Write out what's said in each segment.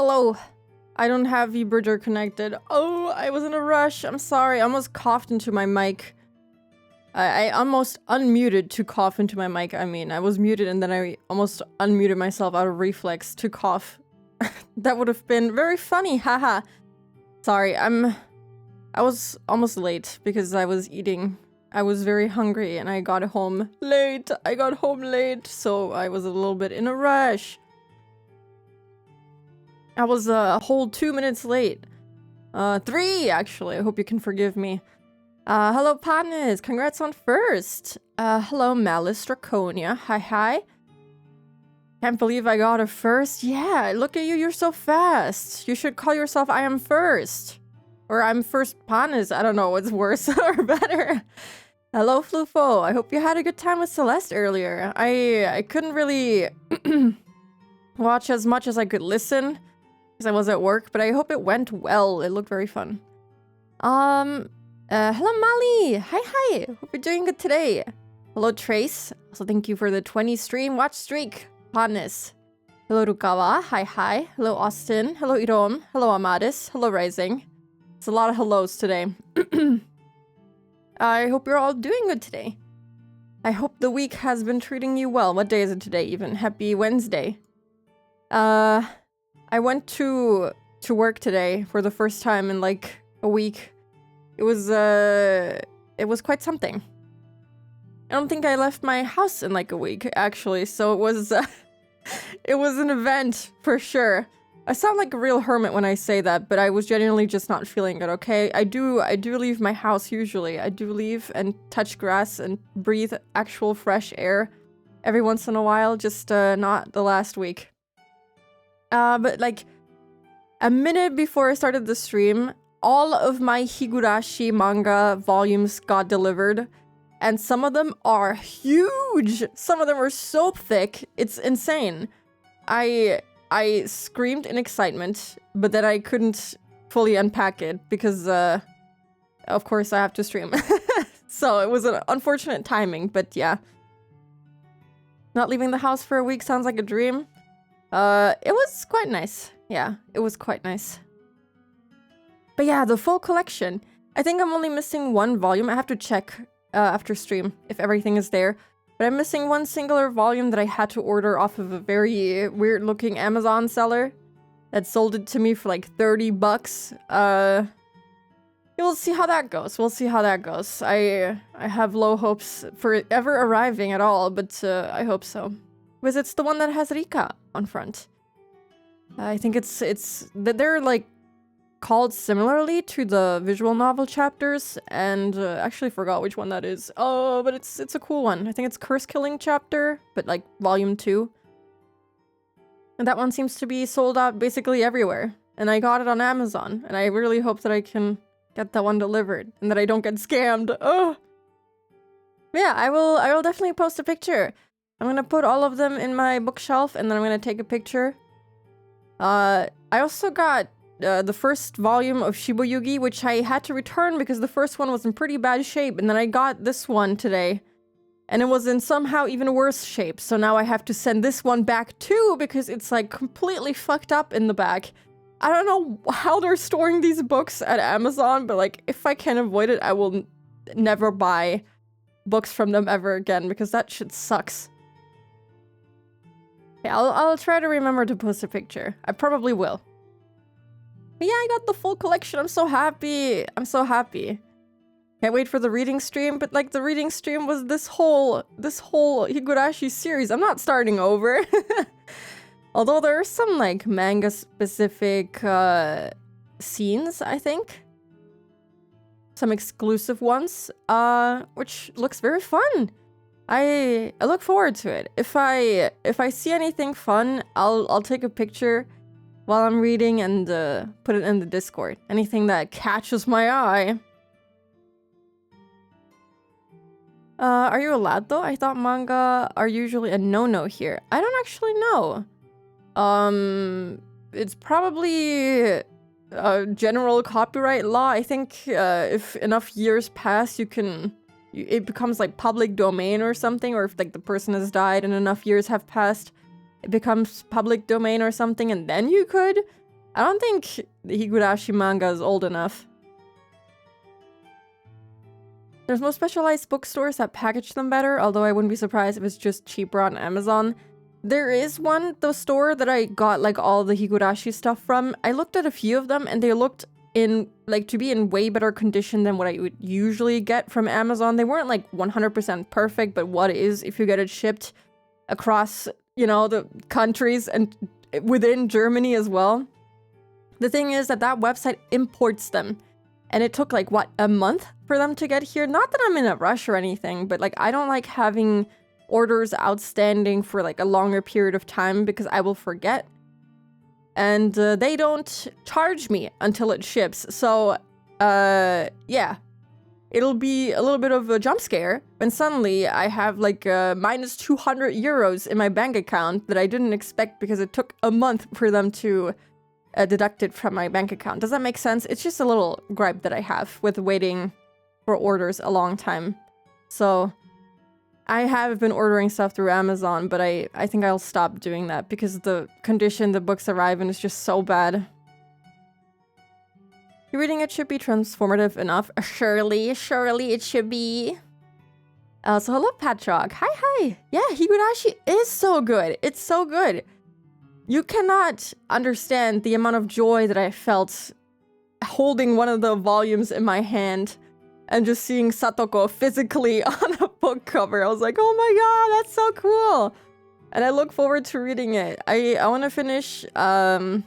Hello. I don't have vtuber connected. Oh, I was in a rush. I'm sorry. I almost coughed into my mic. I almost unmuted to cough into my mic. I mean, I was muted and then I almost unmuted myself out of reflex to cough. That would have been very funny. Haha. Sorry, I was almost late because I was eating. I was very hungry and I got home late. So I was a little bit in a rush. I was a whole 2 minutes late. 3 actually. I hope you can forgive me. Hello partners, congrats on first. Hello Malice Draconia, hi. Can't believe I got a first. Yeah, look at you, you're so fast. You should call yourself I am first. Or I'm first partners, I don't know what's worse or better. Hello Flufo, I hope you had a good time with Celeste earlier. I couldn't really watch as much as I could listen because I was at work, but I hope it went well. It looked very fun. Hello Molly! Hi! Hope you're doing good today. Hello Trace. Also thank you for the 20 stream watch streak. Hotness. Hello Rukawa. Hi. Hello Austin. Hello Irom. Hello Amadis. Hello Rising. It's a lot of hellos today. I hope you're all doing good today. I hope the week has been treating you well. What day is it today even? Happy Wednesday. I went to work today for the first time in like a week. It was quite something. I don't think I left my house in like a week, actually, so it was it was an event for sure. I sound like a real hermit when I say that, but I was genuinely just not feeling it, okay? I do leave my house usually. I do leave and touch grass and breathe actual fresh air every once in a while, just not the last week. But like a minute before I started the stream, all of my Higurashi manga volumes got delivered, and some of them are huge! Some of them are so thick, it's insane. I screamed in excitement, but then I couldn't fully unpack it because, of course I have to stream. So it was an unfortunate timing, but yeah. Not leaving the house for a week sounds like a dream. It was quite nice. Yeah, it was quite nice. But yeah, the full collection. I think I'm only missing one volume. I have to check after stream if everything is there. But I'm missing one singular volume that I had to order off of a very weird looking Amazon seller that sold it to me for like 30 bucks. We'll see how that goes. I have low hopes for it ever arriving at all, but I hope so. Because it's the one that has Rika on front. I think it's that they're like called similarly to the visual novel chapters, and actually forgot which one that is. Oh, but it's a cool one. I think it's Curse Killing chapter, but like volume 2. And that one seems to be sold out basically everywhere. And I got it on Amazon, and I really hope that I can get that one delivered and that I don't get scammed. Oh. Yeah, I will definitely post a picture. I'm gonna put all of them in my bookshelf, and then I'm gonna take a picture. I also got the first volume of Shibuyugi, which I had to return because the first one was in pretty bad shape, and then I got this one today, and it was in somehow even worse shape, so now I have to send this one back too because it's like completely fucked up in the back. I don't know how they're storing these books at Amazon, but like if I can avoid it, I will never buy books from them ever again because that shit sucks. Yeah, I'll try to remember to post a picture. I probably will. But yeah, I got the full collection. I'm so happy. Can't wait for the reading stream, but like the reading stream was this whole Higurashi series. I'm not starting over. Although there are some like manga specific scenes, I think. Some exclusive ones, which looks very fun. I look forward to it. If I see anything fun, I'll take a picture while I'm reading and put it in the Discord. Anything that catches my eye. Are you allowed though? I thought manga are usually a no-no here. I don't actually know. It's probably general copyright law. I think if enough years pass, it becomes like public domain or something, or if like the person has died and enough years have passed, it becomes public domain or something, and then you could I don't think the Higurashi manga is old enough. There's more specialized bookstores that package them better, although I wouldn't be surprised if it's just cheaper on Amazon. There is the store that I got like all the Higurashi stuff from. I looked at a few of them and they looked to be in way better condition than what I would usually get from Amazon. They weren't like 100% perfect, but what is if you get it shipped across, you know, the countries and within Germany as well. The thing is that website imports them. And it took like, what, a month for them to get here? Not that I'm in a rush or anything, but like I don't like having orders outstanding for like a longer period of time because I will forget. And they don't charge me until it ships. So, yeah. It'll be a little bit of a jump scare when suddenly I have like minus 200 euros in my bank account that I didn't expect because it took a month for them to deducted from my bank account. Does that make sense? It's just a little gripe that I have with waiting for orders a long time. So I have been ordering stuff through Amazon, but I think I'll stop doing that because the condition the books arrive in is just so bad. You're reading it should be transformative enough. Surely it should be. So hello, Patrock. Hi. Yeah, Higurashi is so good. It's so good. You cannot understand the amount of joy that I felt holding one of the volumes in my hand and just seeing Satoko physically on a book cover. I was like, oh my god, that's so cool. And I look forward to reading it. I want to finish The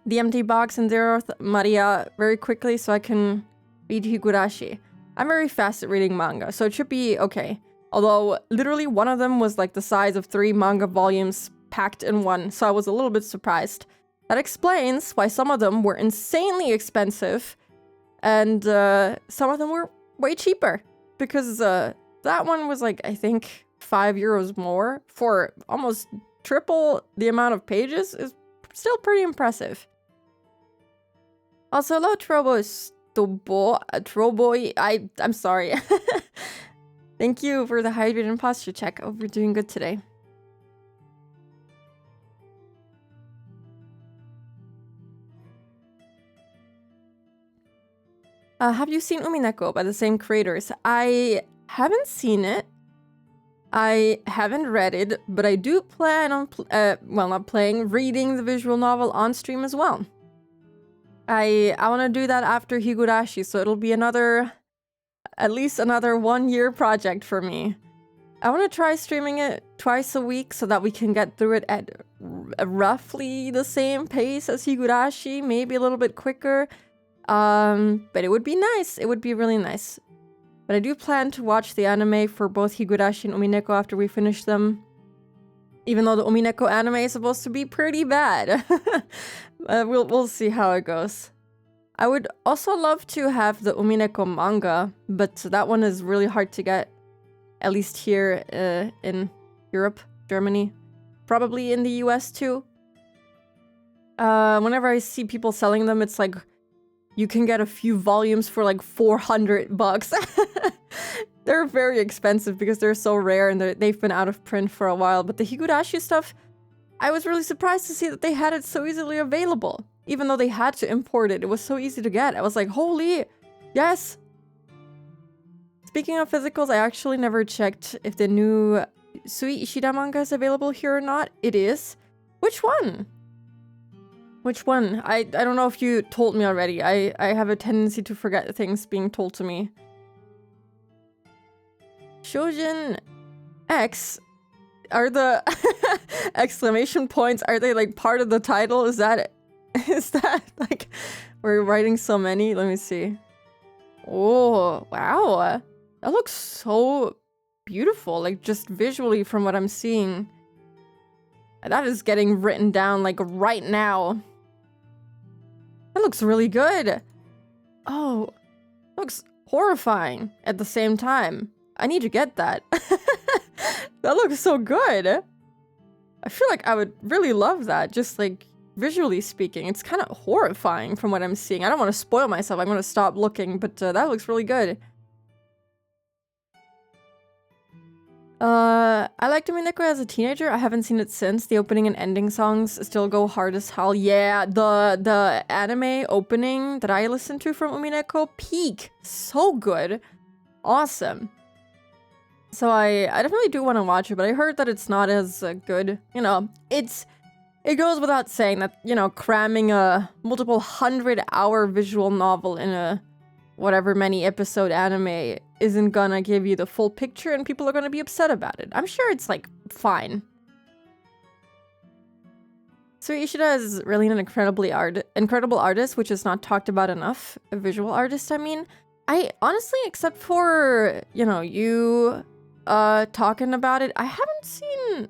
Empty Box and Zeroth Maria very quickly so I can read Higurashi. I'm very fast at reading manga, so it should be okay. Although, literally one of them was like the size of 3 manga volumes packed in one, so I was a little bit surprised. That explains why some of them were insanely expensive and some of them were way cheaper because that one was like, I think 5 euros more for almost triple the amount of pages is still pretty impressive. Also, hello Troboy, I'm sorry. Thank you for the hydrated posture check. Oh, we're doing good today. Have you seen Umineko by the same creators? I haven't seen it. I haven't read it, but I do plan on, reading the visual novel on stream as well. I want to do that after Higurashi, so it'll be at least another 1-year project for me. I want to try streaming it twice a week so that we can get through it at roughly the same pace as Higurashi, maybe a little bit quicker. But it would be nice. It would be really nice. But I do plan to watch the anime for both Higurashi and Umineko after we finish them. Even though the Umineko anime is supposed to be pretty bad. We'll see how it goes. I would also love to have the Umineko manga, but that one is really hard to get. At least here in Europe, Germany. Probably in the US too. Whenever I see people selling them, it's like you can get a few volumes for like 400 bucks. They're very expensive because they're so rare and they've been out of print for a while. But the Higurashi stuff, I was really surprised to see that they had it so easily available. Even though they had to import it, it was so easy to get. I was like, holy, yes. Speaking of physicals, I actually never checked if the new Sui Ishida manga is available here or not. It is. Which one? Which one? I don't know if you told me already. I have a tendency to forget things being told to me. Shojin X, are the exclamation points, are they like part of the title? Is that like, we're writing so many? Let me see. Oh, wow. That looks so beautiful, like just visually from what I'm seeing. That is getting written down like right now. That looks really good. Oh, looks horrifying at the same time. I need to get that. That looks so good. I feel like I would really love that, just like visually speaking. It's kind of horrifying from what I'm seeing. I don't want to spoil myself. I'm going to stop looking, but that looks really good. I liked Umineko as a teenager. I haven't seen it since. The opening and ending songs still go hard as hell. Yeah, the anime opening that I listened to from Umineko, peak. So good. Awesome. So I definitely do want to watch it, but I heard that it's not as good. You know, it goes without saying that, you know, cramming a multiple 100-hour visual novel in a whatever many episode anime isn't gonna give you the full picture and people are gonna be upset about it. I'm sure it's like fine. So Ishida is really an incredible artist, which is not talked about enough. A visual artist, I mean. I honestly, except for, you know, you talking about it, I haven't seen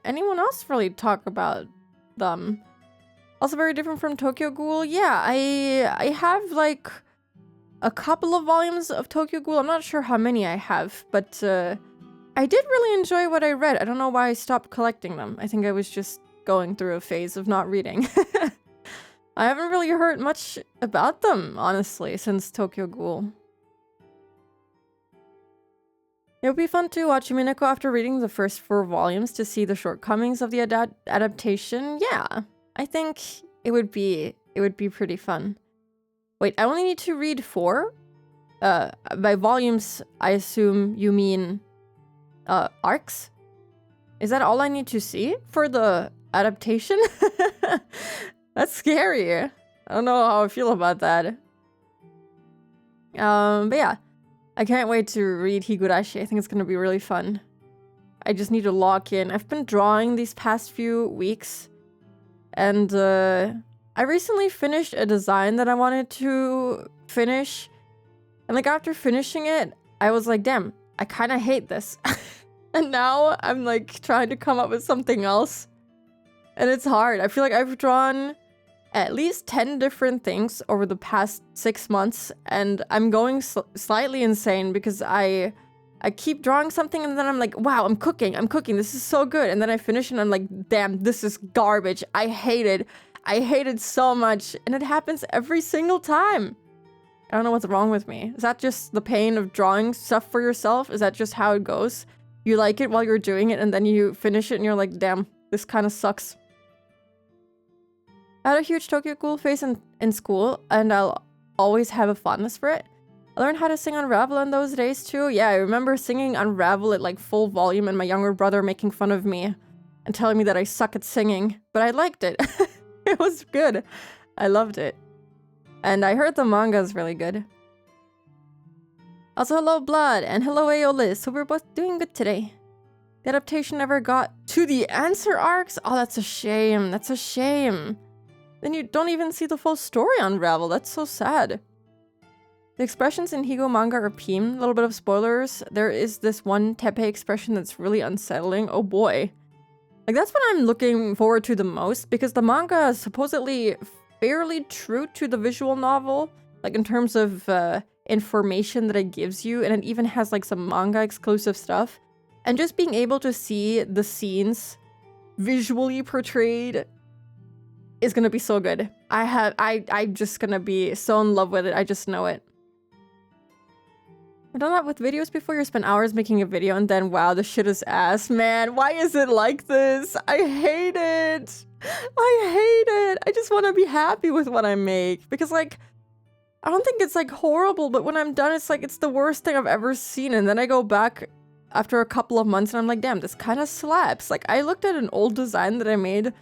anyone else really talk about them. Also very different from Tokyo Ghoul. Yeah, I have like a couple of volumes of Tokyo Ghoul. I'm not sure how many I have, but I did really enjoy what I read. I don't know why I stopped collecting them. I think I was just going through a phase of not reading. I haven't really heard much about them, honestly, since Tokyo Ghoul. It would be fun to watch Umineko after reading the first 4 volumes to see the shortcomings of the adaptation. Yeah, I think it would be pretty fun. Wait, I only need to read 4? By volumes, I assume you mean arcs? Is that all I need to see for the adaptation? That's scary. I don't know how I feel about that. But yeah, I can't wait to read Higurashi. I think it's gonna be really fun. I just need to lock in. I've been drawing these past few weeks, and I recently finished a design that I wanted to finish. And like after finishing it, I was like, damn, I kind of hate this. And now I'm like trying to come up with something else. And it's hard. I feel like I've drawn at least 10 different things over the past 6 months. And I'm going slightly insane because I keep drawing something and then I'm like, wow, I'm cooking. This is so good. And then I finish and I'm like, damn, this is garbage. I hate it. I hate it so much, and it happens every single time. I don't know what's wrong with me. Is that just the pain of drawing stuff for yourself? Is that just how it goes? You like it while you're doing it, and then you finish it, and you're like, damn, this kind of sucks. I had a huge Tokyo Ghoul phase in school, and I'll always have a fondness for it. I learned how to sing Unravel in those days, too. Yeah, I remember singing Unravel at, like, full volume, and my younger brother making fun of me and telling me that I suck at singing, but I liked it. It was good. I loved it. And I heard the manga is really good. Also, hello Blood, and hello Aeolis. So we're both doing good today. The adaptation never got to the answer arcs? Oh, that's a shame. That's a shame. Then you don't even see the full story unravel. That's so sad. The expressions in Higo manga are peem. A little bit of spoilers. There is this one teppei expression that's really unsettling. Oh boy. Like, that's what I'm looking forward to the most, because the manga is supposedly fairly true to the visual novel, like in terms of information that it gives you, and it even has like some manga exclusive stuff. And just being able to see the scenes visually portrayed is gonna be so good. I'm just gonna be so in love with it. I just know it. I've done that with videos before. You spend hours making a video and then, wow, the shit is ass. Man, why is it like this? I hate it. I hate it. I just want to be happy with what I make. Because, like, I don't think it's, like, horrible, but when I'm done, it's, like, it's the worst thing I've ever seen. And then I go back after a couple of months and I'm like, damn, this kind of slaps. Like, I looked at an old design that I made,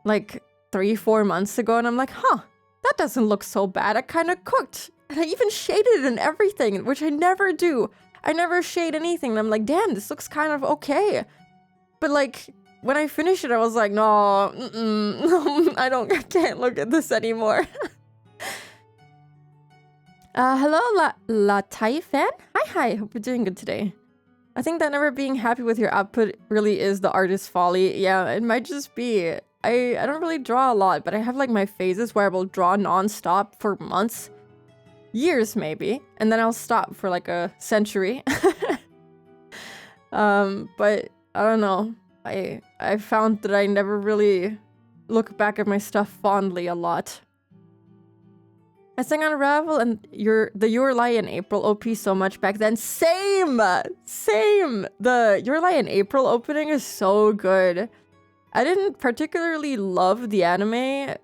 like, 3-4 months ago, and I'm like, huh, that doesn't look so bad. I kind of cooked. And I even shaded it and everything, which I never do. I never shade anything. And I'm like, damn, this looks kind of okay. But like, when I finished it, I was like, no, I can't look at this anymore. Hello, La Tai fan? Hi, hope you're doing good today. I think that never being happy with your output really is the artist's folly. Yeah, it might just be. I don't really draw a lot, but I have like my phases where I will draw non-stop for months. Years maybe, and then I'll stop for like a century. But I don't know. I found that I never really look back at my stuff fondly a lot. I sang on Unravel and the Your Lie in April OP so much back then. Same! Same! The Your Lie in April opening is so good. I didn't particularly love the anime.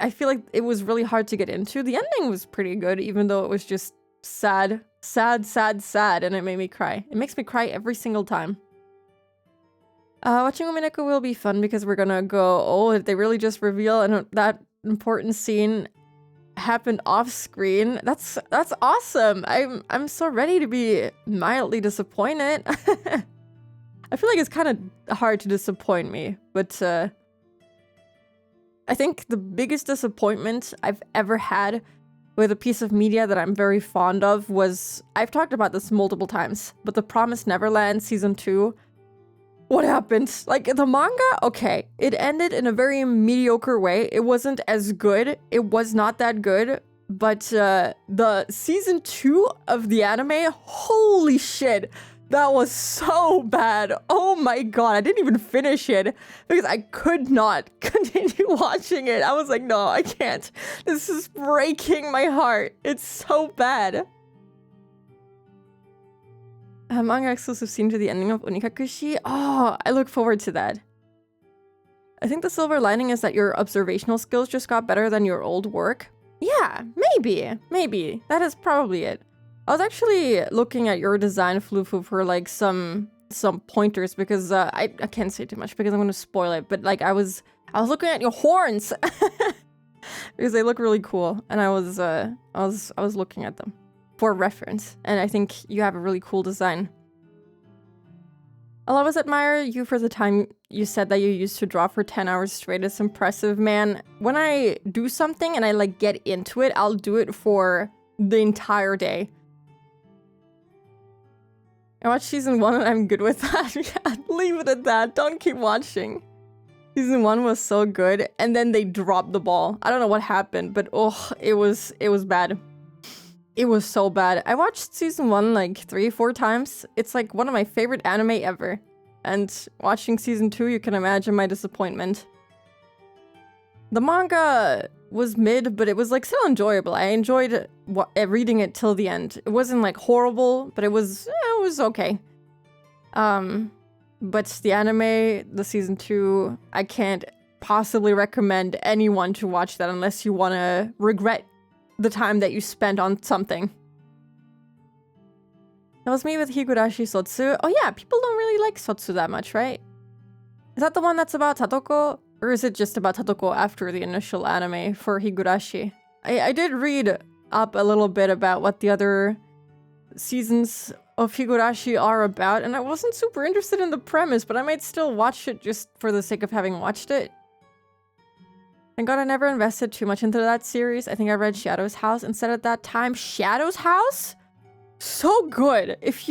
I feel like it was really hard to get into. The ending was pretty good, even though it was just sad. Sad, sad, sad, and it made me cry. It makes me cry every single time. Watching Umineko will be fun because we're gonna go, oh, they really just reveal and that important scene happened off screen. That's awesome. I'm so ready to be mildly disappointed. I feel like it's kind of hard to disappoint me, but I think the biggest disappointment I've ever had with a piece of media that I'm very fond of was, I've talked about this multiple times, but The Promised Neverland Season 2. What happened? Like, the manga, okay, it ended in a very mediocre way. It wasn't as good. It was not that good. But the Season 2 of the anime, holy shit, that was so bad. Oh my god, I didn't even finish it because I could not continue watching it. I was like, no, I can't. This is breaking my heart. It's so bad. Manga exclusive scene to the ending of Onikakushi. Oh, I look forward to that. I think the silver lining is that your observational skills just got better than your old work. Yeah, maybe. That is probably it. I was actually looking at your design, Flufu, for like some pointers because I can't say too much because I'm gonna spoil it. But like I was looking at your horns because they look really cool, and I was looking at them for reference, and I think you have a really cool design. I'll always admire you for the time you said that you used to draw for 10 hours straight. It's impressive, man. When I do something and I like get into it, I'll do it for the entire day. I watched season 1 and I'm good with that. Yeah, leave it at that. Don't keep watching. Season 1 was so good, and then they dropped the ball. I don't know what happened, but oh, it was bad. It was so bad. I watched season 1 like 3-4 times. It's like one of my favorite anime ever. And watching season 2, you can imagine my disappointment. The manga was mid, but it was like still enjoyable. I enjoyed reading it till the end. It wasn't like horrible, but it was okay. But the anime, the season 2, I can't possibly recommend anyone to watch that unless you want to regret the time that you spent on something. That was me with Higurashi Sotsu. Oh yeah, people don't really like Sotsu that much, right? Is that the one that's about Tadoko? Or is it just about Tadoko after the initial anime for Higurashi? I did read up a little bit about what the other seasons of Higurashi are about, and I wasn't super interested in the premise, but I might still watch it just for the sake of having watched it. Thank God I never invested too much into that series. I think I read Shadow's House instead at that time. Shadow's House? So good. If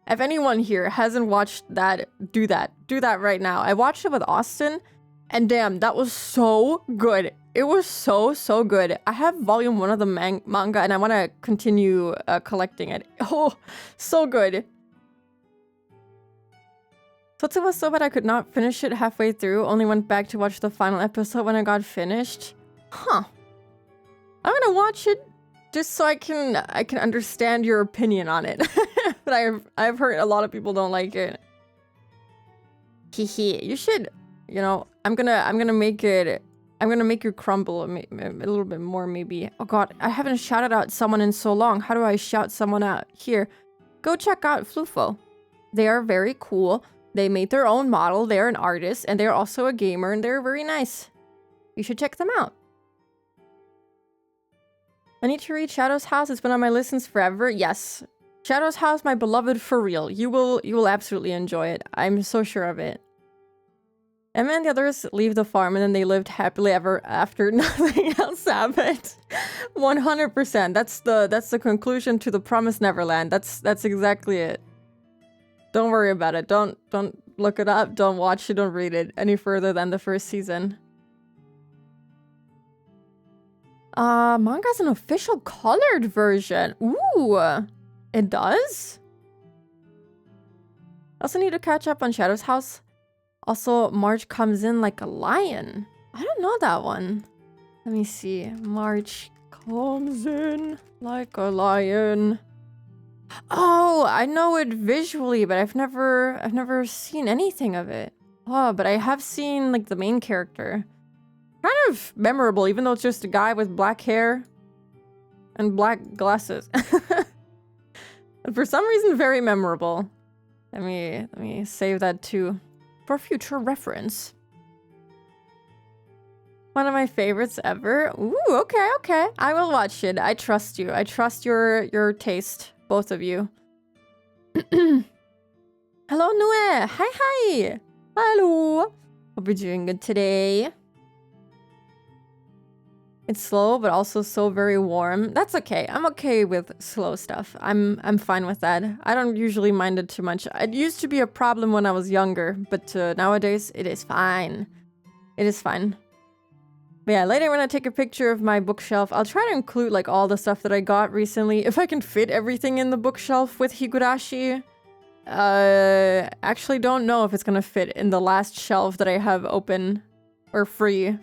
anyone here hasn't watched that, do that. Do that right now. I watched it with Austin, and damn, that was so good. It was so good. I have volume 1 of the manga, and I want to continue collecting it. Oh, so good. Sotsu was so bad I could not finish it halfway through. Only went back to watch the final episode when I got finished. Huh. I'm gonna watch it just so I can understand your opinion on it. But I've heard a lot of people don't like it. Hehe. You should, you know, I'm gonna make you crumble a little bit more maybe. Oh god, I haven't shouted out someone in so long. How do I shout someone out? Here. Go check out Flufo. They are very cool. They made their own model, they're an artist, and they're also a gamer, and they're very nice. You should check them out. I need to read Shadow's House. It's been on my list since forever. Yes. Shadow's House, my beloved, for real. You will absolutely enjoy it. I'm so sure of it. Emma and the others leave the farm, and then they lived happily ever after. Nothing else happened. 100%. That's the conclusion to The Promised Neverland. That's exactly it. Don't worry about it. Don't look it up. Don't watch it. Don't read it any further than the first season. Manga's an official colored version. Ooh, it does? I also need to catch up on Shadow's House. Also, March comes in like a lion. I don't know that one. Let me see. March comes in like a lion. Oh, I know it visually, but I've never seen anything of it. Oh, but I have seen like the main character. Kind of memorable, even though it's just a guy with black hair and black glasses. And for some reason, very memorable. Let me save that too for future reference. One of my favorites ever. Ooh, okay. I will watch it. I trust you. I trust your taste, both of you. Hello, Nue. Hi. Hello. Hope you're doing good today. It's slow, but also so very warm. That's okay. I'm okay with slow stuff. I'm fine with that. I don't usually mind it too much. It used to be a problem when I was younger, but nowadays it is fine. It is fine. But yeah, later when I take a picture of my bookshelf, I'll try to include like all the stuff that I got recently. If I can fit everything in the bookshelf with Higurashi. Actually don't know if it's gonna fit in the last shelf that I have open or free. I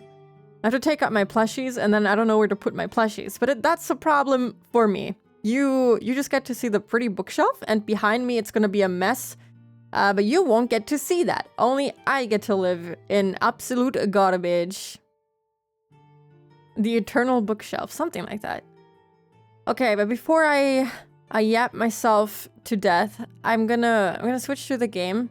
have to take out my plushies, and then I don't know where to put my plushies. But that's a problem for me. You just get to see the pretty bookshelf, and behind me it's gonna be a mess. But you won't get to see that. Only I get to live in absolute garbage. The eternal bookshelf, something like that. Okay, but before I yap myself to death, I'm gonna switch to the game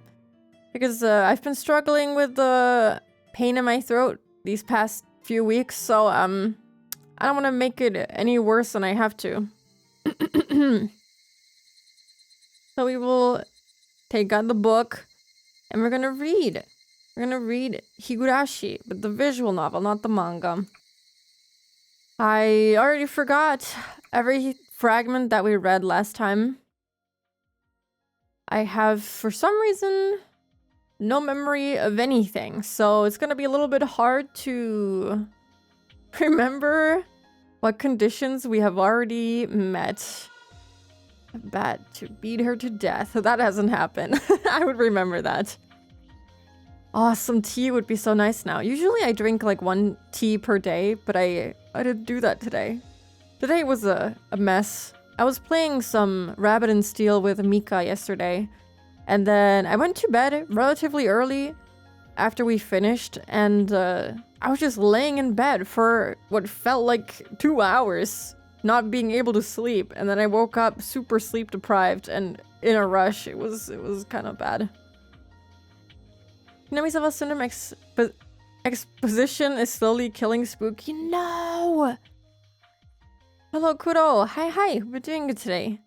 because I've been struggling with the pain in my throat these past few weeks, so I don't want to make it any worse than I have to. So we will take out the book and we're gonna read. We're gonna read Higurashi, but the visual novel, not the manga. I already forgot every fragment that we read last time. I have, for some reason, no memory of anything, so it's gonna be a little bit hard to remember what conditions we have already met. Bad to beat her to death. That hasn't happened. I would remember that. Oh, some tea would be so nice now. Usually I drink like 1 tea per day, but I didn't do that today. Today was a mess. I was playing some Rabbit and Steel with Mika yesterday. And then I went to bed relatively early after we finished, and I was just laying in bed for what felt like 2 hours, not being able to sleep. And then I woke up super sleep deprived and in a rush. It was kind of bad. Hinamisawa Syndrome exposition is slowly killing Spooky. No! Hello, Kuro. Hi. We're doing good today.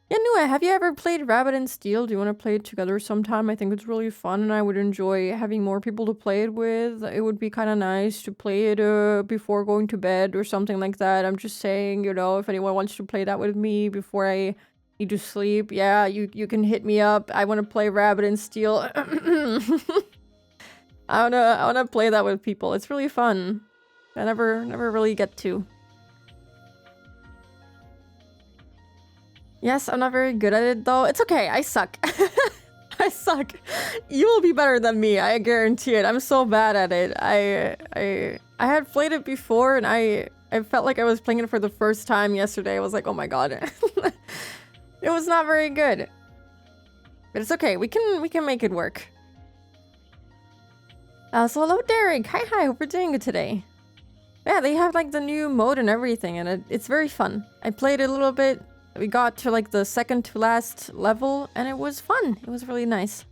Yeah, Nua, have you ever played Rabbit and Steel? Do you want to play it together sometime? I think it's really fun, and I would enjoy having more people to play it with. It would be kind of nice to play it before going to bed or something like that. I'm just saying, you know, if anyone wants to play that with me before I need to sleep, yeah, you can hit me up. I want to play Rabbit and Steel. I wanna play that with people. It's really fun. I never really get to. Yes, I'm not very good at it though. It's okay, I suck. I suck. You will be better than me, I guarantee it. I'm so bad at it. I had played it before, and I felt like I was playing it for the first time yesterday. I was like, oh my god. It was not very good. But it's okay, we can make it work. So hello Derek. Hi, hope you're doing good today. Yeah, they have like the new mode and everything, and it's very fun. I played it a little bit. We got to like the second to last level, and it was fun. It was really nice.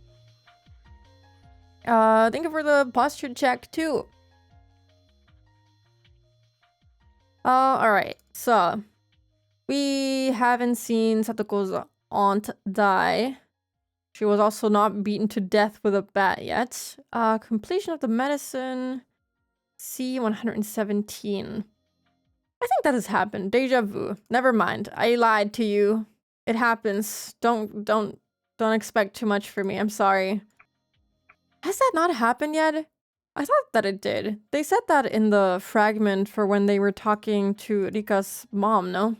Thank you for the posture check too. Alright, so we haven't seen Satoko's aunt die. She was also not beaten to death with a bat yet. Completion of the medicine. C117. I think that has happened. Deja vu. Never mind. I lied to you. It happens. Don't expect too much from me. I'm sorry. Has that not happened yet? I thought that it did. They said that in the fragment for when they were talking to Rika's mom, no?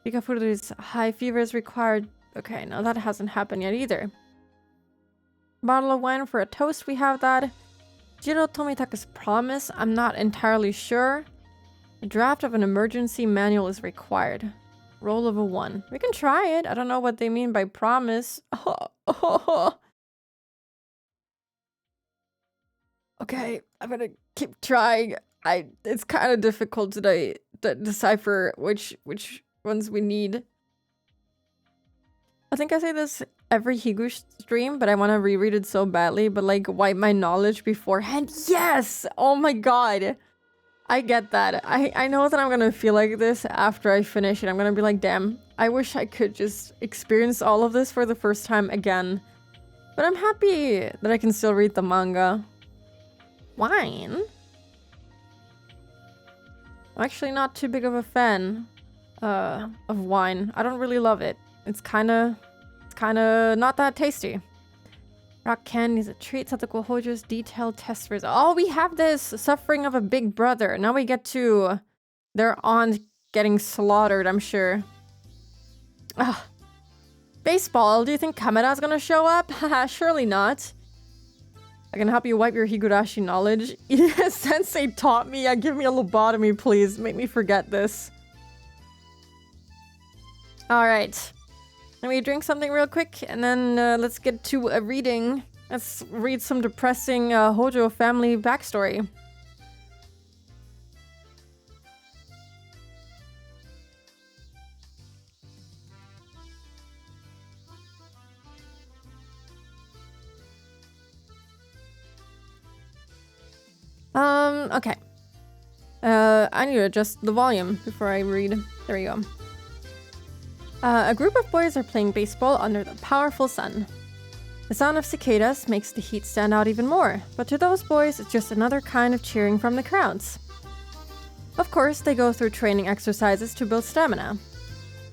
Rika Furu's high fever is required. Okay, no, that hasn't happened yet either. Bottle of wine for a toast, we have that. Jiro Tomitaka's promise, I'm not entirely sure. A draft of an emergency manual is required. Roll of a 1. We can try it. I don't know what they mean by promise. Okay, I'm gonna keep trying. It's kind of difficult to decipher which ones we need. I think I say this every Higush stream, but I want to reread it so badly, but like wipe my knowledge beforehand. Yes! Oh my god! I get that. I know that I'm gonna feel like this after I finish it. I'm gonna be like, damn, I wish I could just experience all of this for the first time again. But I'm happy that I can still read the manga. Wine? I'm actually not too big of a fan of wine. I don't really love it. It's kinda not that tasty. Rock candy is a treat. Satoko Hojo's detailed test results. Oh, we have this suffering of a big brother. Now we get to their aunt getting slaughtered, I'm sure. Ugh. Baseball, do you think Kamera's gonna show up? Haha, surely not. I can help you wipe your Higurashi knowledge. Yes, Sensei taught me. Yeah, give me a lobotomy, please. Make me forget this. Alright. Let me drink something real quick, and then let's get to a reading. Let's read some depressing Hojo family backstory. Okay. I need to adjust the volume before I read. There we go. A group of boys are playing baseball under the powerful sun. The sound of cicadas makes the heat stand out even more, but to those boys, it's just another kind of cheering from the crowds. Of course, they go through training exercises to build stamina.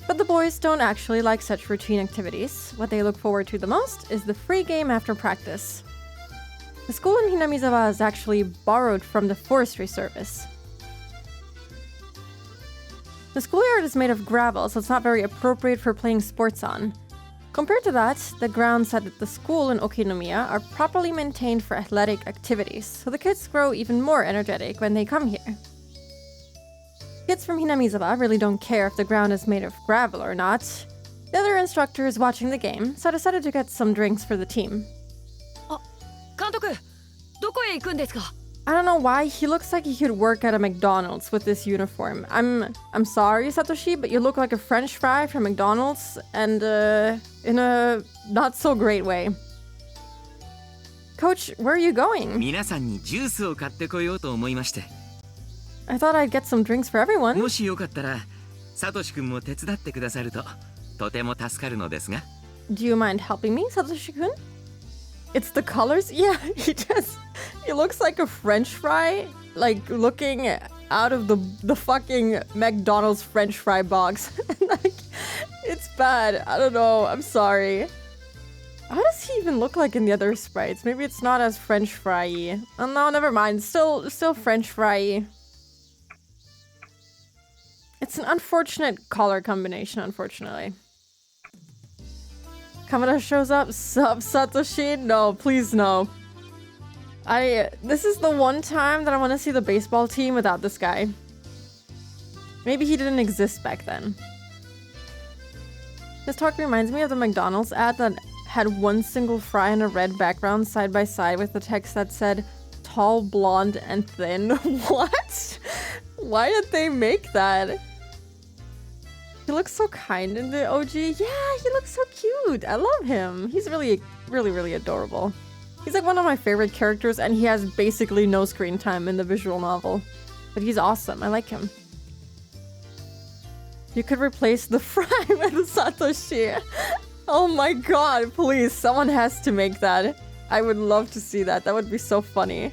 But the boys don't actually like such routine activities. What they look forward to the most is the free game after practice. The school in Hinamizawa is actually borrowed from the forestry service. The schoolyard is made of gravel, so it's not very appropriate for playing sports on. Compared to that, the grounds at the school in Okinomiya are properly maintained for athletic activities, so the kids grow even more energetic when they come here. Kids from Hinamizawa really don't care if the ground is made of gravel or not. The other instructor is watching the game, so I decided to get some drinks for the team. I don't know why, he looks like he could work at a McDonald's with this uniform. I'm sorry, Satoshi, but you look like a French fry from McDonald's, and in a not so great way. Coach, where are you going? I thought I'd get some drinks for everyone. Do you mind helping me, Satoshi-kun? It's the colors? Yeah, he looks like a French fry, like looking out of the fucking McDonald's French fry box. Like, it's bad. I don't know. I'm sorry. How does he even look like in the other sprites? Maybe it's not as French fry-y. Oh no, never mind. Still French fry-y. It's an unfortunate color combination, unfortunately. Kamada shows up. Sup, Satoshi? No, please no. This is the one time that I want to see the baseball team without this guy. Maybe he didn't exist back then. This talk reminds me of the McDonald's ad that had one single fry and a red background side by side with the text that said, tall, blonde, and thin. What? Why did they make that? He looks so kind in the OG. Yeah, he looks so cute. I love him. He's really, really, really adorable. He's like one of my favorite characters, and he has basically no screen time in the visual novel. But he's awesome. I like him. You could replace the fry with Satoshi. Oh my god, please. Someone has to make that. I would love to see that. That would be so funny.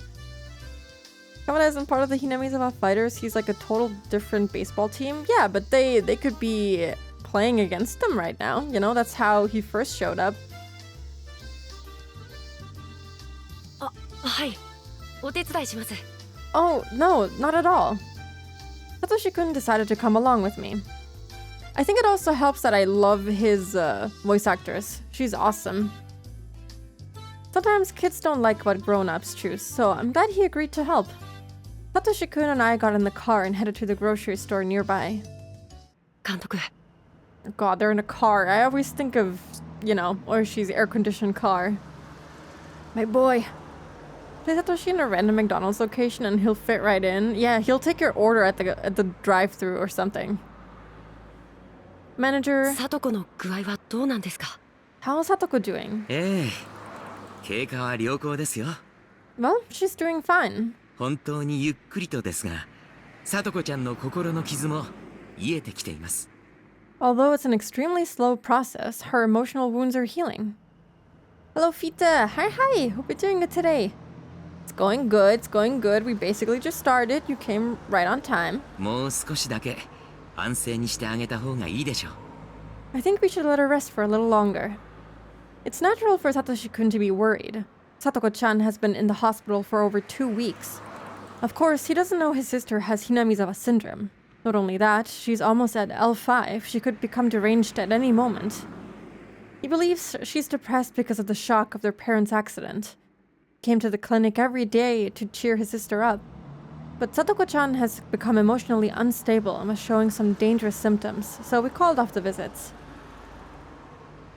Kamada isn't part of the Hinamizawa Fighters. He's like a total different baseball team. Yeah, but they could be playing against them right now. You know, that's how he first showed up. Oh, no, not at all. Satoshi-kun decided to come along with me. I think it also helps that I love his voice actress. She's awesome. Sometimes kids don't like what grown-ups choose, so I'm glad he agreed to help. Satoshi-kun and I got in the car and headed to the grocery store nearby. 監督 God, they're in a car. I always think of, Oishi's air-conditioned car. My boy. Place Satoshi in a random McDonald's location and he'll fit right in. Yeah, he'll take your order at the drive-thru or something. Manager, 聡子の具合はどうなんですか how's Satoko doing? 経過は良好ですよ。 Well, she's doing fine. 本当にゆっくりとですが、聡子ちゃんの心の傷も癒えてきています。 Although it's an extremely slow process, her emotional wounds are healing. Hello, Fita. Hi. Hope you're doing good today. It's going good. We basically just started. You came right on time. もう少しだけ安静にしてあげた方がいいでしょう。 I think we should let her rest for a little longer. It's natural for Satoshi-kun to be worried. Satoko-chan has been in the hospital for over 2 weeks. Of course, he doesn't know his sister has Hinamizawa syndrome. Not only that, she's almost at L5. She could become deranged at any moment. He believes she's depressed because of the shock of their parents' accident. He came to the clinic every day to cheer his sister up. But Satoko-chan has become emotionally unstable and was showing some dangerous symptoms, so we called off the visits.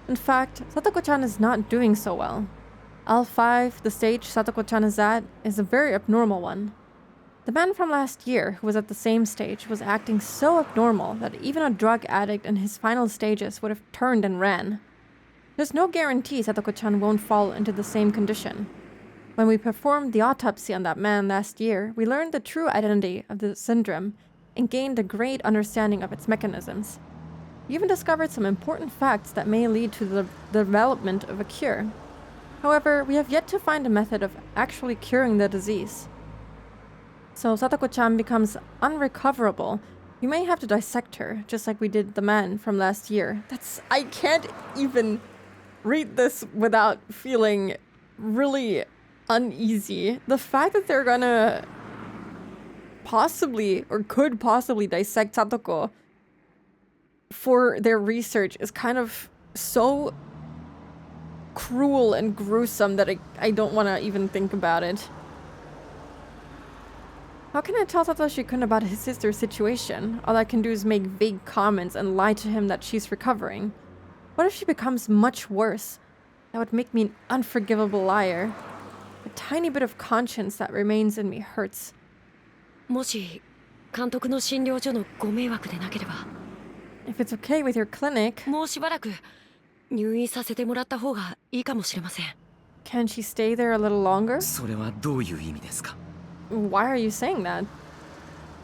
In fact, Satoko-chan is not doing so well. L5, the stage Satoko-chan is at, is a very abnormal one. The man from last year, who was at the same stage, was acting so abnormal that even a drug addict in his final stages would have turned and ran. There's no guarantee Satoko-chan won't fall into the same condition. When we performed the autopsy on that man last year, we learned the true identity of the syndrome and gained a great understanding of its mechanisms. We even discovered some important facts that may lead to the development of a cure. However, we have yet to find a method of actually curing the disease. So Satoko-chan becomes unrecoverable. We may have to dissect her, just like we did the man from last year. I can't even read this without feeling really uneasy. The fact that they're gonna could possibly dissect Satoko for their research is kind of so cruel and gruesome that I don't want to even think about it. How can I tell Satoshi-kun about his sister's situation? All I can do is make vague comments and lie to him that she's recovering. What if she becomes much worse? That would make me an unforgivable liar. A tiny bit of conscience that remains in me hurts. もし監督の診療所のご迷惑でなければ If it's okay with your clinic, もうしばらく入院させてもらった方がいいかもしれません can she stay there a little longer? それはどういう意味ですか？ Why are you saying that?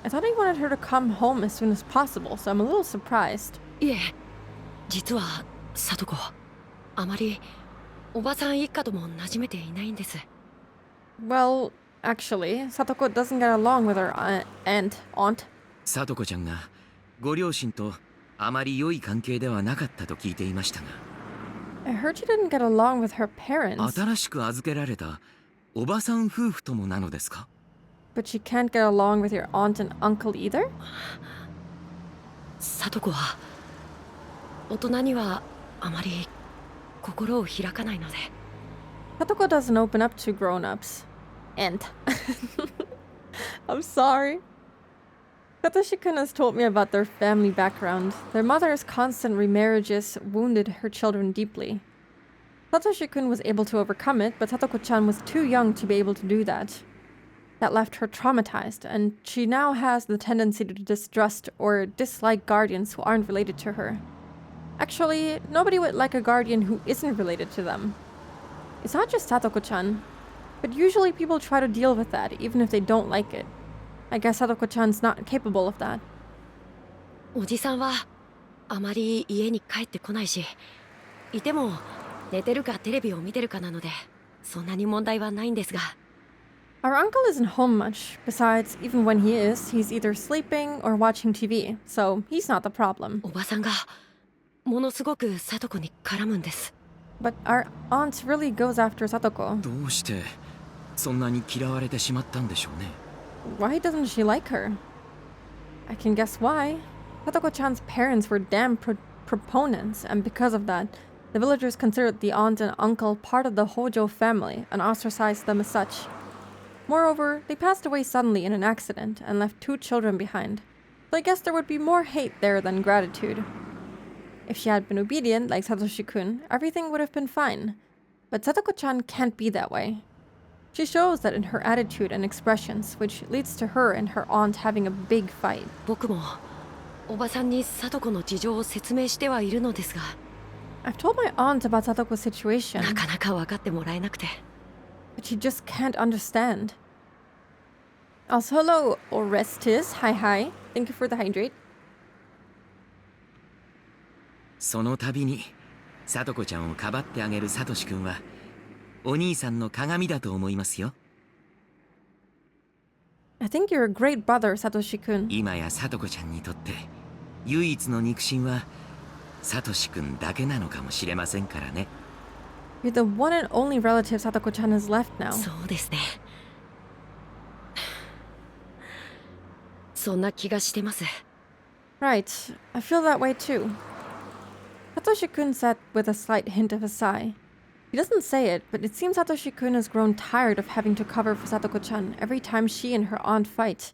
I thought he wanted her to come home as soon as possible, so I'm a little surprised. いえ実は聡子あまりおばさん一家とも馴染めていないんです Well, actually, Satoko doesn't get along with her aunt. 聡子ちゃんがご両親とあまり良い関係ではなかったと聞いていましたが。 I heard she didn't get along with her parents, 新しく預けられたおばさん夫婦ともなのですか？ but she can't get along with your aunt and uncle either? 聡子は大人にはあまり心を開かないので Satoko doesn't open up to grown-ups. Aunt. I'm sorry. Satoshi-kun has told me about their family background. Their mother's constant remarriages wounded her children deeply. Satoshi-kun was able to overcome it, but Satoko-chan was too young to be able to do that. That left her traumatized, and she now has the tendency to distrust or dislike guardians who aren't related to her. Actually, nobody would like a guardian who isn't related to them. It's not just Satoko-chan, but usually people try to deal with that, even if they don't like it. I guess Satoko-chan's not capable of that. おじさんはあまり家に帰ってこないしいても寝てるかテレビを見てるかなのでそんなに問題はないんですが Our uncle isn't home much. Besides, even when he is, he's either sleeping or watching TV, so he's not the problem. おばさんがものすごく聡子に絡むんです But our aunt really goes after Satoko. どうしてそんなに嫌われてしまったんでしょうね。 Why doesn't she like her? I can guess why. Satoko-chan's parents were damn proponents, and because of that, the villagers considered the aunt and uncle part of the Hojo family and ostracized them as such. Moreover, they passed away suddenly in an accident and left 2 children behind. So I guess there would be more hate there than gratitude. If she had been obedient like Satoshi-kun, everything would have been fine. But Satoko-chan can't be that way. She shows that in her attitude and expressions, which leads to her and her aunt having a big fight. 僕もおばさんに聡子の事情を説明してはいるのですが、 I've told my aunt about Satoko's situation, なかなか分かってもらえなくて。 but she just can't understand. Also, hello, Orestes. Hi. Thank you for the hydrate. その度に聡子ちゃんをかばってあげるサトシ君はお兄さんの鏡だと思いますよ。 I think you're a great brother, Satoshi-kun. 今や聡子ちゃんにとって唯一の肉親はサトシ君だけなのかもしれませんからね。 You're the one and only relative Satoko-chan has left now. そうですね。そんな気がしてます。 Right. I feel that way too. Satoshi-kun said with a slight hint of a sigh. He doesn't say it, but it seems Satoshi-kun has grown tired of having to cover for Satoko-chan every time she and her aunt fight.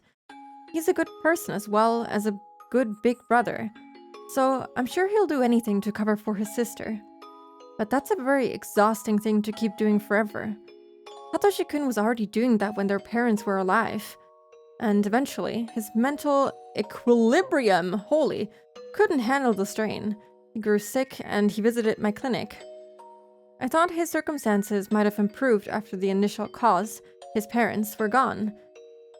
He's a good person as well as a good big brother, so I'm sure he'll do anything to cover for his sister. But that's a very exhausting thing to keep doing forever. Satoshi-kun was already doing that when their parents were alive. And eventually, his mental equilibrium, couldn't handle the strain. He grew sick and he visited my clinic. I thought his circumstances might have improved after the initial cause, his parents, were gone.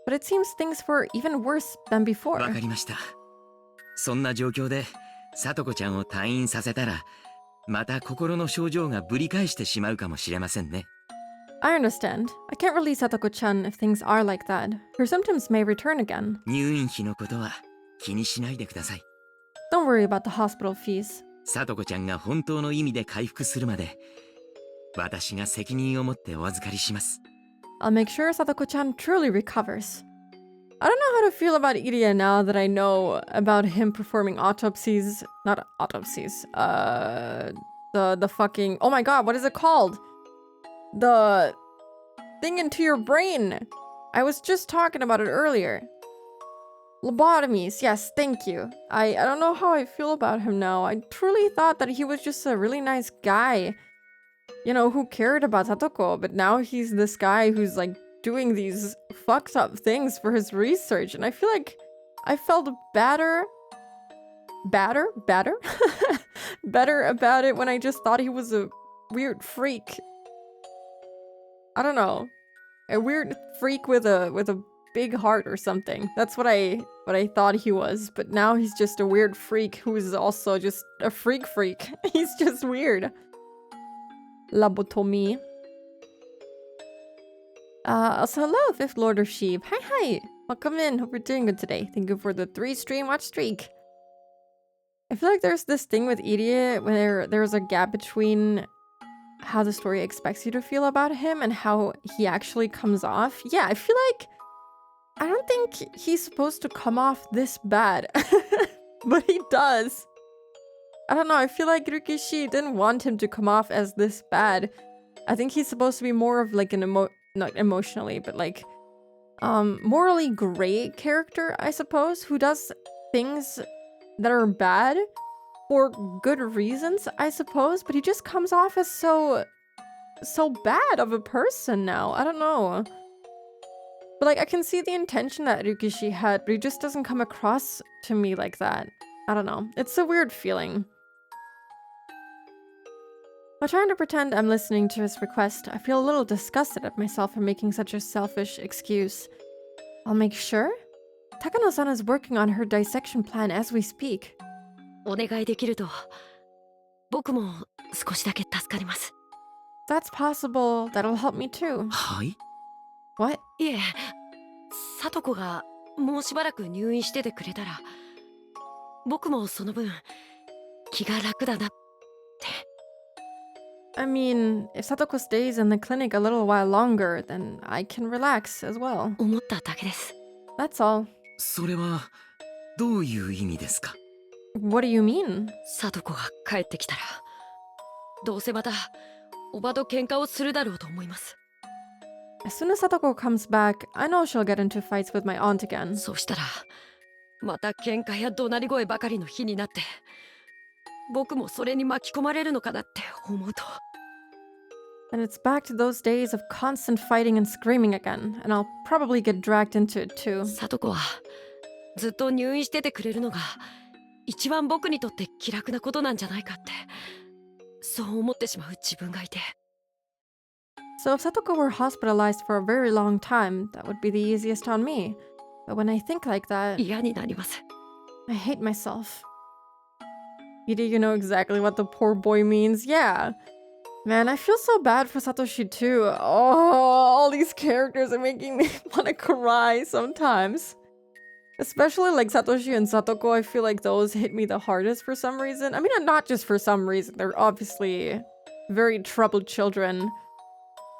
But it seems things were even worse than before. わかりました。そんな状況で聡子ちゃんを退院させたらまた心の症状がぶり返してしまうかもしれませんね。 I understand. I can't release Satoko-chan if things are like that. Her symptoms may return again. 入院費のことは気にしないでください。 Don't worry about the hospital fees. 聡子ちゃんが本当の意味で回復するまで私が責任を持ってお預かりします。 I'll make sure Satoko-chan truly recovers. I don't know how to feel about Iria now that I know about him performing autopsies. Not autopsies. The fucking... Oh my god, what is it called? The thing into your brain. I was just talking about it earlier. Lobotomies, yes, thank you. I don't know how I feel about him now. I truly thought that he was just a really nice guy. You know, who cared about Satoko, but now he's this guy who's like doing these fucked up things for his research, and I feel like I felt better about it when I just thought he was a weird freak. I don't know. A weird freak with a big heart or something. That's what I thought he was, but now he's just a weird freak who's also just a freak. He's just weird. Lobotomy. Also, hello, Fifth Lord of Sheep. Hi. Welcome in. Hope you're doing good today. Thank you for the 3 stream watch streak. I feel like there's this thing with Idiot where there's a gap between how the story expects you to feel about him and how he actually comes off. Yeah, I feel like I don't think he's supposed to come off this bad, but he does. I don't know, I feel like Rikishi didn't want him to come off as this bad. I think he's supposed to be more of like an not emotionally, but like morally gray character, I suppose, who does things that are bad for good reasons, I suppose, but he just comes off as so bad of a person now. I don't know. But like I can see the intention that Rikishi had, but he just doesn't come across to me like that. I don't know. It's a weird feeling. While trying to pretend I'm listening to his request, I feel a little disgusted at myself for making such a selfish excuse. I'll make sure. Takano-san is working on her dissection plan as we speak. お願いできると僕も少しだけ助かります。 That's possible. That'll help me too. はい。 What? いえ、聡子がもうしばらく入院しててくれたら僕もその分気が楽だなって。 I mean, if Satoko stays in the clinic a little while longer, then I can relax as well. 思っただけです。 That's all. それはどういう意味ですか？ What do you mean? 聡子が帰ってきたらどうせまたおばと喧嘩をするだろうと思います。As soon as Satoko comes back, I know she'll get into fights with my aunt again. そうしたらまた喧嘩や怒鳴り声ばかりの日になって、僕もそれに巻き込まれるのかなって思うと。 And it's back to those days of constant fighting and screaming again, and I'll probably get dragged into it too. サトコはずっと入院しててくれるのが一番僕にとって気楽なことなんじゃないかって、そう思ってしまう自分がいて。 So if Satoko were hospitalized for a very long time, that would be the easiest on me. But when I think like that, 嫌になります。 I hate myself. Ida, you know exactly what the poor boy means. Yeah. Man, I feel so bad for Satoshi too. Oh, all these characters are making me want to cry sometimes. Especially like Satoshi and Satoko, I feel like those hit me the hardest for some reason. I mean, not just for some reason. They're obviously very troubled children.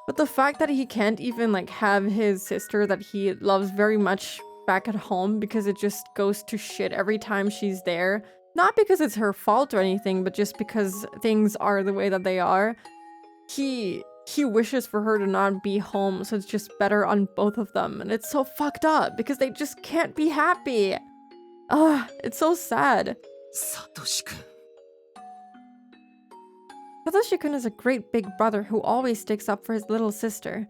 But the fact that he can't even like have his sister that he loves very much back at home because it just goes to shit every time she's there. Not because it's her fault or anything, but just because things are the way that they are. He wishes for her to not be home, so it's just better on both of them. And it's so fucked up because they just can't be happy. Ah, it's so sad. サトシ君。 Satoshi-kun is a great big brother who always sticks up for his little sister.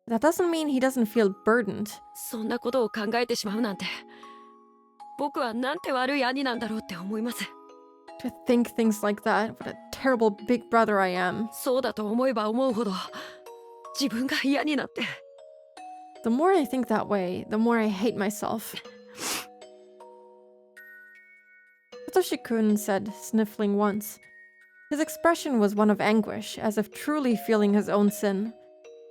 That doesn't mean he doesn't feel burdened. そんなことを考えてしまうなんて、僕はなんて悪い兄なんだろうって思います。 To think things like that, what a terrible big brother I am. そうだと思えば思うほど自分が嫌になって。 The more I think that way, the more I hate myself. Satoshi-kun said, sniffling once. His expression was one of anguish, as if truly feeling his own sin.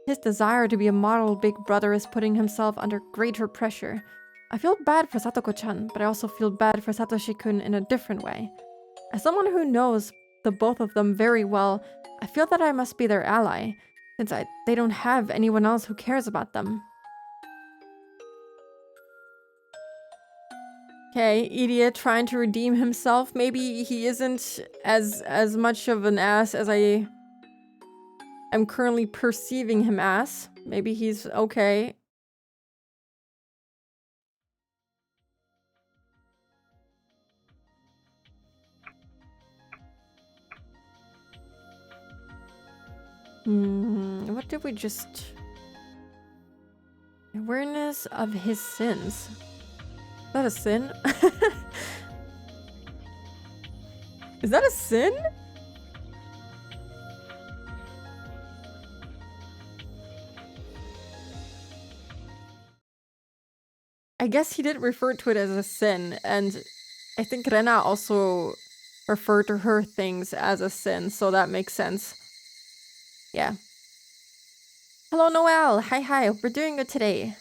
His desire to be a model big brother is putting himself under greater pressure. I feel bad for Satoko-chan, but I also feel bad for Satoshi-kun in a different way. As someone who knows the both of them very well, I feel that I must be their ally, since they don't have anyone else who cares about them. Okay, idiot trying to redeem himself. Maybe he isn't as much of an ass as I am currently perceiving him as. Maybe he's okay. What did we just... Awareness of his sins. Is that a sin? Is that a sin? I guess he did refer to it as a sin, and I think Rena also referred to her things as a sin, so that makes sense. Yeah. Hello, Noel. Hi. Hope we're doing good today.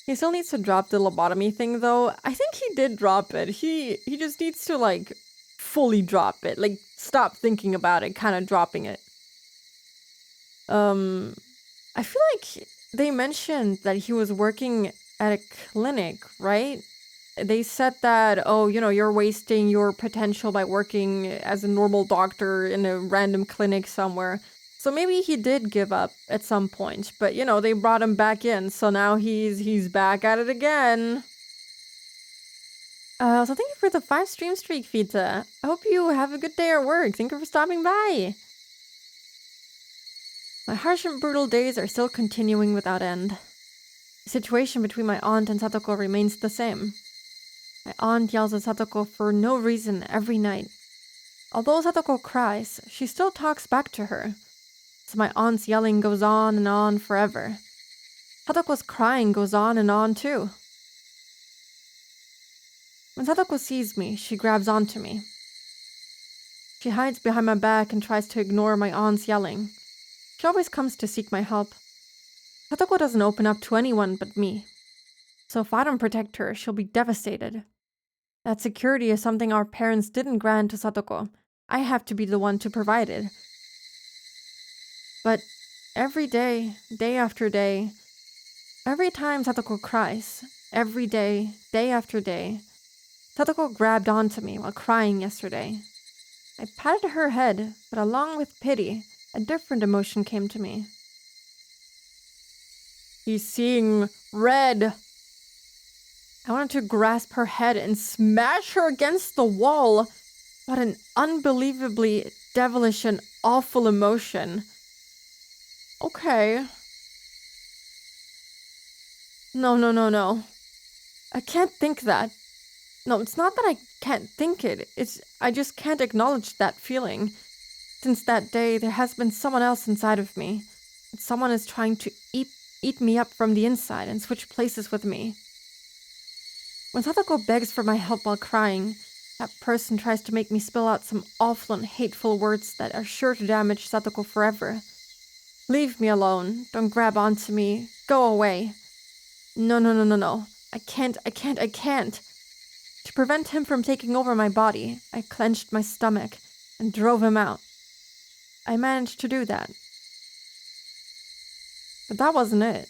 He still needs to drop the lobotomy thing, though. I think he did drop it. He just needs to, like, fully drop it. Like, stop thinking about it, kind of dropping it. I feel like they mentioned that he was working at a clinic, right? They said that, oh, you know, you're wasting your potential by working as a normal doctor in a random clinic somewhere. So maybe he did give up at some point, but you know, they brought him back in, so now he's back at it again. So thank you for the 5 stream streak, Vita. I hope you have a good day at work. Thank you for stopping by. My harsh and brutal days are still continuing without end. The situation between my aunt and Satoko remains the same. My aunt yells at Satoko for no reason every night. Although Satoko cries, she still talks back to her. So my aunt's yelling goes on and on forever. Satoko's crying goes on and on too. When Satoko sees me, she grabs onto me. She hides behind my back and tries to ignore my aunt's yelling. She always comes to seek my help. Satoko doesn't open up to anyone but me. So if I don't protect her, she'll be devastated. That security is something our parents didn't grant to Satoko. I have to be the one to provide it. But every day, day after day, every time Satoko cries, every day, day after day, Satoko grabbed onto me while crying yesterday. I patted her head, but along with pity, a different emotion came to me. He's seeing red. I wanted to grasp her head and smash her against the wall. What an unbelievably devilish and awful emotion. Okay. No. I can't think that. No, it's not that I can't think it. I just can't acknowledge that feeling. Since that day, there has been someone else inside of me. And someone is trying to eat me up from the inside and switch places with me. When Satoko begs for my help while crying, that person tries to make me spill out some awful and hateful words that are sure to damage Satoko forever. Leave me alone. Don't grab onto me. Go away. No. I can't. To prevent him from taking over my body, I clenched my stomach and drove him out. I managed to do that. But that wasn't it.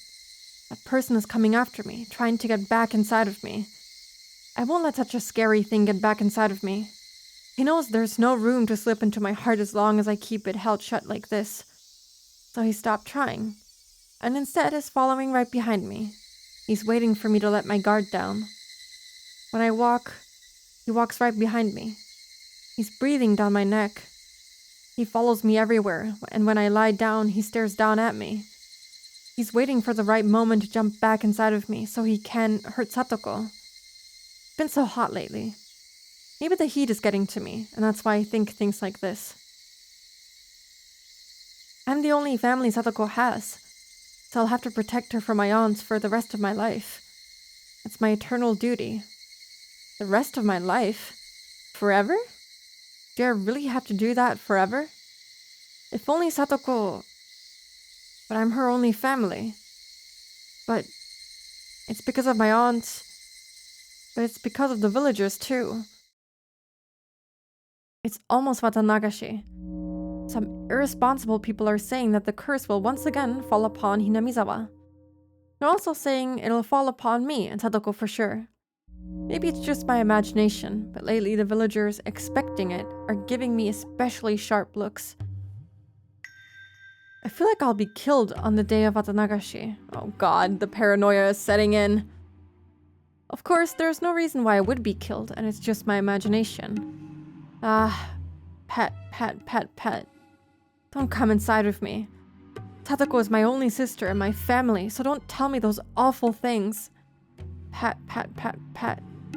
That person is coming after me, trying to get back inside of me. I won't let such a scary thing get back inside of me. He knows there's no room to slip into my heart as long as I keep it held shut like this. So he stopped trying, and instead is following right behind me. He's waiting for me to let my guard down. When I walk, he walks right behind me. He's breathing down my neck. He follows me everywhere, and when I lie down, he stares down at me. He's waiting for the right moment to jump back inside of me so he can hurt Satoko. It's been so hot lately. Maybe the heat is getting to me, and that's why I think things like this. I'm the only family Satoko has, so I'll have to protect her from my aunts for the rest of my life. It's my eternal duty. The rest of my life? Forever? Do I really have to do that forever? If only Satoko... But I'm her only family. But it's because of my aunts. But it's because of the villagers too. It's almost Watanagashi. Some irresponsible people are saying that the curse will once again fall upon Hinamizawa. They're also saying it'll fall upon me and Satoko for sure. Maybe it's just my imagination, but lately the villagers expecting it are giving me especially sharp looks. I feel like I'll be killed on the day of Watanagashi. Oh god, the paranoia is setting in. Of course, there's no reason why I would be killed, and it's just my imagination. Pet. Don't come inside of me. Satoko is my only sister and my family, so don't tell me those awful things. Pet.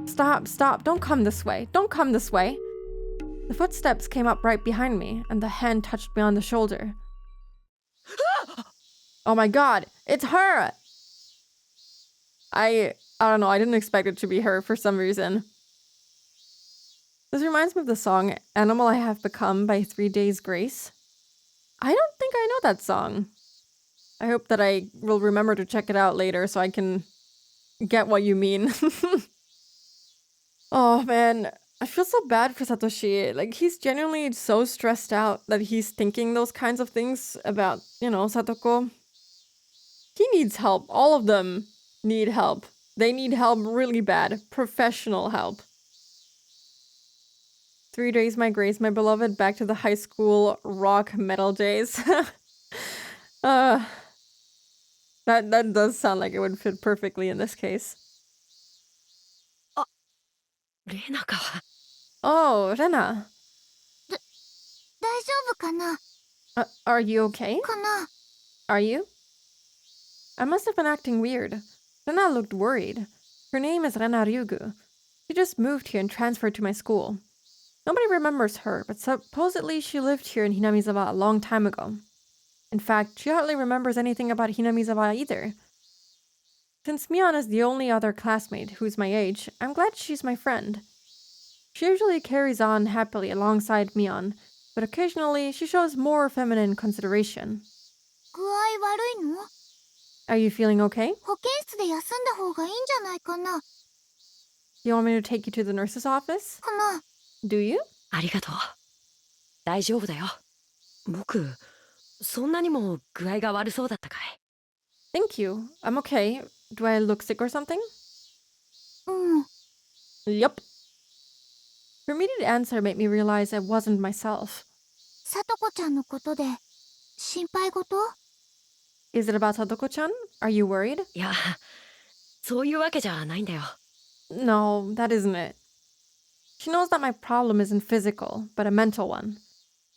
Stop. Don't come this way. The footsteps came up right behind me, and the hand touched me on the shoulder. Oh my god, it's her! I don't know, I didn't expect it to be her for some reason. This reminds me of the song Animal I Have Become by 3 Days Grace. I don't think I know that song. I hope that I will remember to check it out later so I can get what you mean. Oh man, I feel so bad for Satoshi. Like, he's genuinely so stressed out that he's thinking those kinds of things about, Satoko. He needs help. All of them need help. They need help really bad. Professional help. 3 days my grace, my beloved, back to the high school rock metal days. That does sound like it would fit perfectly in this case. Rena か。 Oh, Rena. 大丈夫かな Are you okay? かな Are you? I must have been acting weird. Rena looked worried. Her name is Rena Ryugu. She just moved here and transferred to my school. Nobody remembers her, but supposedly she lived here in Hinamizawa a long time ago. In fact, she hardly remembers anything about Hinamizawa either. Since Mion is the only other classmate who's my age, I'm glad she's my friend. She usually carries on happily alongside Mion, but occasionally she shows more feminine consideration. 具合悪いの Are you feeling okay? 保健室で休んだ方がいいんじゃないかな Do you want me to take you to the nurse's office? かな Do you? ありがとう。大丈夫だよ。僕、そんなにも具合が悪そうだったかい？ Thank you. I'm okay. Do I look sick or something? うん Yup. Her immediate answer made me realize I wasn't myself. さとこちゃんのことで心配事 Is it about Sadoko-chan? Are you worried? いや、そういうわけじゃないんだよ。 No, that isn't it. She knows that my problem isn't physical, but a mental one.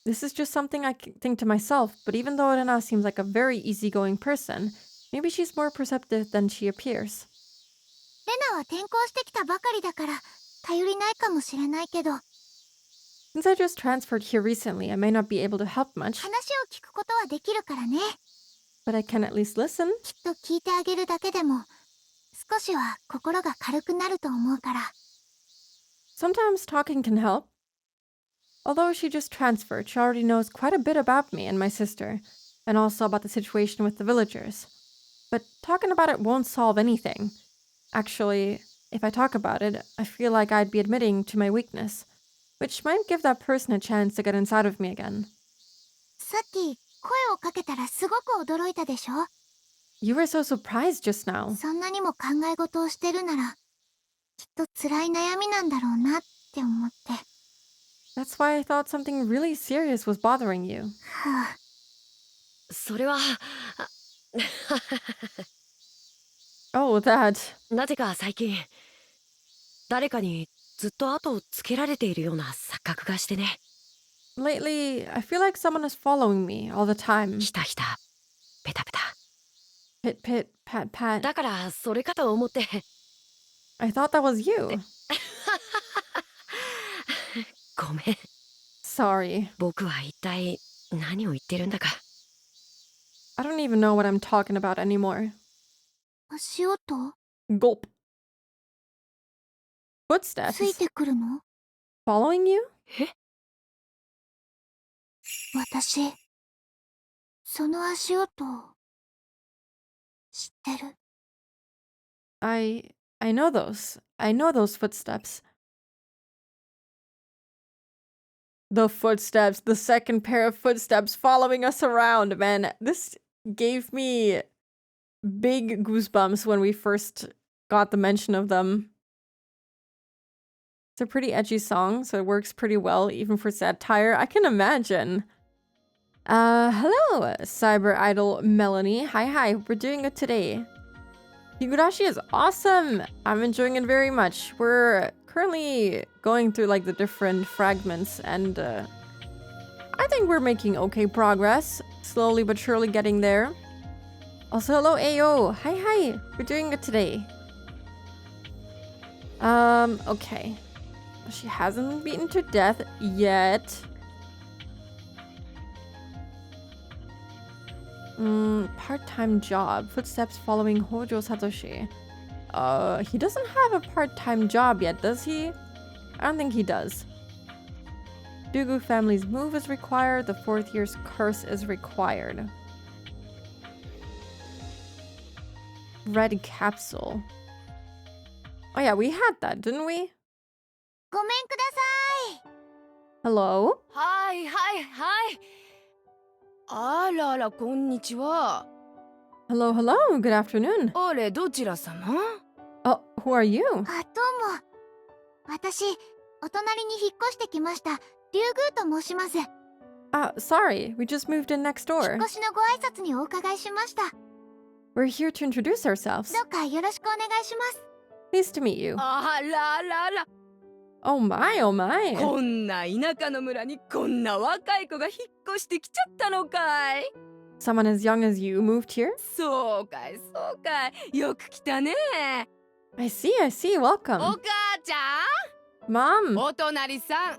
This is just something I think to myself, but even though Rena seems like a very easygoing person, maybe she's more perceptive than she appears. レナは転校してきたばかりだから頼りないかもしれないけど、 Since I just transferred here recently, I may not be able to help much, 話を聞くことはできるからね。 but I can at least listen. きっと聞いてあげるだけでも少しは心が軽くなると思うから。 Sometimes talking can help. Although she just transferred, she already knows quite a bit about me and my sister, and also about the situation with the villagers. But talking about it won't solve anything. Actually, if I talk about it, I feel like I'd be admitting to my weakness, which might give that person a chance to get inside of me again. さっき声をかけたらすごく驚いたでしょ。 You were so surprised just now. そんなにも考え事をしてるならきっと辛い悩みなんだろうなって思って。 That's why I thought something really serious was bothering you. はあ、 それは Oh, that. なぜか最近誰かにずっと後をつけられているような錯覚がしてね。 Lately, I feel like someone is following me all the time. ひたひたペタペタ。 Pit, pit, pat, pat. だからそれかと思って。 I thought that was you. ごめん。 Sorry. 僕は一体何を言ってるんだか。 I don't even know what I'm talking about anymore. 足音 Gulp. つい Footsteps. てくるの？ Following you? え？ 私その足音知ってる。 I know those. I know those footsteps. The footsteps, the second pair of footsteps following us around, man. This gave me big goosebumps when we first got the mention of them. It's a pretty edgy song, so it works pretty well, even for satire. I can imagine. Hello, Cyber Idol Melanie. Hi, we're doing it today. Higurashi is awesome! I'm enjoying it very much. We're currently going through like the different fragments, and I think we're making okay progress. Slowly but surely getting there. Also, hello, Ayo. Hi. We're doing it today. Okay. She hasn't been beaten to death yet. Part-time job. Footsteps following Hojo Satoshi. He doesn't have a part-time job yet, does he? I don't think he does. Dugu family's move is required. The 4th year's curse is required. Red capsule. Oh yeah, we had that, didn't we? ごめんください。 Hello? はいはいはい。あららこんにちは。 Hello. Good afternoon. あれどちら様？ Oh, who are you? あ、どうも。私お隣に引っ越してきましたリュウグウと申します。 Sorry. We just moved in next 引 door. っ越しのご挨拶にお伺いしました。 We're here to introduce ourselves. どうかよろしくお願いします。 Pleased to meet you. あららら。 Oh my. こんな田舎の村にこんな若い子が引っ越してきちゃったのかい。 Someone as young as you moved here? そうかいそうかい。よく来たね。 I see. お Welcome. 母ちゃ Mom, ん、お隣さん、引っ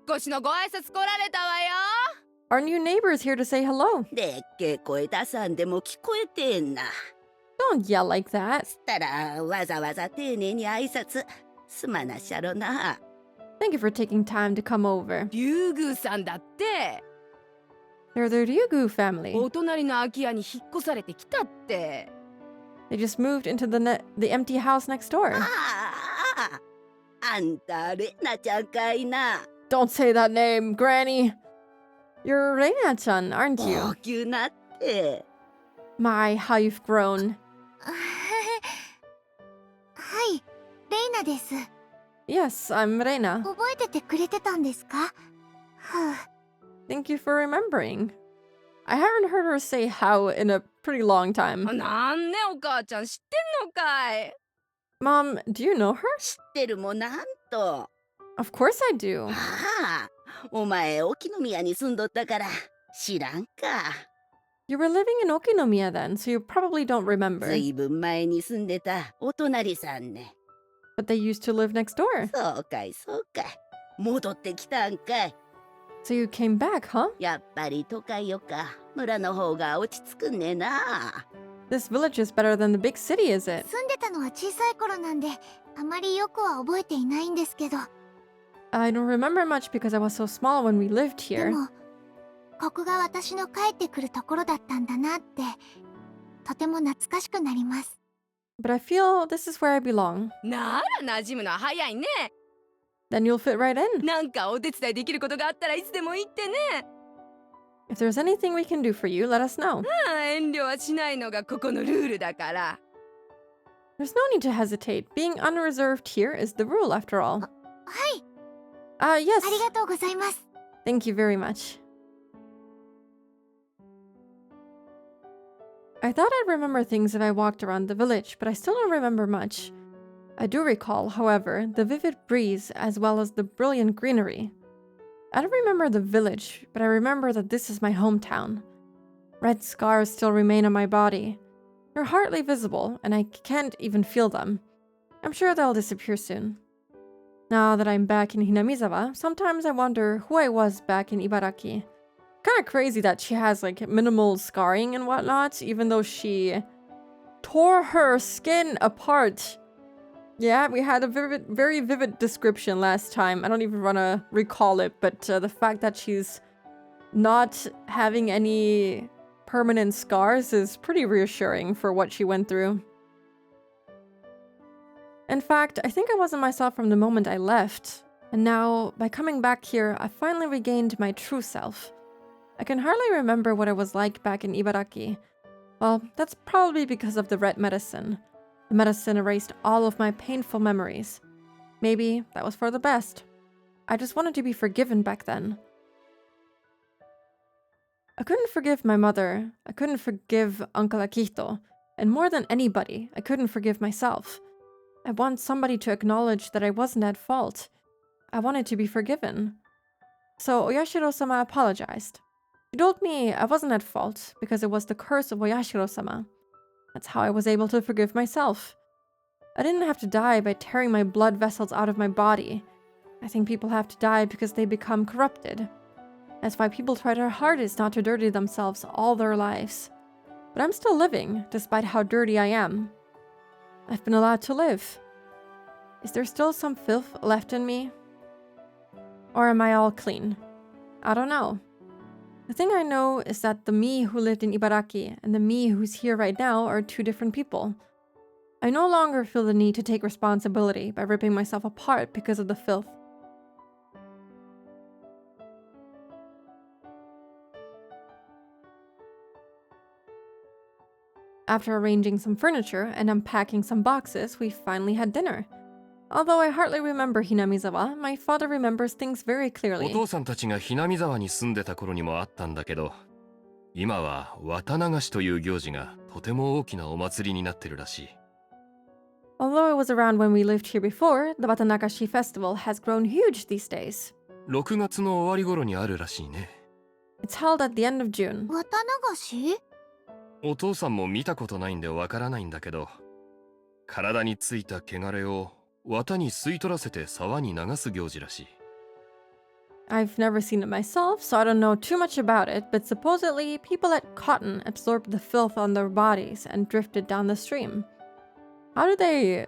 越しのご挨拶来られたわよ。 our new neighbor is here to say hello. でっけえ声出さんでも聞こえてんな。 Don't yell like that. したらわざわざ丁寧に挨拶すまなっしゃろな。 Thank you for taking time to come over. リュウグウさんだって。 They're the Ryugu family. お隣の空き家に引っ越されてきたって。 They just moved into the empty house next door. あんたレナちゃんかいな。 Don't say that name, Granny. You're Reina-chan, aren't 大 you? きゅうなって。 My, how you've grown. はいレイナです。 Yes, I'm Reina. 覚えててくれてたんですか？はあ、 Thank you for remembering. I haven't heard her say how in a pretty long time. なんねお母ちゃん知ってんのかい？ Mom, do you know her? 知ってるもなんと。 Of course I do. ああ、お前沖宮に住んどったから知らんか。 You were living in Okinomiya then, so you probably don't ず remember. いぶん前に住んでたお隣さんね。 But they used to live next door. そうかいそうかい。戻ってきたんかい。 So you came back, huh? やっぱり都会よか村の方が落ち着くんねえな。 This village is better than the big city, is it? 住んでたのは小さい頃なんであまりよくは覚えていないんですけど、 I don't remember much because I was so small when we lived で here. もここが私の帰ってくるところだったんだなってとても懐かしくなります。 But I feel this is where I belong. なら馴染むのは早いね。 Then you'll fit right in. なんかお手伝いできることがあったらいつでも言ってね。 If there's anything we can do for you, let us know. 遠慮はしないのがここのルールだから。 There's no need to hesitate. Being unreserved here is the rule, after all. はい、 Yes. ありがとうございます。 Thank you very much. I thought I'd remember things if I walked around the village, but I still don't remember much. I do recall, however, the vivid breeze as well as the brilliant greenery. I don't remember the village, but I remember that this is my hometown. Red scars still remain on my body. They're hardly visible, and I can't even feel them. I'm sure they'll disappear soon. Now that I'm back in Hinamizawa, sometimes I wonder who I was back in Ibaraki. Kind of crazy that she has like minimal scarring and whatnot, even though she tore her skin apart. Yeah, we had a very vivid description last time. I don't even want to recall it, but the fact that she's not having any permanent scars is pretty reassuring for what she went through. In fact, I think I wasn't myself from the moment I left, and now, by coming back here, I finally regained my true self. I can hardly remember what I was like back in Ibaraki. Well, that's probably because of the red medicine. The medicine erased all of my painful memories. Maybe that was for the best. I just wanted to be forgiven back then. I couldn't forgive my mother, I couldn't forgive Uncle Akito, and more than anybody, I couldn't forgive myself. I want somebody to acknowledge that I wasn't at fault. I wanted to be forgiven. So Oyashiro-sama apologized. He told me I wasn't at fault because it was the curse of Oyashiro-sama. That's how I was able to forgive myself. I didn't have to die by tearing my blood vessels out of my body. I think people have to die because they become corrupted. That's why people try their hardest not to dirty themselves all their lives. But I'm still living, despite how dirty I am. I've been allowed to live. Is there still some filth left in me? Or am I all clean? I don't know. The thing I know is that the me who lived in Ibaraki and the me who's here right now are two different people. I no longer feel the need to take responsibility by ripping myself apart because of the filth. After arranging some furniture and unpacking some boxes, we finally had dinner. Although I hardly remember Hinamizawa, my father remembers things very お clearly. 父さんたちが南沢に住んでた頃にもあったんだけど、今は綿流しという行事がとても大きなお祭りになってるらしい。 Although it was around when we lived here before, the Watanagashi festival has grown huge these days. 6月の終わり頃にあるらしいね。 It's held at the end of June. 綿流し？お父さんも見たことないんでわからないんだけど、体についた汚れを綿に吸い取らせて沢に流す行事らしい。 I've never seen it myself, so I don't know too much about it, but supposedly people at Cotton absorbed the filth on their bodies and drifted down the stream. How do they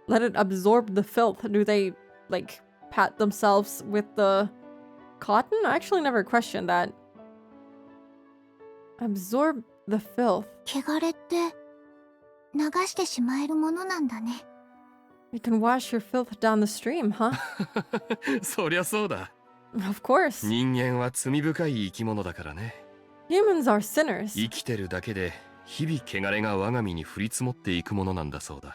let it absorb the filth? Do they, like, pat themselves with the cotton? I actually never questioned that. Absorb the filth. 汚れって流してしまえるものなんだね。 You can wash your filth down the stream, huh? そりゃそうだ。 Of course. 人間は罪深い生き物だからね。 Humans are sinners. 生きてるだけで日々汚れが我が身に降り積もっていくものなんだそうだ。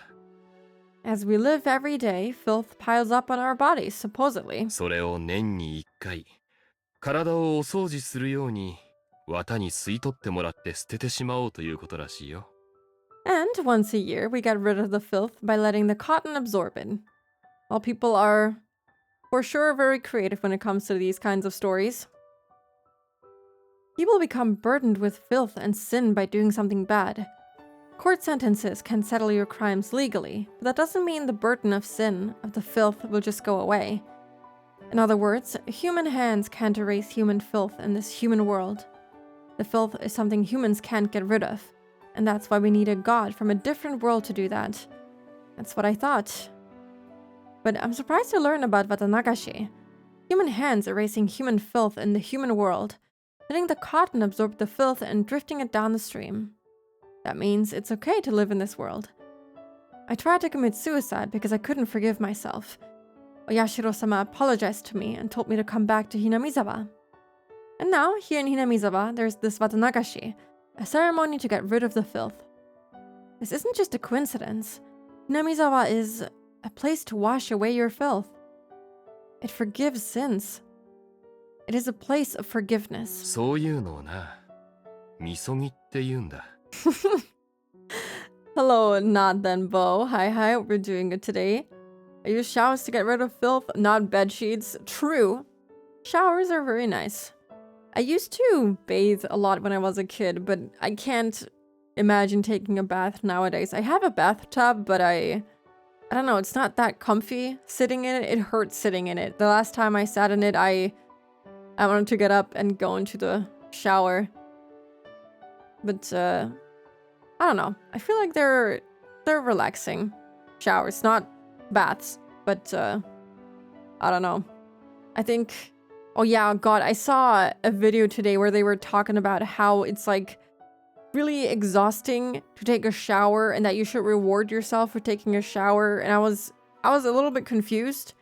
As we live every day, filth piles up on our bodies, supposedly. それを年に1回体をお掃除するように綿に吸い取ってもらって捨ててしまおうということらしいよ。And once a year, we get rid of the filth by letting the cotton absorb it. Well, people are, for sure, very creative when it comes to these kinds of stories. People become burdened with filth and sin by doing something bad. Court sentences can settle your crimes legally, but that doesn't mean the burden of sin, of the filth, will just go away. In other words, human hands can't erase human filth in this human world. The filth is something humans can't get rid of, and that's why we need a god from a different world to do that. That's what I thought. But I'm surprised to learn about Watanagashi. Human hands erasing human filth in the human world, letting the cotton absorb the filth and drifting it down the stream. That means it's okay to live in this world. I tried to commit suicide because I couldn't forgive myself. Oyashiro-sama apologized to me and told me to come back to Hinamizawa. And now, here in Hinamizawa, there's this Watanagashi, a ceremony to get rid of the filth. This isn't just a coincidence. Hinamizawa is a place to wash away your filth. It forgives sins. It is a place of forgiveness. そういうのをな、みそぎって言うんだ。Hello, not then, Bo. Hi, we're doing it today. I use showers to get rid of filth, not bed sheets. True. Showers are very nice. I used to bathe a lot when I was a kid, but I can't imagine taking a bath nowadays. I have a bathtub, but I don't know, it's not that comfy sitting in it. It hurts sitting in it. The last time I sat in it, I wanted to get up and go into the shower. But I don't know. I feel like they're relaxing showers, not baths, but I don't know. I think, oh yeah, God, I saw a video today where they were talking about how it's like really exhausting to take a shower and that you should reward yourself for taking a shower, and I was a little bit confused.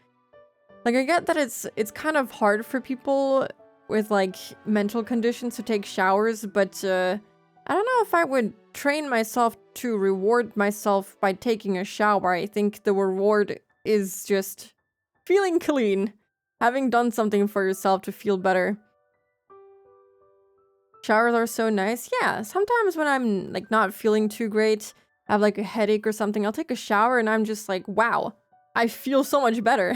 Like, I get that it's kind of hard for people with like mental conditions to take showers, but I don't know if I would train myself to reward myself by taking a shower. I think the reward is just feeling clean, having done something for yourself to feel better. Showers are so nice. Yeah, sometimes when I'm like not feeling too great, I have like a headache or something, I'll take a shower and I'm just like, wow, I feel so much better.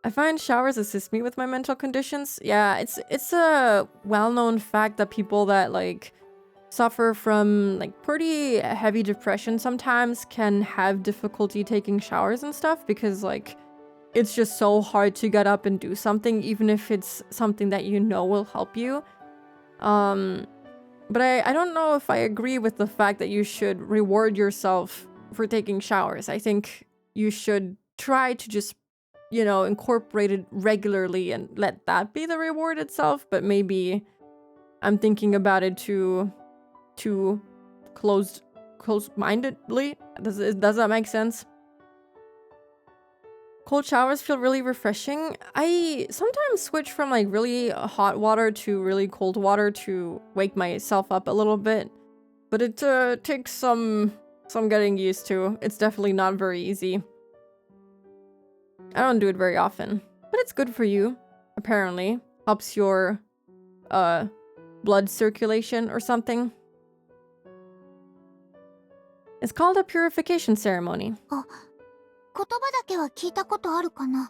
I find showers assist me with my mental conditions. Yeah, it's a well-known fact that people that like suffer from like pretty heavy depression sometimes can have difficulty taking showers and stuff, because like it's just so hard to get up and do something, even if it's something that you know will help you. But I don't know if I agree with the fact that you should reward yourself for taking showers. I think you should try to just, you know, incorporate it regularly and let that be the reward itself. But maybe I'm thinking about it too closed-mindedly. Does that make sense? Cold showers feel really refreshing. I sometimes switch from like really hot water to really cold water to wake myself up a little bit, but it takes some getting used to. It's definitely not very easy. I don't do it very often, but it's good for you, apparently. Helps your blood circulation or something. It's called a purification ceremony. 言葉だけは聞いたことあるかな。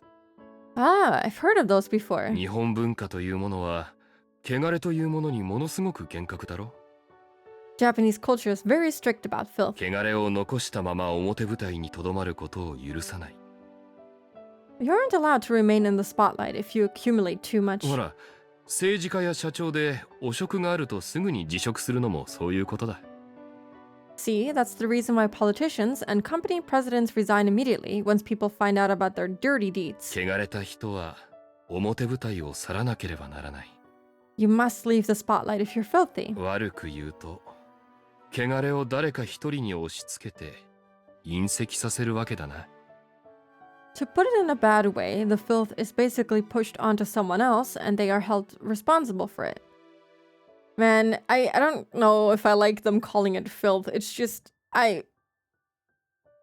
Ah, I've heard of those before. 日本文化というものは、汚れというものにものすごく厳格だろ。Japanese culture is very strict about filth. 汚れを残したまま表舞台にとどまることを許さない。You aren't allowed to remain in the spotlight if you accumulate too much. ほら、政治家や社長で汚職があるとすぐに辞職するのもそういうことだ。See, that's the reason why politicians and company presidents resign immediately once people find out about their dirty deeds. 汚れた人は表舞台を去らなければならない。You must leave the spotlight if you're filthy. 悪く言うと、汚れを誰か一人に押し付けて隕石させるわけだな。To put it in a bad way, the filth is basically pushed onto someone else and they are held responsible for it. Man, I don't know if I like them calling it filth. It's just, like,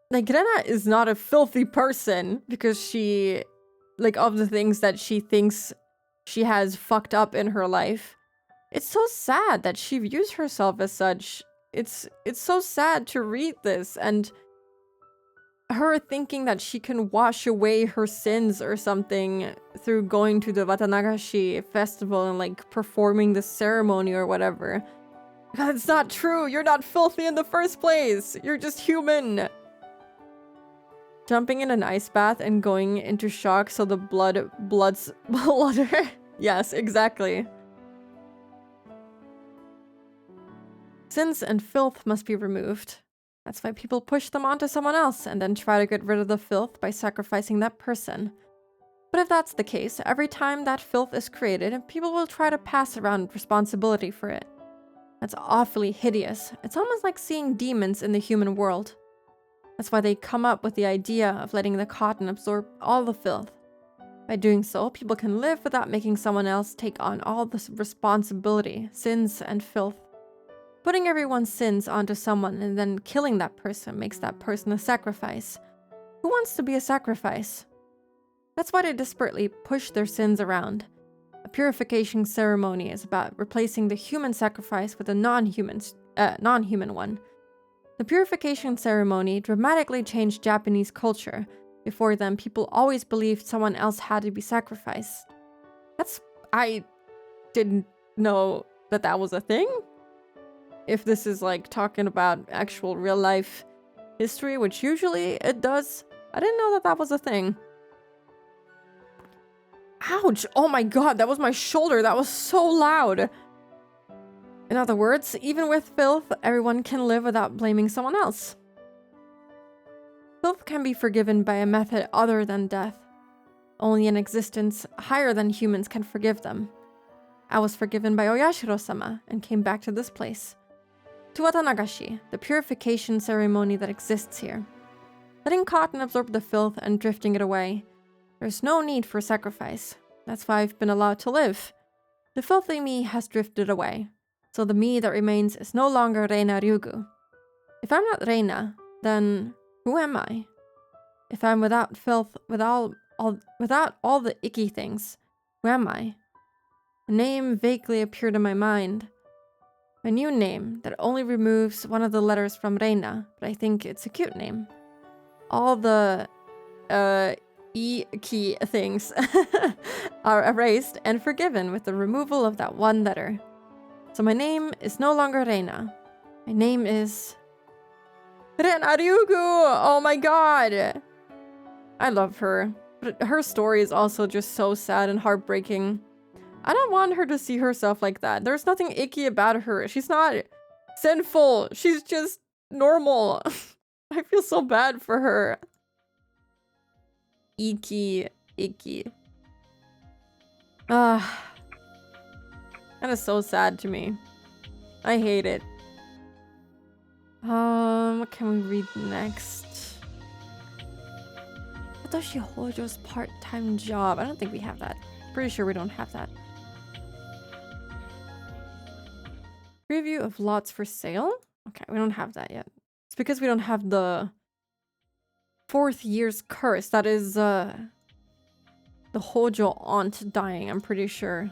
Rena is not a filthy person because she, like, of the things that she thinks she has fucked up in her life. It's so sad that she views herself as such. It's so sad to read this, and her thinking that she can wash away her sins or something through going to the Watanagashi festival and like performing the ceremony or whatever. God, it's not true. You're not filthy in the first place. You're just human. Jumping in an ice bath and going into shock so the blood's Yes, exactly. Sins and filth must be removed. That's why people push them onto someone else and then try to get rid of the filth by sacrificing that person. But if that's the case, every time that filth is created, people will try to pass around responsibility for it. That's awfully hideous. It's almost like seeing demons in the human world. That's why they come up with the idea of letting the cotton absorb all the filth. By doing so, people can live without making someone else take on all the responsibility, sins, and filth. Putting everyone's sins onto someone and then killing that person makes that person a sacrifice. Who wants to be a sacrifice? That's why they desperately push their sins around. A purification ceremony is about replacing the human sacrifice with a non-human one. The purification ceremony dramatically changed Japanese culture. Before then, people always believed someone else had to be sacrificed. I didn't know that was a thing. If this is like talking about actual real life history, which usually it does, I didn't know that was a thing. Ouch! Oh my god, that was my shoulder. That was so loud. In other words, even with filth, everyone can live without blaming someone else. Filth can be forgiven by a method other than death. Only an existence higher than humans can forgive them. I was forgiven by Oyashiro-sama and came back to this place. To Watanagashi, the purification ceremony that exists here. Letting cotton absorb the filth and drifting it away. There's no need for sacrifice. That's why I've been allowed to live. The filthy me has drifted away. So the me that remains is no longer Reina Ryugu. If I'm not Reina, then who am I? If I'm without filth, without all the icky things, who am I? A name vaguely appeared in my mind. My new name that only removes one of the letters from Reina, but I think it's a cute name. All the icky things are erased and forgiven with the removal of that one letter. So my name is no longer Reina. My name is Reina Ryugu! Oh my god! I love her. But her story is also just so sad and heartbreaking. I don't want her to see herself like that. There's nothing icky about her. She's not sinful. She's just normal. I feel so bad for her. Icky. That is so sad to me. I hate it. What can we read next? Satoshi Hojo's part-time job. I don't think we have that. Pretty sure we don't have that. Preview of lots for sale? Okay, we don't have that yet. It's because we don't have the 4th year's curse. That is the Hojo aunt dying, I'm pretty sure.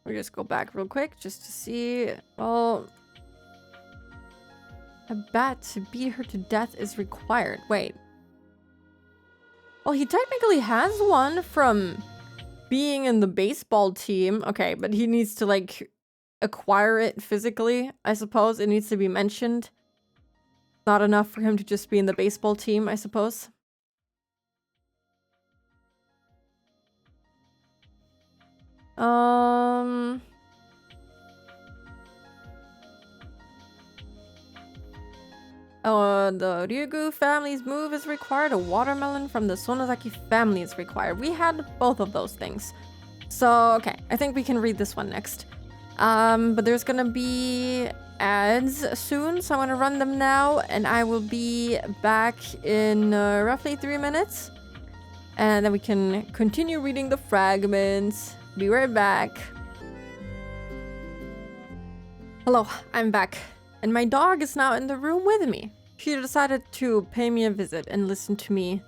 We'll just go back real quick just to see. Well, a bat to beat her to death is required. Wait. Well, he technically has one from being in the baseball team. Okay, but he needs to, like, acquire it physically, I suppose. It needs to be mentioned. Not enough for him to just be in the baseball team, I suppose. The Ryugu family's move is required. A watermelon from the Sonozaki family is required. We had both of those things. So, okay. I think we can read this one next. But there's gonna be ads soon, so I'm gonna run them now, and I will be back in roughly 3 minutes. And then we can continue reading the fragments. Be right back. Hello, I'm back. And my dog is now in the room with me. She decided to pay me a visit and listen to me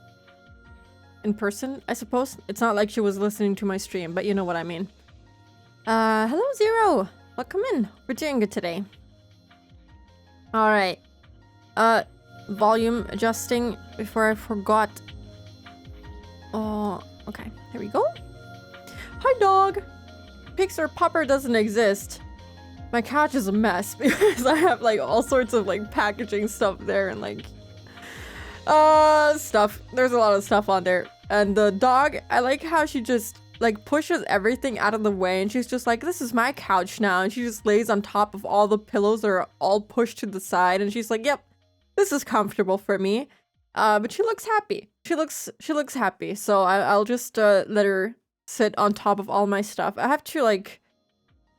in person, I suppose. It's not like she was listening to my stream, but you know what I mean. Hello, Zero. Welcome in. We're doing good today. Alright. Volume adjusting before I forgot. Oh, okay. There we go. Hi, dog. Pixar Pupper doesn't exist. My couch is a mess because I have like all sorts of like packaging stuff there and like stuff. There's a lot of stuff on there. And the dog, I like how she just like pushes everything out of the way and she's just like, this is my couch now. And she just lays on top of all the pillows that are all pushed to the side and she's like, yep, this is comfortable for me. But she looks happy. She looks happy. So I'll just let her sit on top of all my stuff. I have to like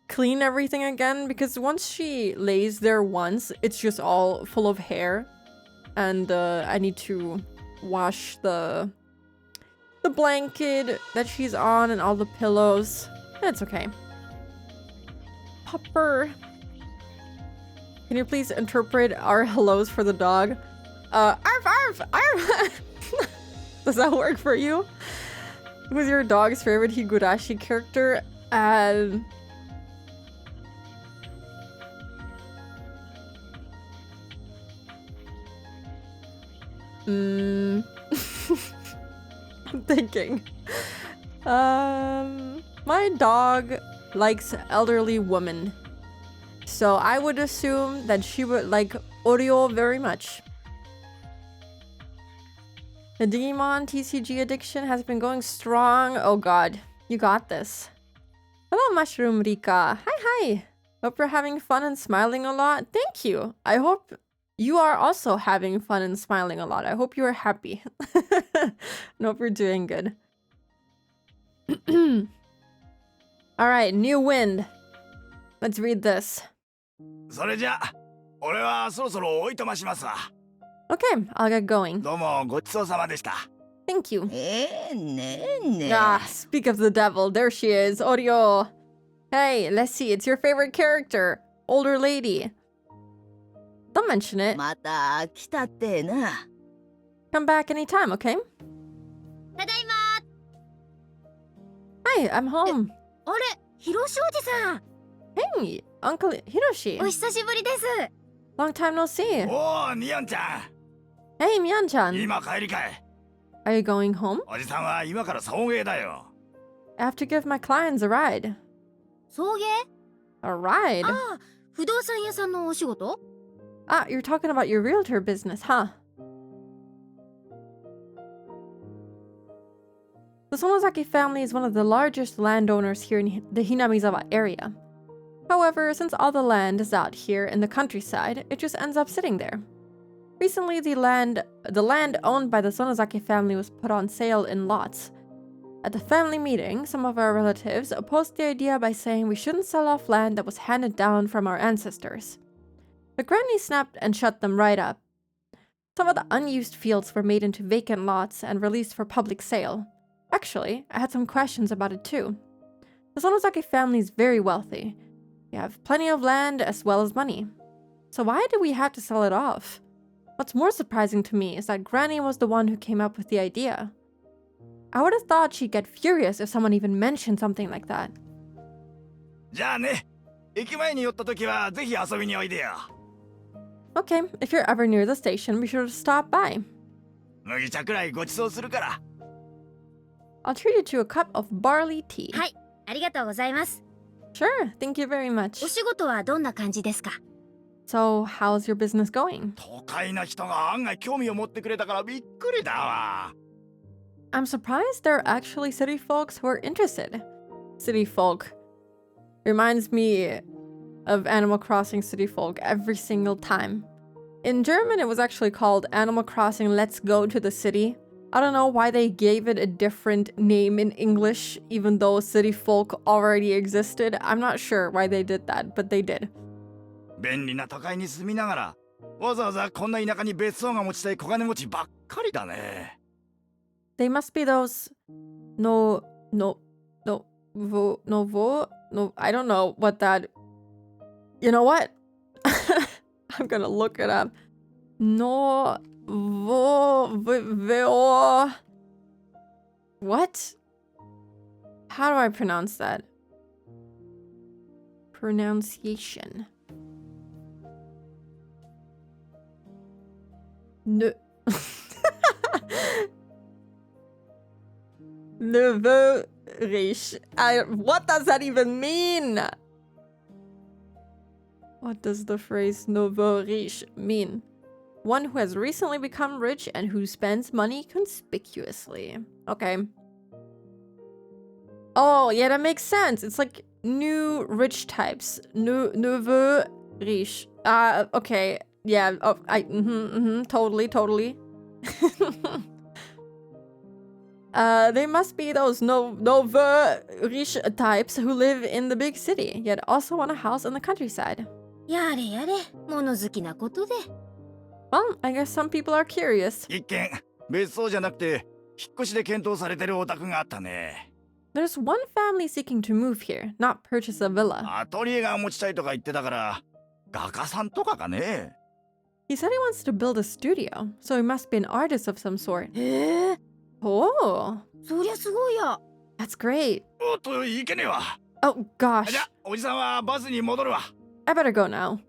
clean everything again because once she lays there once, it's just all full of hair. And I need to wash the blanket that she's on and all the pillows. It's okay. Pupper. Can you please interpret our hellos for the dog? Arf, arf, arf! Does that work for you? Who's your dog's favorite Higurashi character? I'm thinking. My dog likes elderly women. So I would assume that she would like Oreo very much. The Digimon TCG addiction has been going strong. Oh god, you got this. Hello, Mushroom Rika. Hi. Hope you're having fun and smiling a lot. Thank you. I hope you are also having fun and smiling a lot. I hope you are happy. I hope you're doing good. Alright, new wind. Let's read this. Okay, I'll get going. Thank you. Ah, speak of the devil. There she is. Oreo. Hey, let's see. It's your favorite character. Older lady. Don't mention it. Come back anytime, okay? Hi, I'm home. Hey, Uncle Hiroshi. Long time no see. Hey, Mian-chan. Are you going home? I have to give my clients a ride. A ride? Ah, you're talking about your realtor business, huh? The Sonozaki family is one of the largest landowners here in the Hinamizawa area. However, since all the land is out here in the countryside, it just ends up sitting there. Recently, the land owned by the Sonozaki family was put on sale in lots. At the family meeting, some of our relatives opposed the idea by saying we shouldn't sell off land that was handed down from our ancestors. The granny snapped and shut them right up. Some of the unused fields were made into vacant lots and released for public sale. Actually, I had some questions about it too. The Sonozaki family is very wealthy. They have plenty of land as well as money. So why did we have to sell it off? What's more surprising to me is that Granny was the one who came up with the idea. I would have thought she'd get furious if someone even mentioned something like that. Okay, if you're ever near the station, be sure to stop by. I'll treat you to a cup of barley tea. Sure, thank you very much. So, how's your business going? I'm surprised there are actually city folks who are interested. City folk reminds me of Animal Crossing City Folk every single time. In German, it was actually called Animal Crossing Let's Go to the City. I don't know why they gave it a different name in English, even though City Folk already existed. I'm not sure why they did that, but they did. They must be those... No, I don't know what that... You know what? I'm gonna look it up. No vo veo. What? How do I pronounce that? Pronunciation. Ne. Neveu riche. What does that even mean? What does the phrase nouveau riche mean? One who has recently become rich and who spends money conspicuously. Okay. Oh, yeah, that makes sense. It's like new rich types. Nouveau riche. Okay. Yeah, totally. They must be those nouveau riche types who live in the big city, yet also want a house in the countryside. やれやれ、物好きなことで。Well, I guess some people are curious. 一見別荘じゃなくて引っ越しで検討されてるお宅があったね。 There's one family seeking to move here, not purchase a villa. アトリエが持ちたいとか言ってたから画家さんとかかね。 He said he wants to build a studio, so he must be an artist of some sort. へえ、 Oh, そりゃすごいや。 that's great. おっといけねえわ。 Oh, gosh. じゃおじさんはバスに戻るわ。 I better go now.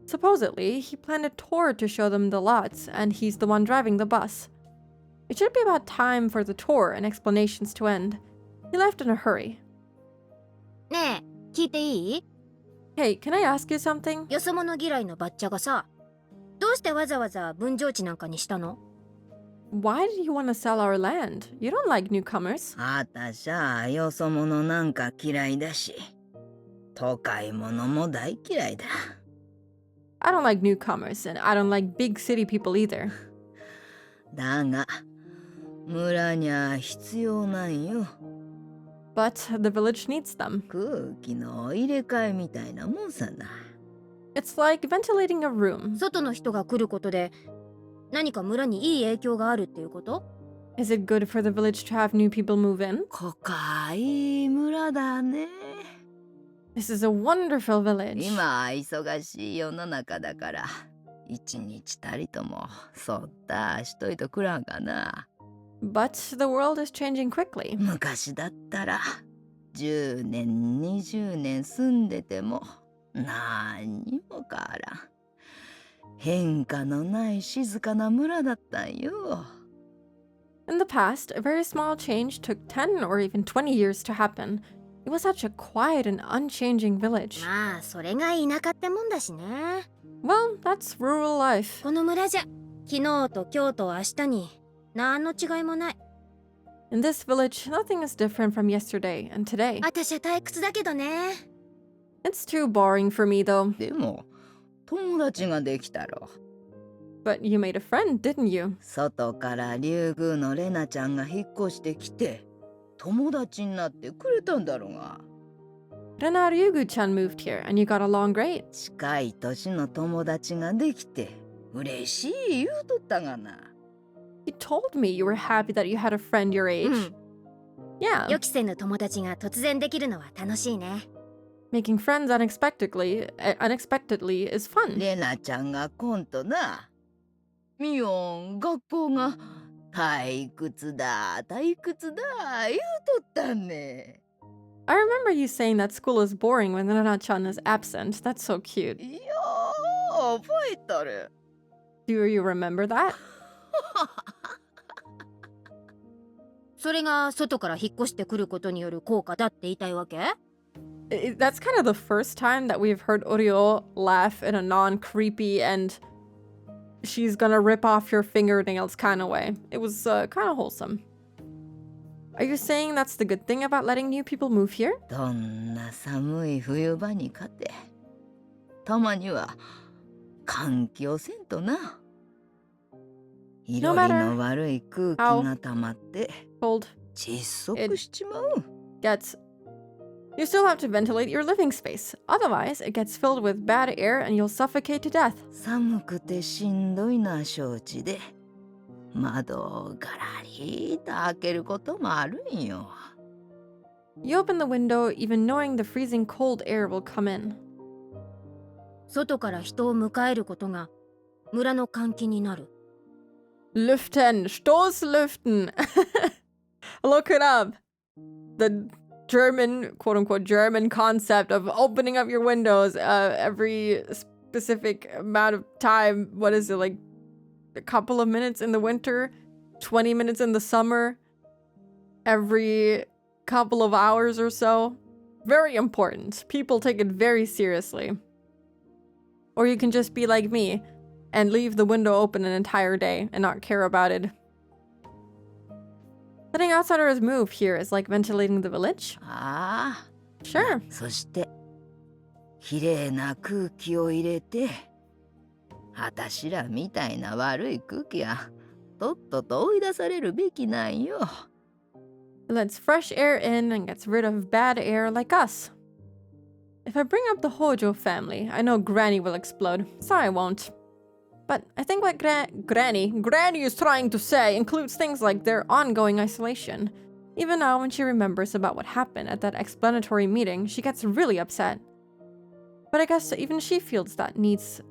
Supposedly, he planned a tour to show them the lots, and he's the one driving the bus. It should be about time for the tour and explanations to end. He left in a hurry. ねえ、聞いていい？ Hey, can I ask you something? よそ者嫌いのバッチャがさ、どうしてわざわざ分譲地なんかにしたの？ Why did you want to sell our land? You don't like newcomers. あたしゃよそ者なんか嫌いだし、都会者も大嫌いだ。 I don't like newcomers, and I don't like big city people either. だが、村にゃ必要なんよ。 But the village needs them. 空気の入れ替えみたいなもんさな。 It's like ventilating a room. 外の人が来ることで、何か村にいい影響があるっていうこと？ Is it good for the village to have new people move in? こかい村だね。 This is a wonderful village. 今忙しい世の中だから、一日たりともそったしといとくらんかな。 But the world is changing quickly. 昔だったら10年20年住んでても何にも変わらん。変化のない静かな村だったんよ。 In the past, a very small change took 10 or even 20 years to happen. It was such a quiet and unchanging village. まあ、それが田舎ってもんだしね。 Well, that's rural life. この村じゃ、昨日と今日と明日に何の違いもない。 In this village, nothing is different from yesterday and today. 私は退屈だけどね。 It's too boring for me, though. でも友達ができたろ。 But you made a friend, didn't you? 外から竜宮のレナちゃんが引っ越してきて友達になってくれたんだろうが。 Rena Ryugu-chan moved here, and you got along great. 近い年の友達ができて嬉しい言うとったがな。 You told me you were happy that you had a friend your age. うん。 Yeah, 予期せぬ友達が突然できるのは楽しいね。 making friends unexpectedly is fun. レナちゃんが来んとな。ミヨン学校が退屈だ言うとったんね。 I remember you saying that school is boring when Rena-chan is absent. That's so cute. いやー覚えとる。 Do you remember that? それが外から引っ越してくることによる効果だって言いたいわけ？ That's kind of the first time that we've heard Oryo laugh in a non-creepy and she's gonna rip off your fingernails kind of way. It was kind of wholesome. Are you saying that's the good thing about letting new people move here? どんな寒い冬場にかてたまには換気をせんとな。いろりの悪い空気が溜まって Cold 窒息しちまう。 gets. You still have to ventilate your living space. Otherwise, it gets filled with bad air and you'll suffocate to death. 寒くてしんどいな承知で窓をガラリと開けることもあるんよ。 You open the window even knowing the freezing cold air will come in. 外から人を迎えることが村の換気になる。Lüften, Stoßlüften. Look it up. The German, quote unquote, German concept of opening up your windows every specific amount of time. What is it, like a couple of minutes in the winter, 20 minutes in the summer, every couple of hours or so? Very important. People take it very seriously. Or you can just be like me and leave the window open an entire day and not care about it. Letting outsiders move here is like ventilating the village? ああ、 Sure. そしてきれいな空気を入れて、あたしらみたいな悪い空気はとっとと追い出されるべきなんよ。It lets fresh air in and gets rid of bad air like us. If I bring up the Hojo family, I know Granny will explode, so I won't. But I think what Granny is trying to say includes things like their ongoing isolation. Even now, when she remembers about what happened at that explanatory meeting, she gets really upset. But I guess even she feels that needs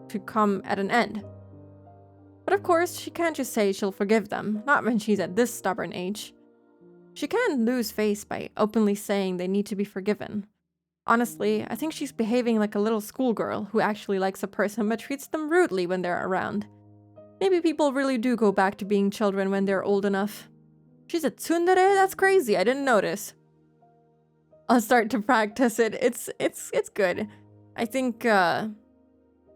to come at an end. But of course, she can't just say she'll forgive them, not when she's at this stubborn age. She can't lose face by openly saying they need to be forgiven. Honestly, I think she's behaving like a little schoolgirl who actually likes a person but treats them rudely when they're around. Maybe people really do go back to being children when they're old enough. She's a tsundere? That's crazy, I didn't notice. I'll start to practice it. It's good. I think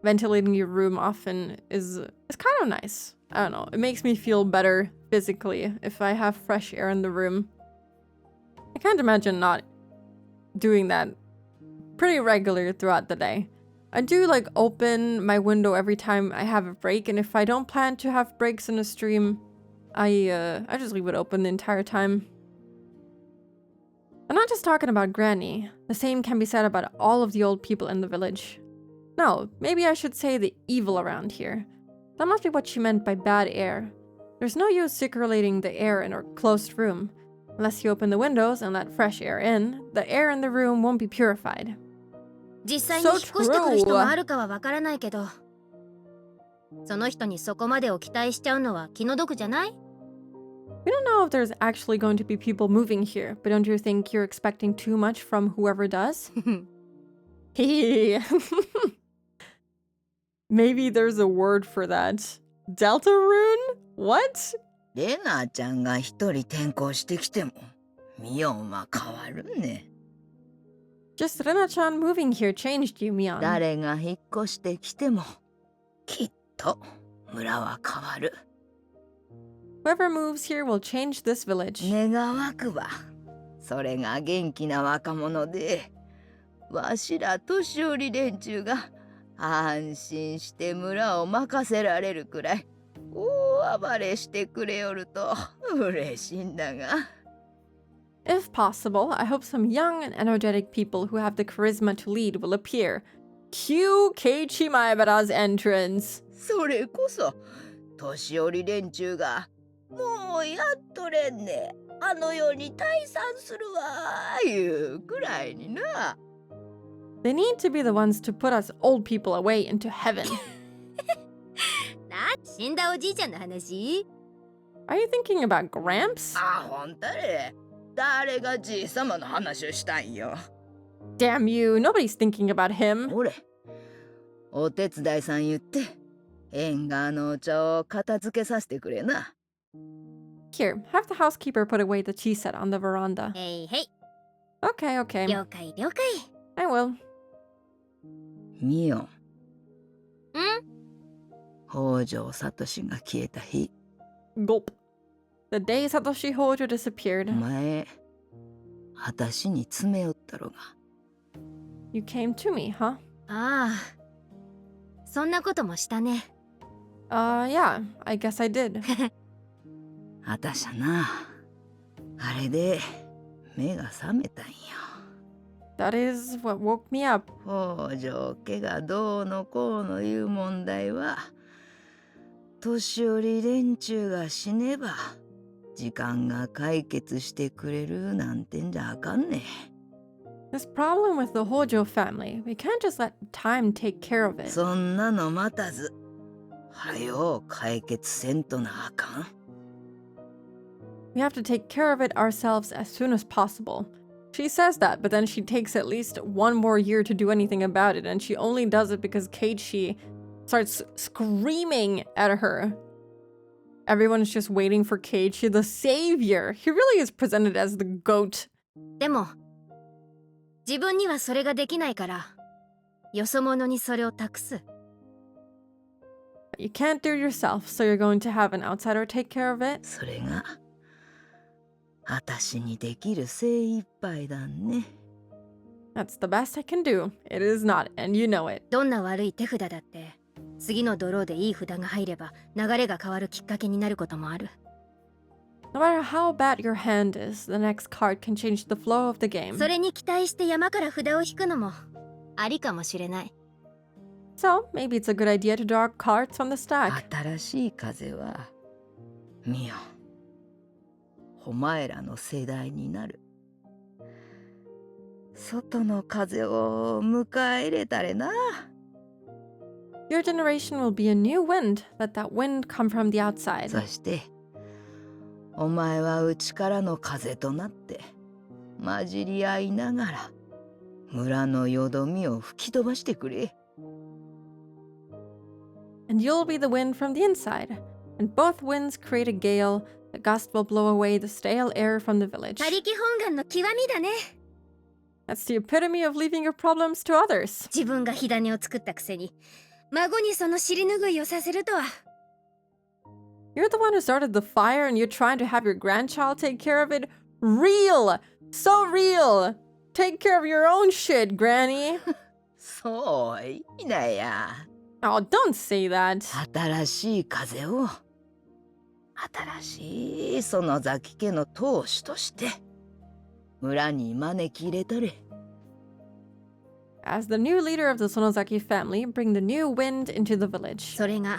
ventilating your room often is kind of nice. I don't know. It makes me feel better physically if I have fresh air in the room. I can't imagine not doing that pretty regular throughout the day. I do like open my window every time I have a break, and if I don't plan to have breaks in a stream, I just leave it open the entire time. I'm not just talking about Granny. The same can be said about all of the old people in the village. No, maybe I should say the evil around here. That must be what she meant by bad air. There's no use circulating the air in a closed room. Unless you open the windows and let fresh air in, the air in the room won't be purified. 実際に引っ越してくる人があるかはわからないけど、その人にそこまでを期待しちゃうのは気の毒じゃない？ We don't know if there's actually going to be people moving here, but don't you think you're expecting too much from whoever does? Maybe there's a word for that. Delta rune? What? レナちゃんが一人転校してきても、ミオンは変わるね。Just Rena-chan moving here changed you, Mion. 誰が引っ越してきても、きっと村は変わる。Whoever moves here will change this village. 願わくば、それが元気な若者で、わしら年寄り連中が安心して村を任せられるくらい大暴れしてくれよると嬉しいんだが。If possible, I hope some young and energetic people who have the charisma to lead will appear. Cue Keiichi Maebara's entrance. それこそ年寄り連中がもうやっとれんね、あの世に退散するわいうくらいにな。They need to be the ones to put us old people away into heaven. 死んだおじいちゃんの話？ Are you thinking about Gramps? あ、ほんとれ。誰がじいさまの話をしたんよ。Damn you, nobody's thinking about him. ほれ、お手伝いさん言って、縁側のお茶を片付けさせてくれな。Here, have the housekeeper put away the tea set on the veranda. へいへい。 Okay, okay. 了解了解。I will. ミオン。ん？北条聡が消えた日。Gulp. The day Satoshi Hojo お disappeared, 前、あたしに詰め寄ったろが。you came to me, huh? ああ、そんなこともしたね。Yeah, I guess I did. あたしゃな、あれで目が覚めたんよ。That is what woke me up. 北条家がどうのこうのいう問題は、年寄り連中が死ねば時間が解決してくれるなんてんじゃあかんね。This problem with the Hojo family, we can't just let time take care of it. そんなの待たず、はよう解決せんとなあかん。We have to take care of it ourselves as soon as possible. She says that, but then she takes at least one more year to do anything about it, and she only does it because Keiichi starts screaming at her. Everyone's just waiting for Keiichi, the savior. He really is presented as the goat. でも自分にはそれができないからよそ者にそれを託す。 But you can't do it yourself, so you're going to have an outsider take care of it. それが私にできる精一杯だね。 That's the best I can do. It is not, and you know it. どんな悪い手札だって次のドローでいい札が入れば流れが変わるきっかけになることもある。 No matter how bad your hand is, the next card can change the flow of the game. それに期待して山から札を引くのもありかもしれない。 So, maybe it's a good idea to draw cards from the stack. 新しい風はミオ、お前らの世代になる。外の風を迎え入れたれな。 Your generation will be a new wind. Let that wind come from the outside. そしてお前は内からの風となって混じり合いながら村のよどみを吹き飛ばしてくれ。 And you'll be the wind from the inside. And both winds create a gale. The gust will blow away the stale air from the village. 他力本願の極みだね。 That's the epitome of leaving your problems to others. 自分が火種を作ったくせに孫にその尻拭いをさせるとは。 You're the one who started the fire and you're trying to have your grandchild take care of it? Real! So real! Take care of your own shit, Granny! そういいなや。 Oh, don't say that. 新しい風を新しい園崎家の当主として村に招き入れたれ。 As the new leader of the Sonozaki family, bring the new wind into the village. それが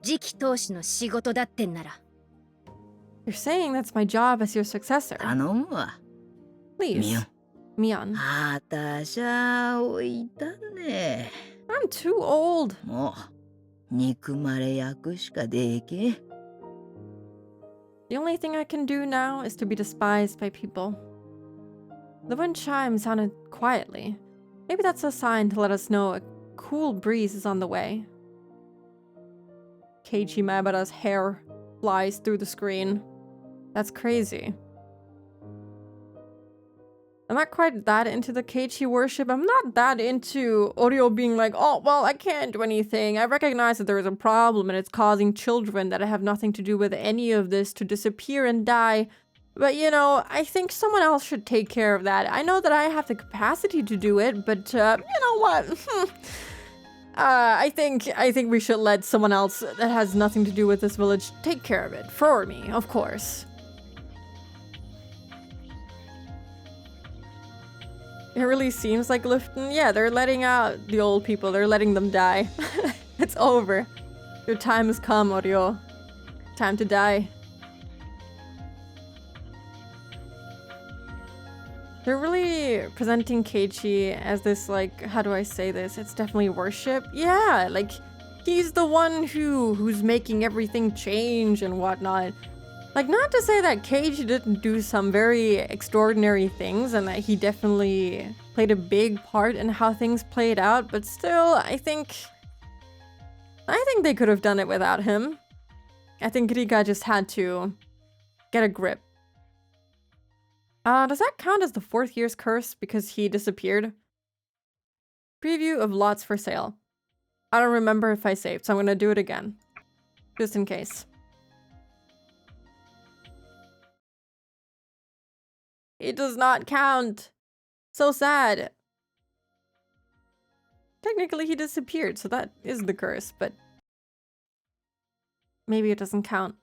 次期当主の仕事だってんなら。 You're saying that's my job as your successor. 頼むわ。 Please, ミオン。 Mion. あたしゃおいたね。 I'm too old. もう憎まれ役しかできん。 The only thing I can do now is to be despised by people. The wind chime sounded quietly. Maybe that's a sign to let us know a cool breeze is on the way. Keiichi Maebara's hair flies through the screen. That's crazy. I'm not quite that into the Keiichi worship. I'm not that into Oryo being like, oh, well, I can't do anything. I recognize that there is a problem and it's causing children that have nothing to do with any of this to disappear and die. But, you know, I think someone else should take care of that. I know that I have the capacity to do it, but, you know what? I think we should let someone else that has nothing to do with this village take care of it. For me, of course. It really seems like Lifton, yeah, they're letting out the old people. They're letting them die. It's over. Your time has come, Oryo. Time to die. They're really presenting Keiichi as this, like, how do I say this? It's definitely worship. Yeah, like, he's the one who's making everything change and whatnot. Like, not to say that Keiichi didn't do some very extraordinary things and that he definitely played a big part in how things played out, but still, I think they could have done it without him. I think Rika just had to get a grip. Does that count as the 4th year's curse because he disappeared? Preview of lots for sale. I don't remember if I saved, so I'm gonna do it again. Just in case. It does not count. So sad. Technically, he disappeared, so that is the curse, but maybe it doesn't count.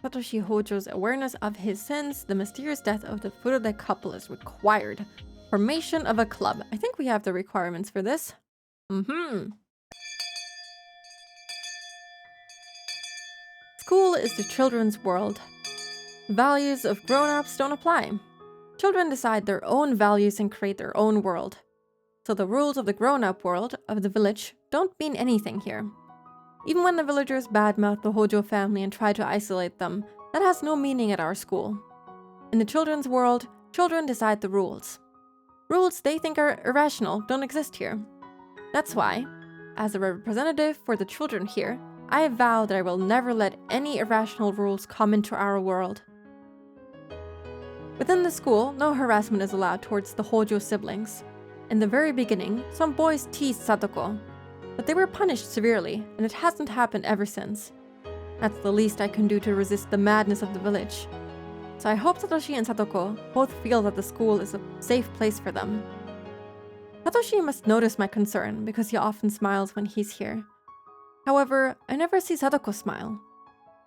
Satoshi Hojo's awareness of his sins, the mysterious death of the Furude couple is required. Formation of a club. I think we have the requirements for this. School is the children's world. The values of grown-ups don't apply. Children decide their own values and create their own world. So the rules of the grown-up world of the village don't mean anything here. Even when the villagers badmouth the Hojo family and try to isolate them, that has no meaning at our school. In the children's world, children decide the rules. Rules they think are irrational don't exist here. That's why, as a representative for the children here, I vow that I will never let any irrational rules come into our world. Within the school, no harassment is allowed towards the Hojo siblings. In the very beginning, some boys teased Satoko, but they were punished severely, and it hasn't happened ever since. That's the least I can do to resist the madness of the village. So I hope Satoshi and Satoko both feel that the school is a safe place for them. Satoshi must notice my concern because he often smiles when he's here. However, I never see Satoko smile.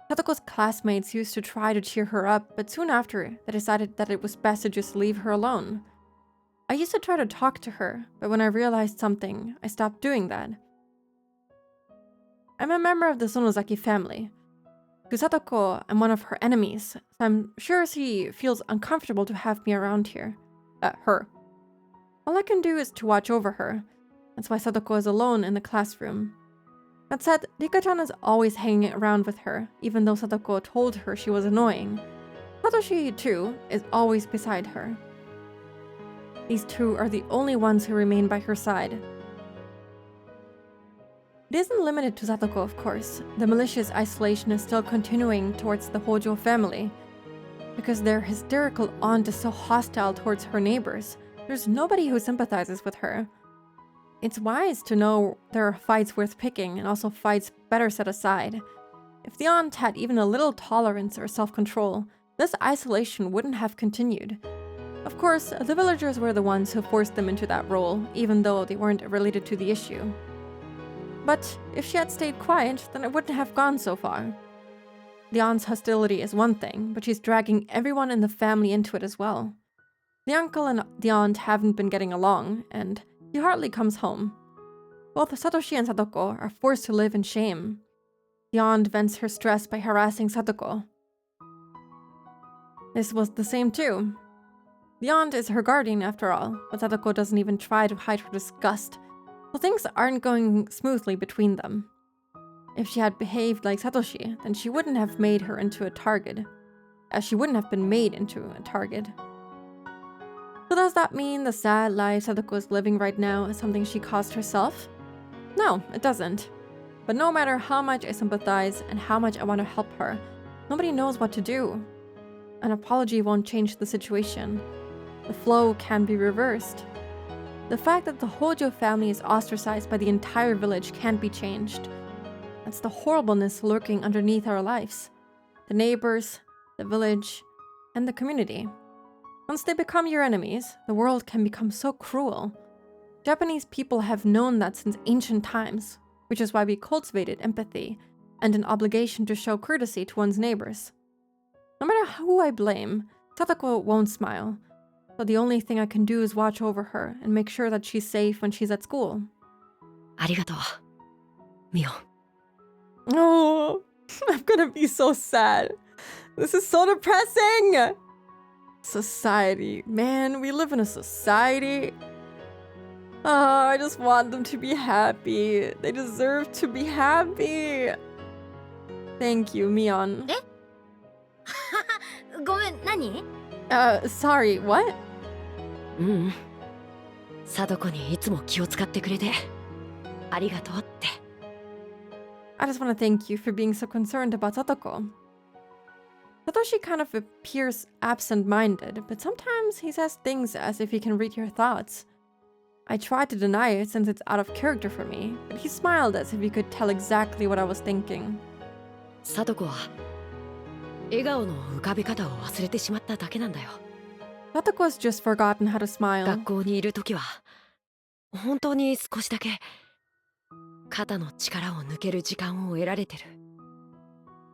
Satoko's classmates used to try to cheer her up, but soon after, they decided that it was best to just leave her alone. I used to try to talk to her, but when I realized something, I stopped doing that. I'm a member of the Sonozaki family. To Satoko, I'm one of her enemies, so I'm sure she feels uncomfortable to have me around here. Her. All I can do is to watch over her. That's why Satoko is alone in the classroom. That said, Rika-chan is always hanging around with her, even though Satoko told her she was annoying. Satoshi, too, is always beside her. These two are the only ones who remain by her side. It isn't limited to Satoko, of course. The malicious isolation is still continuing towards the Hojo family. Because their hysterical aunt is so hostile towards her neighbors, there's nobody who sympathizes with her. It's wise to know there are fights worth picking and also fights better set aside. If the aunt had even a little tolerance or self-control, this isolation wouldn't have continued. Of course, the villagers were the ones who forced them into that role, even though they weren't related to the issue. But if she had stayed quiet, then it wouldn't have gone so far. The aunt's hostility is one thing, but she's dragging everyone in the family into it as well. The uncle and the aunt haven't been getting along, and he hardly comes home. Both Satoshi and Satoko are forced to live in shame. The aunt vents her stress by harassing Satoko. This was the same too. The aunt is her guardian after all, but Satoko doesn't even try to hide her disgust, so things aren't going smoothly between them. If she had behaved like Satoshi, then she wouldn't have made her into a target, as she wouldn't have been made into a target. So does that mean the sad life Satoko is living right now is something she caused herself? No, it doesn't. But no matter how much I sympathize and how much I want to help her, nobody knows what to do. An apology won't change the situation. The flow can be reversed. The fact that the Hojo family is ostracized by the entire village can't be changed. That's the horribleness lurking underneath our lives. The neighbors, the village, and the community. Once they become your enemies, the world can become so cruel. Japanese people have known that since ancient times, which is why we cultivated empathy and an obligation to show courtesy to one's neighbors. No matter who I blame, Satoko won't smile, so the only thing I can do is watch over her and make sure that she's safe when she's at school. ありがとう、ミオン。 Oh, I'm gonna be so sad. This is so depressing! Society. Man, we live in a society. Oh, I just want them to be happy. They deserve to be happy. Thank you, Mion. ごめん、何？ Sorry, what? 貞子にいつも気を使ってくれてありがとうって。 I just want to thank you for being so concerned about Satoko. Satoshi kind of appears absent-minded, but sometimes he says things as if he can read your thoughts. I tried to deny it since it's out of character for me, but he smiled as if he could tell exactly what I was thinking. 貞子は笑顔の浮かべ方を忘れてしまっただけなんだよ。 Satoko has just forgotten how to smile. 学校にいるときは本当に少しだけ肩の力を抜ける時間を得られてる。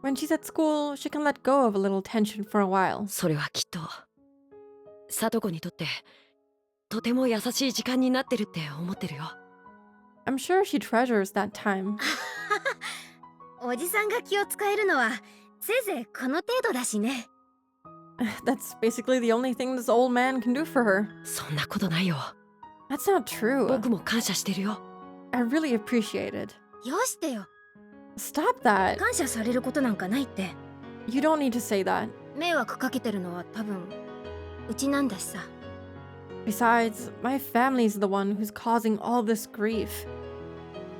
When she's at school, she can let go of a little tension for a while. それはきっと貞子にとってとても優しい時間になってるって思ってるよ。 I'm sure she treasures that time. おじさんが気を使えるのはせいぜいこの程度だしね。That's basically the only thing this old man can do for her. そんなことないよ。 That's not true. 僕も感謝してるよ。 I really appreciate it. よしてよ。 Stop that. 感謝されることなんかないって。 You don't need to say that. 迷惑かけてるのは多分うちなんだしさ。 Besides, my family's the one who's causing all this grief.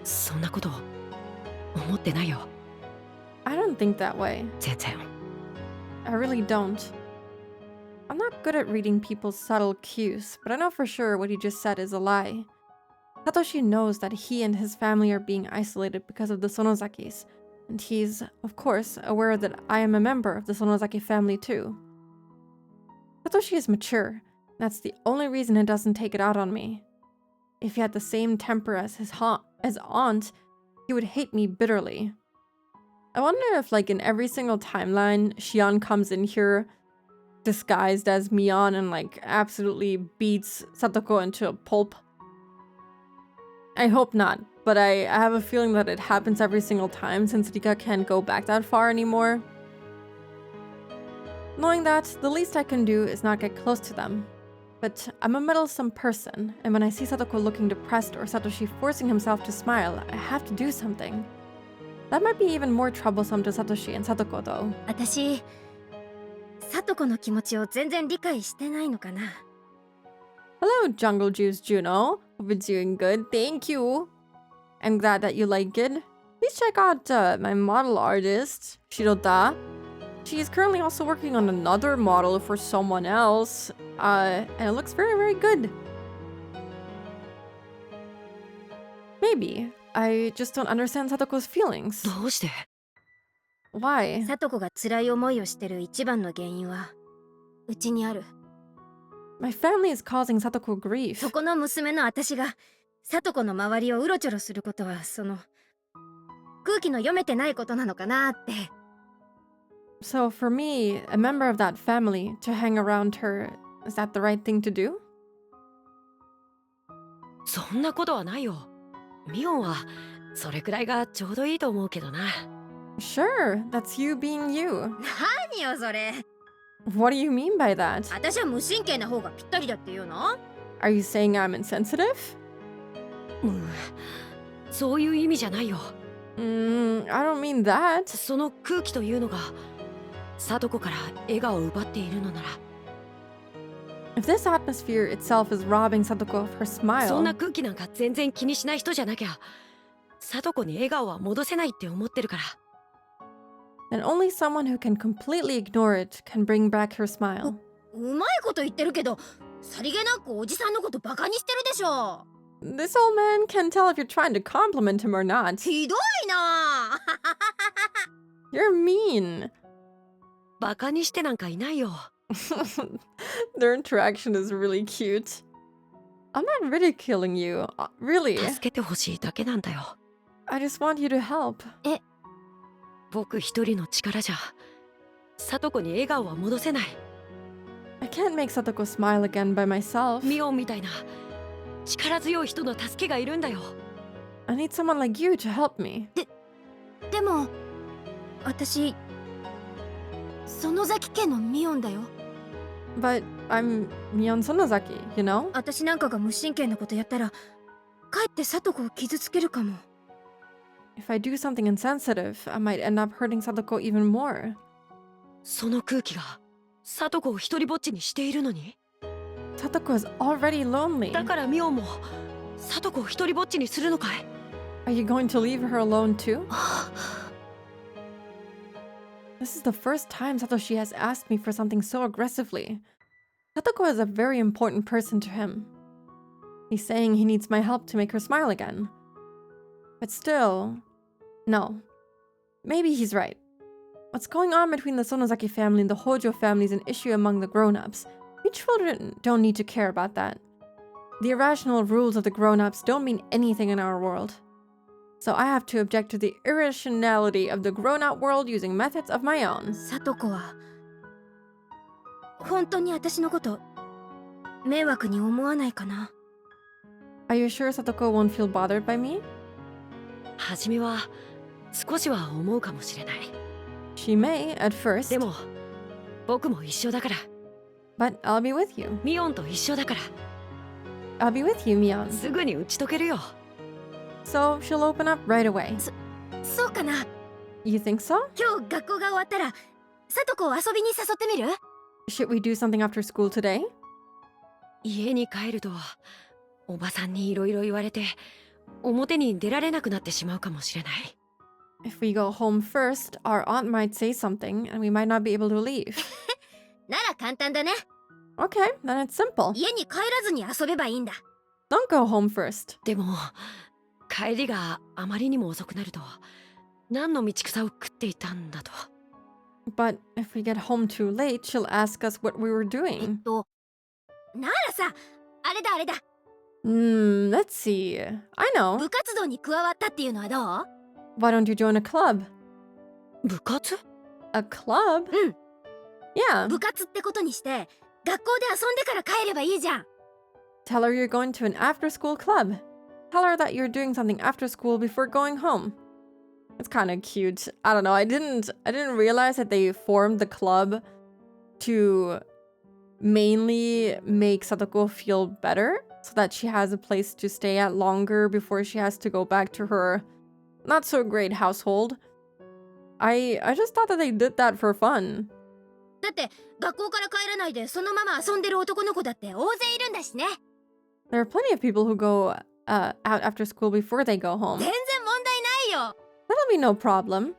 そんなこと思ってないよ。 I don't think that way. 全然。 I really don't. I'm not good at reading people's subtle cues, but I know for sure what he just said is a lie. Satoshi knows that he and his family are being isolated because of the Sonozakis, and he's, of course, aware that I am a member of the Sonozaki family too. Satoshi is mature. That's the only reason he doesn't take it out on me. If he had the same temper as his aunt, he would hate me bitterly. I wonder if, like, in every single timeline, Shion comes in here disguised as Mion and, like, absolutely beats Satoko into a pulp. I hope not, but I have a feeling that it happens every single time since Rika can't go back that far anymore. Knowing that, the least I can do is not get close to them. But I'm a meddlesome person, and when I see Satoko looking depressed or Satoshi forcing himself to smile, I have to do something. That might be even more troublesome to Satoshi and Satoko though. 私、さとこの気持ちを全然理解してないのかな。 Hello, Jungle Juice Juno. Hope it's doing good. Thank you. I'm glad that you like it. Please check out my model artist, Shirota. She's currently also working on another model for someone else, and it looks very, very good. Maybe. I just don't understand Satoko's feelings. どうして？ Why? さとこが辛い思いをしてる一番の原因はうちにある。 My family is causing Satoko grief. そこの娘の私がさとこの周りをうろちょろすることはその空気の読めてないことなのかなって。 So for me, a member of that family, to hang around her, is that the right thing to do? そんなことはないよ。ミオンはそれくらいがちょうどいいと思うけどな。 Sure, that's you being you. 何よそれ。 What do you mean by that? 私は無神経な方がぴったりだっていうの？ Are you saying I'm insensitive? そういう意味じゃないよ。I don't mean that. その空気というのがサトコから笑顔を奪っているのなら。 If this atmosphere itself is robbing Satoko of her そんな smile, 空気なんか全然気にしない人じゃなきゃサトコに笑顔は戻せないって思ってるから。 then only someone who can completely ignore it can bring back her smile. うまいこと言ってるけど、さりげなくおじさんのことバカにしてるでしょ。 This old man can't tell if you're trying to compliment him or not. ひどいな。 You're mean. バカにしてなんかいないよ。 Their interaction is really cute. I'm not ridiculing you. Really. 助けてほしいだけなんだよ。 I just want you to help. 僕一人の力じゃサトコに笑顔は戻せない。 I can't make Satoko smile again by myself. ミオンみたいな力強い人の助けがいるんだよ。 I need someone like you to help me. でも私園崎家のミオンだよ。 But I'm Mion Sonozaki, you know? 私なんかが無神経なことやったらかえってさとこを傷つけるかも。 If I do something insensitive, I might end up hurting Satoko even more. その空気がサトコを一人ぼっちにしているのに。 Satoko is already lonely. だからミオンもサトコを一人ぼっちにするのかい？ Are you going to leave her alone too? This is the first time Satoshi has asked me for something so aggressively. Satoko is a very important person to him. He's saying he needs my help to make her smile again. But still, no. Maybe he's right. What's going on between the Sonozaki family and the Hojo family is an issue among the grown-ups. We children don't need to care about that. The irrational rules of the grown-ups don't mean anything in our world. So I have to object to the irrationality of the grown-up world using methods of my own. さとこは本当に私のこと迷惑に思わないかな。 Are you sure Satoko won't feel bothered by me? 初めは少しは思うかもしれない。 She may, at first. でも僕も一緒だから。 But I'll be with you. ミオンと一緒だから。 I'll be with you, Mion. すぐに打ち解けるよ。 So she'll open up right away. そうかな。 You think so? 今日学校が終わったらさとこを遊びに誘ってみる？ Should we do something after school today? 家に帰るとおばさんにいろいろ言われて表に出られなくなってしまうかもしれない。 If we go home first, our aunt might say something and we might not be able to leave. なら簡単だね。 Okay, then it's simple. 家に帰らずに遊べばいいんだ。 Don't go home first. でも帰りがあまりにも遅くなると何の道草を食っていたんだと。 But if we get home too late, she'll ask us what we were えっ doing. とならさ、あれだあれだ。 Let's see. I know. 部活動に加わったっていうのはどう？ Why don't you join a club? 部活？ A club? うん。 Yeah. 部活ってことにして学校で遊んでから帰ればいいじゃん。 Tell her you're going to an after-school club. Tell her that you're doing something after school before going home. It's kind of cute. I don't know. I didn't realize that they formed the club to mainly make Satoko feel better so that she has a place to stay at longer before she has to go back to her not so great household. I just thought that they did that for fun. だって学校から帰らないでそのまま遊んでる男の子だって大勢いるんだしね。 There are plenty of people who go out after school before they go home. 全然問題ないよ。 That'll be no problem.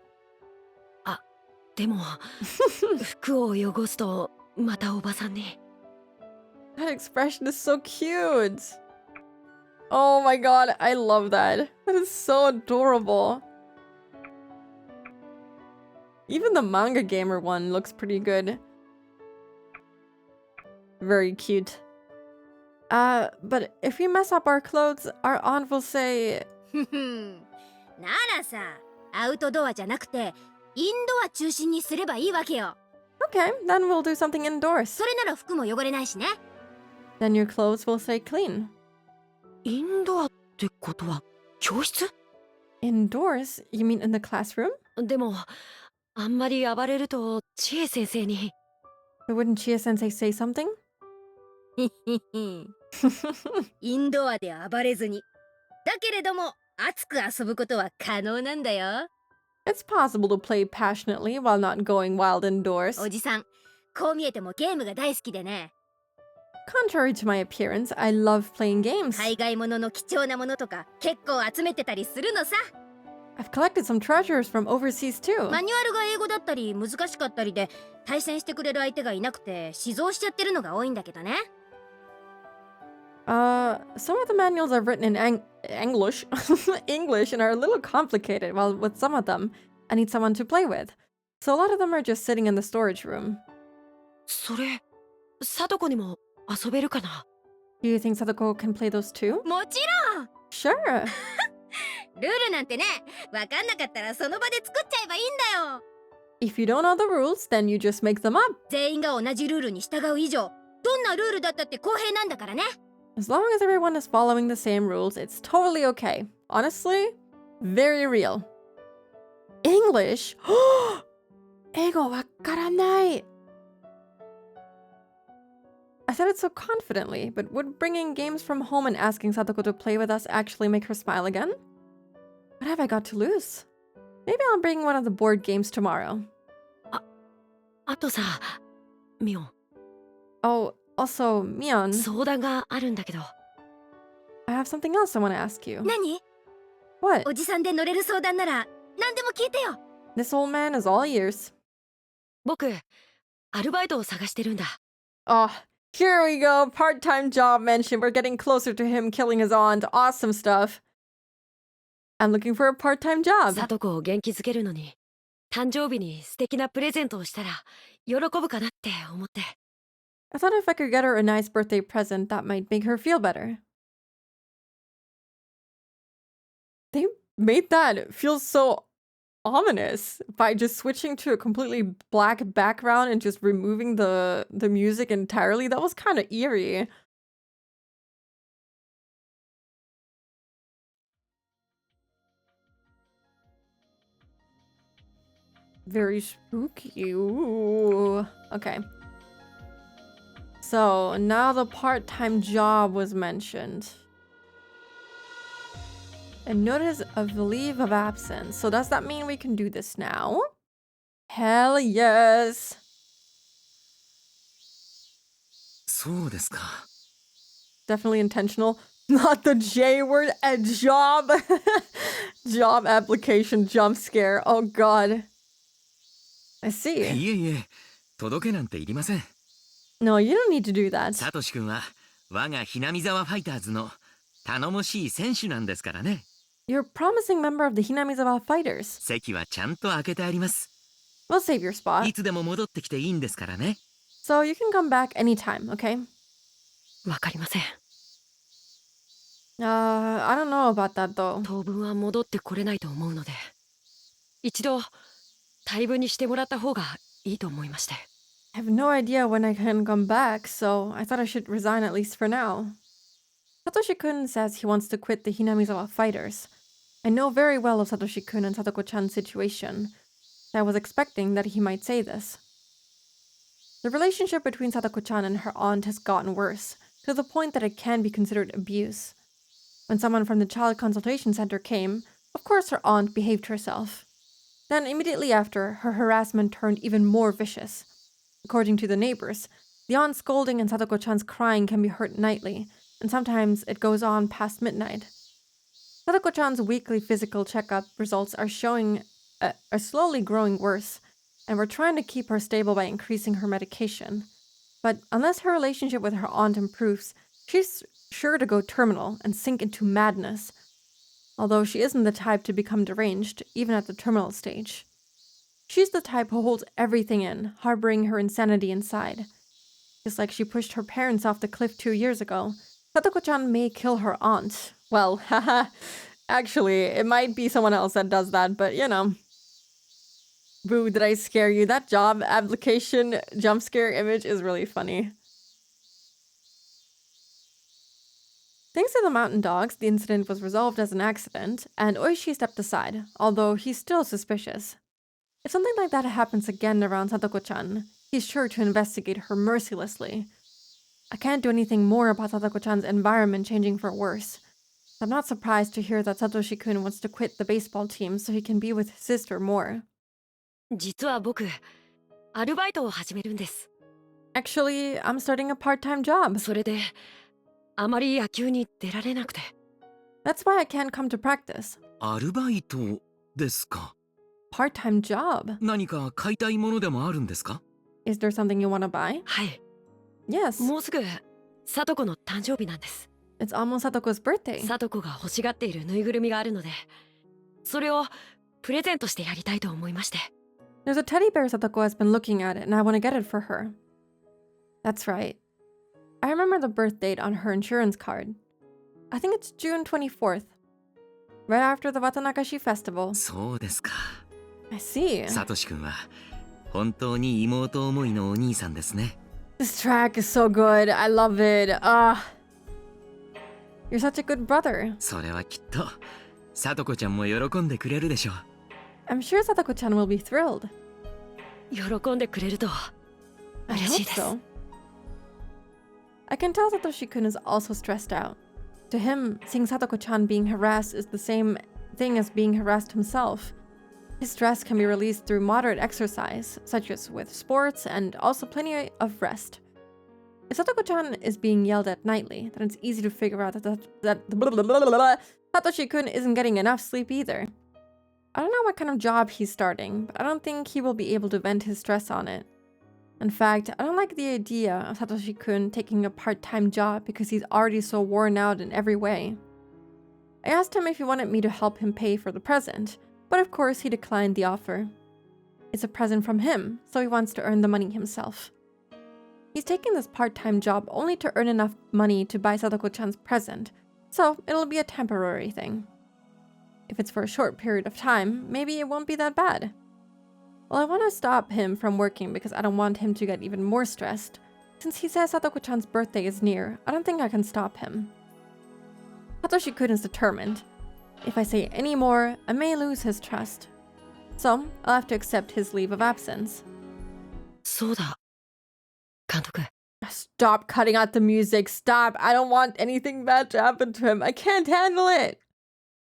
でも服を汚すとまたおばさんに。 That expression is so cute. Oh my god, I love that. That is so adorable. Even the manga gamer one looks pretty good. Very cute. But if we mess up our clothes, our aunt will say, ふふん。ならさ、アウトドアじゃなくてインドア中心にすればいいわけよ。 okay, then we'll do something indoors. それなら服も汚れないしね。 Then your clothes will stay clean. インドアってことは教室？ Indoors? You mean in the classroom? でもあんまり暴れると千恵先生に。 But wouldn't Chia-sensei say something? インドアで暴れずに。だけれども熱く遊ぶことは可能なんだよ。 It's possible to play passionately while not going wild indoors. おじさん、こう見えてもゲームが大好きでね。 Contrary to my appearance, I love playing games. 海外ものの貴重なものとか結構集めてたりするのさ。 I've collected some treasures from overseas too. マニュアルが英語だったり難しかったりで対戦してくれる相手がいなくて死蔵しちゃってるのが多いんだけどね。 Some of the manuals are written in English, English, and are a little complicated. While with some of them, I need someone to play with. So a lot of them are just sitting in the storage room. それサトコにも遊べるかな？ Do you think Sadako can play those too? もちろん。 Sure. ルールなんてね、わかんなかったらその場で作っちゃえばいいんだよ。 If you don't know the rules, then you just make them up. 全員が同じルールに従う以上、どんなルールだったって公平なんだからね。 As long as everyone is following the same rules, it's totally okay. Honestly, very real. English? 英語わからない. I said it so confidently, but would bringing games from home and asking Satoko to play with us actually make her smile again? What have I got to lose? Maybe I'll bring one of the board games tomorrow. あとさ、ミオン、 Oh, also, Mion, 相談があるんだけど。 I have something else I want to ask you. 何？ What? おじさんで乗れる相談なら何でも聞いてよ。 This old man is all ears. 僕アルバイトを探してるんだ。 Oh, here we go. Part-time job mentioned. We're getting closer to him killing his aunt. Awesome stuff. I'm looking for a part-time job. サトコを元気づけるのに誕生日に素敵なプレゼントをしたら喜ぶかなって思って。 I thought if I could get her a nice birthday present, that might make her feel better. They made that feel so ominous by just switching to a completely black background and just removing the music entirely. That was kind of eerie. Very spooky. Ooh. Okay. So now the part-time job was mentioned. A notice of leave of absence. So does that mean we can do this now? Hell yes. そうですか。 Definitely intentional. Not the J word. A job. Job application jump scare. Oh god. I see. いえいえ、届けなんていりません。 No, you don't need to do that. サトシ君は我がひなみ沢ファイターズの頼もしい選手なんですからね。 You're a promising member of the Hinamizawa Fighters. 席はちゃんと開けてあります。 We'll save your い spot. つでも戻ってきていいんですからね。 So you can come back anytime, okay? わかりません。 I don't know about that though. 当分は戻ってこれないと思うので、一度退部にしてもらった方がいいと思いまして。 I have no idea when I can come back, so I thought I should resign at least for now. Satoshi-kun says he wants to quit the Hinamizawa Fighters. I know very well of Satoshi-kun and Satoko-chan's situation. I was expecting that he might say this. The relationship between Satoko-chan and her aunt has gotten worse, to the point that it can be considered abuse. When someone from the child consultation center came, of course her aunt behaved herself. Then immediately after, her harassment turned even more vicious. According to the neighbors, the aunt's scolding and Satoko-chan's crying can be heard nightly, and sometimes it goes on past midnight. Satoko-chan's weekly physical checkup results are slowly growing worse, and we're trying to keep her stable by increasing her medication. But unless her relationship with her aunt improves, she's sure to go terminal and sink into madness, although she isn't the type to become deranged, even at the terminal stage. She's the type who holds everything in, harboring her insanity inside. Just like she pushed her parents off the cliff 2 years ago, Satoko-chan may kill her aunt. Well, haha, actually, it might be someone else that does that, but you know. Boo, did I scare you? That job application jump scare image is really funny. Thanks to the mountain dogs, the incident was resolved as an accident, and Oishi stepped aside, although he's still suspicious. If something like that happens again around Satoko-chan, he's sure to investigate her mercilessly. I can't do anything more about Satoko-chan's environment changing for worse. I'm not surprised to hear that Satoshi-kun wants to quit the baseball team so he can be with his sister more. 実は僕、アルバイトを始めるんです。 Actually, I'm starting a part-time job. それで、あまり野球に出られなくて。 That's why I can't come to practice. アルバイトですか。 Part-time job? 何か買いたいものでもあるんですか。 Is there something you want to buy? はい。 Yes. もうすぐ、サトコの誕生日なんです。 It's almost Satoko's birthday. サトコが欲しがっているぬいぐるみがあるので、それをプレゼントしてやりたいと思いまして。 There's a teddy bear Satoko has been looking at it, and I want to get it for her. That's right. I remember the birth date on her insurance card. I think it's June 24th. Right after the Watanagashi festival. そうですか。 I see. サトシ君は本当に妹思いのお兄さんですね。 This track is so good. I love it. You're such a good brother. それはきっとサトコちゃんも喜んでくれるでしょう。 I'm sure Satoko-chan will be thrilled. 喜んでくれると I 嬉 hope しいです。 so. I can tell Satoshi-kun is also stressed out. To him, seeing Satoko-chan being harassed is the same thing as being harassed himself. His stress can be released through moderate exercise, such as with sports, and also plenty of rest. If Satoko-chan is being yelled at nightly, then it's easy to figure out that Satoshi-kun isn't getting enough sleep either. I don't know what kind of job he's starting, but I don't think he will be able to vent his stress on it. In fact, I don't like the idea of Satoshi-kun taking a part-time job because he's already so worn out in every way. I asked him if he wanted me to help him pay for the present, but of course he declined the offer. It's a present from him, so he wants to earn the money himself. He's taking this part-time job only to earn enough money to buy Sadako-chan's present, so it'll be a temporary thing. If it's for a short period of time, maybe it won't be that bad. Well, I want to stop him from working because I don't want him to get even more stressed. Since he says Sadako-chan's birthday is near, I don't think I can stop him. Satoshi-kun is determined. If I say any more, I may lose his trust. So, I'll have to accept his leave of absence. そうだ監督 Stop cutting out the music. Stop. I don't want anything bad to happen to him. I can't handle it.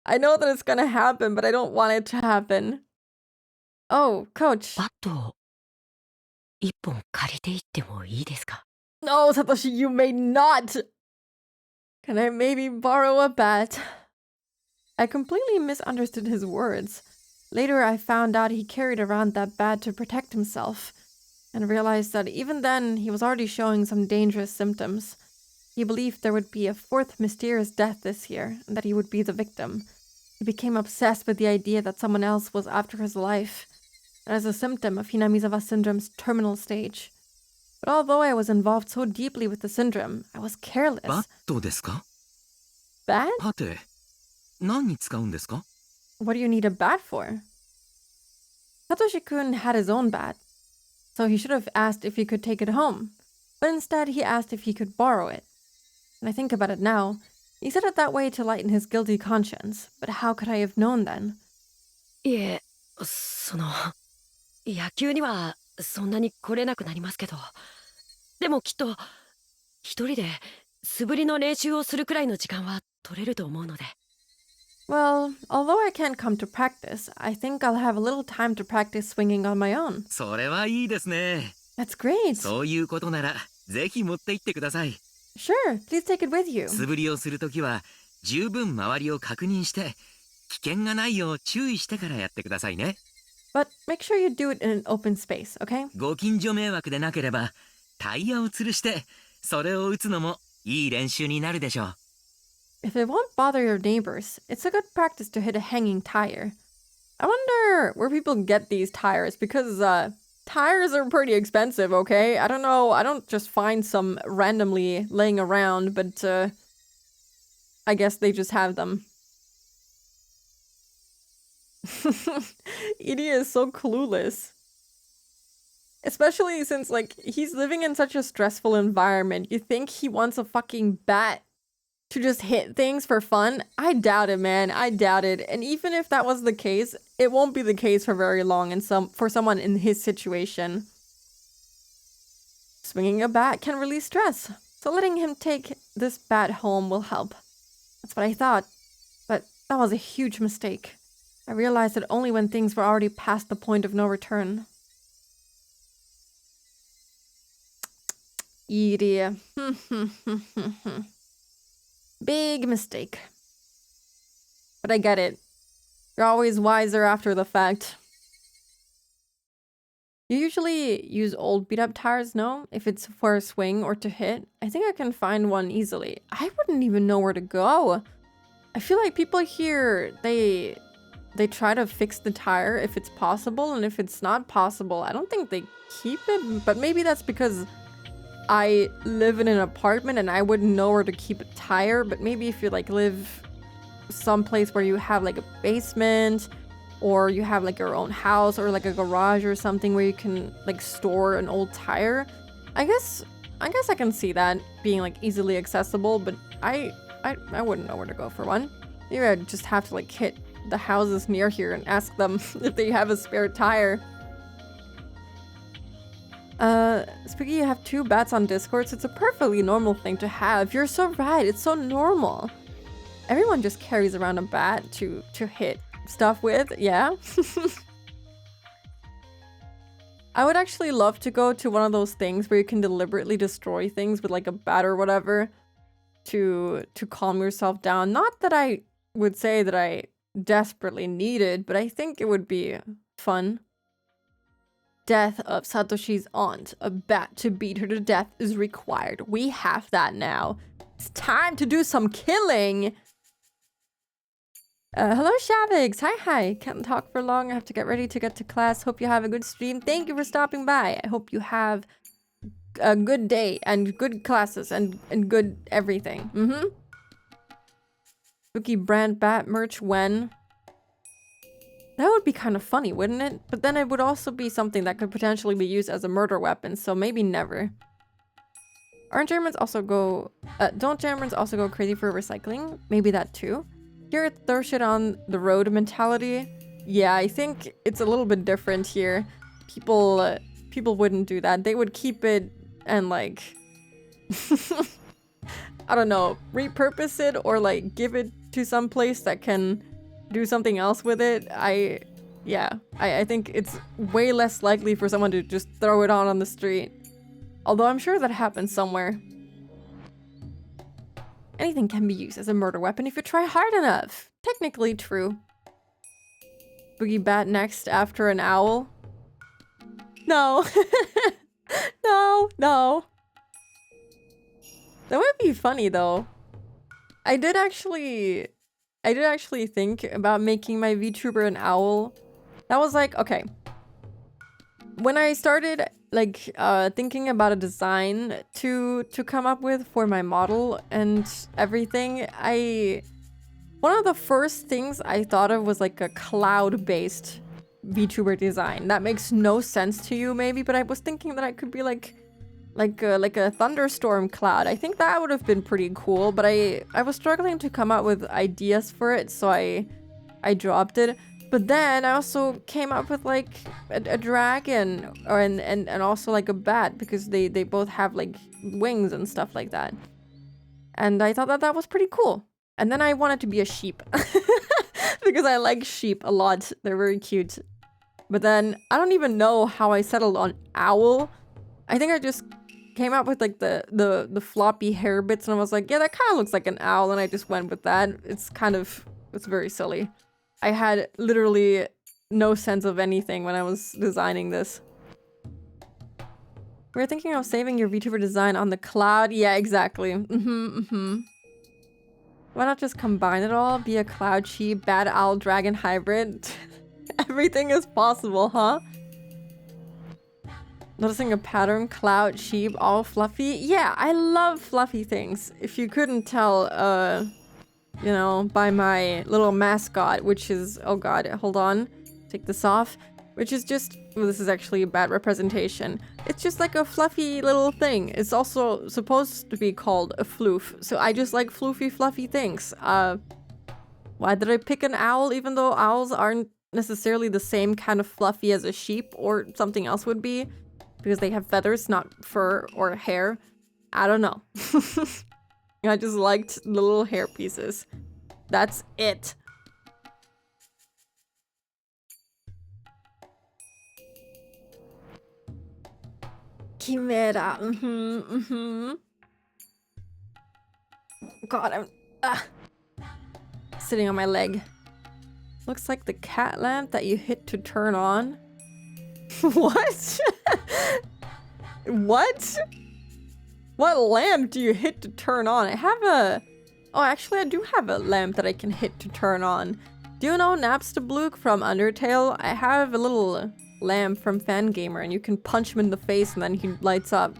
I know that it's gonna happen, but I don't want it to happen. Oh, coach. バットを一本借りていってもいいですか No, Satoshi, you may not. Can I maybe borrow a bat? I completely misunderstood his words. Later, I found out he carried around that bat to protect himself, and realized that even then, he was already showing some dangerous symptoms. He believed there would be a fourth mysterious death this year, and that he would be the victim. He became obsessed with the idea that someone else was after his life, and as a symptom of Hinamizawa syndrome's terminal stage. But although I was involved so deeply with the syndrome, I was careless. バットですか Bat? はて、何に使うんですか What do you need a bat for? Satoshi-kun had his own bat, so he should have asked if he could take it home. But instead, he asked if he could borrow it. And I think about it now, he said it that way to lighten his guilty conscience. But how could I have known then? いえ野球にはそんなに来れなくなりますけどでもきっと一人で素振りの練習をするくらいの時間は取れると思うので Well, although I can't come to practice, I think I'll have a little time to practice swinging on my own. それはいいですね。 That's great. そういうことなら、ぜひ持って行ってください。 Sure, please take it with you. 素振りをするときは、十分周りを確認して、危険がないよう注意してからやってくださいね。 But make sure you do it in an open space, okay? ご近所迷惑でなければ、タイヤを吊るして、それを打つのもいい練習になるでしょう。 If it won't bother your neighbors, it's a good practice to hit a hanging tire. I wonder where people get these tires, because tires are pretty expensive, okay? I don't know, I don't just find some randomly laying around, but I guess they just have them. Edie is so clueless. Especially since, like, he's living in such a stressful environment. You think he wants a fucking bat to just hit things for fun? I doubt it, man. I doubt it. And even if that was the case, it won't be the case for very long for someone in his situation. Swinging a bat can release stress, so letting him take this bat home will help. That's what I thought. But that was a huge mistake. I realized it only when things were already past the point of no return. Irie. Big mistake. But I get it. You're always wiser after the fact. You usually use old beat-up tires, no? If it's for a swing or to hit. I think I can find one easily. I wouldn't even know where to go. I feel like people here, they try to fix the tire if it's possible, and if it's not possible, I don't think they keep it. But maybe that's because I live in an apartment and I wouldn't know where to keep a tire. But maybe if you like live someplace where you have like a basement, or you have like your own house or like a garage or something where you can like store an old tire, I guess I can see that being like easily accessible. But I wouldn't know where to go for one. Maybe I'd just have to like hit the houses near here and ask them if they have a spare tire. Spooky, you have 2 bats on Discord, so it's a perfectly normal thing to have. You're so right, it's so normal. Everyone just carries around a bat to hit stuff with, yeah? I would actually love to go to one of those things where you can deliberately destroy things with like a bat or whatever to calm yourself down. Not that I would say that I desperately need it, but I think it would be fun. Death of Satoshi's aunt. A bat to beat her to death is required. We have that now. It's time to do some killing! Hello Shavix! Hi! Can't talk for long. I have to get ready to get to class. Hope you have a good stream. Thank you for stopping by. I hope you have a good day and good classes and good everything. Spooky brand bat merch when? That would be kind of funny, wouldn't it? But then it would also be something that could potentially be used as a murder weapon, so maybe never. Don't Germans also go crazy for recycling? Maybe that too. Here, throw shit on the road mentality. Yeah, I think it's a little bit different here. People wouldn't do that. They would keep it and like I don't know, repurpose it or like give it to some place that can do something else with it. I think it's way less likely for someone to just throw it on the street. Although I'm sure that happens somewhere. Anything can be used as a murder weapon if you try hard enough. Technically true. Boogie Bat next after an owl? No. No. That would be funny though. I did actually think about making my VTuber an owl. That was like, okay. When I started like thinking about a design to come up with for my model and everything, one of the first things I thought of was like a cloud-based VTuber design. That makes no sense to you maybe, but I was thinking that I could be like a thunderstorm cloud. I think that would have been pretty cool, but I was struggling to come up with ideas for it, so I dropped it. But then I also came up with like a dragon and also like a bat, because they both have like wings and stuff like that. And I thought that was pretty cool. And then I wanted to be a sheep because I like sheep a lot. They're very cute. But then I don't even know how I settled on owl. I think I just came up with like the floppy hair bits and I was like, yeah, that kind of looks like an owl, and I just went with that. It's very silly. I had literally no sense of anything when I was designing this. We're thinking of saving your VTuber design on the cloud. Yeah, exactly. Why not just combine it all? Be a cloud sheep, bad owl, dragon hybrid. Everything is possible, huh? Noticing a pattern, cloud, sheep, all fluffy. Yeah, I love fluffy things. If you couldn't tell, you know, by my little mascot, which is, oh god, hold on, take this off, which is just, well, this is actually a bad representation. It's just like a fluffy little thing. It's also supposed to be called a floof, so I just like floofy, fluffy things. Why did I pick an owl, even though owls aren't necessarily the same kind of fluffy as a sheep or something else would be? Because they have feathers, not fur or hair. I don't know. I just liked the little hair pieces. That's it. Chimera. God, I'm sitting on my leg. Looks like the cat lamp that you hit to turn on. What? What? What lamp do you hit to turn on? I have a... Oh, actually, I do have a lamp that I can hit to turn on. Do you know Napstablook from Undertale? I have a little lamp from Fangamer, and you can punch him in the face and then he lights up.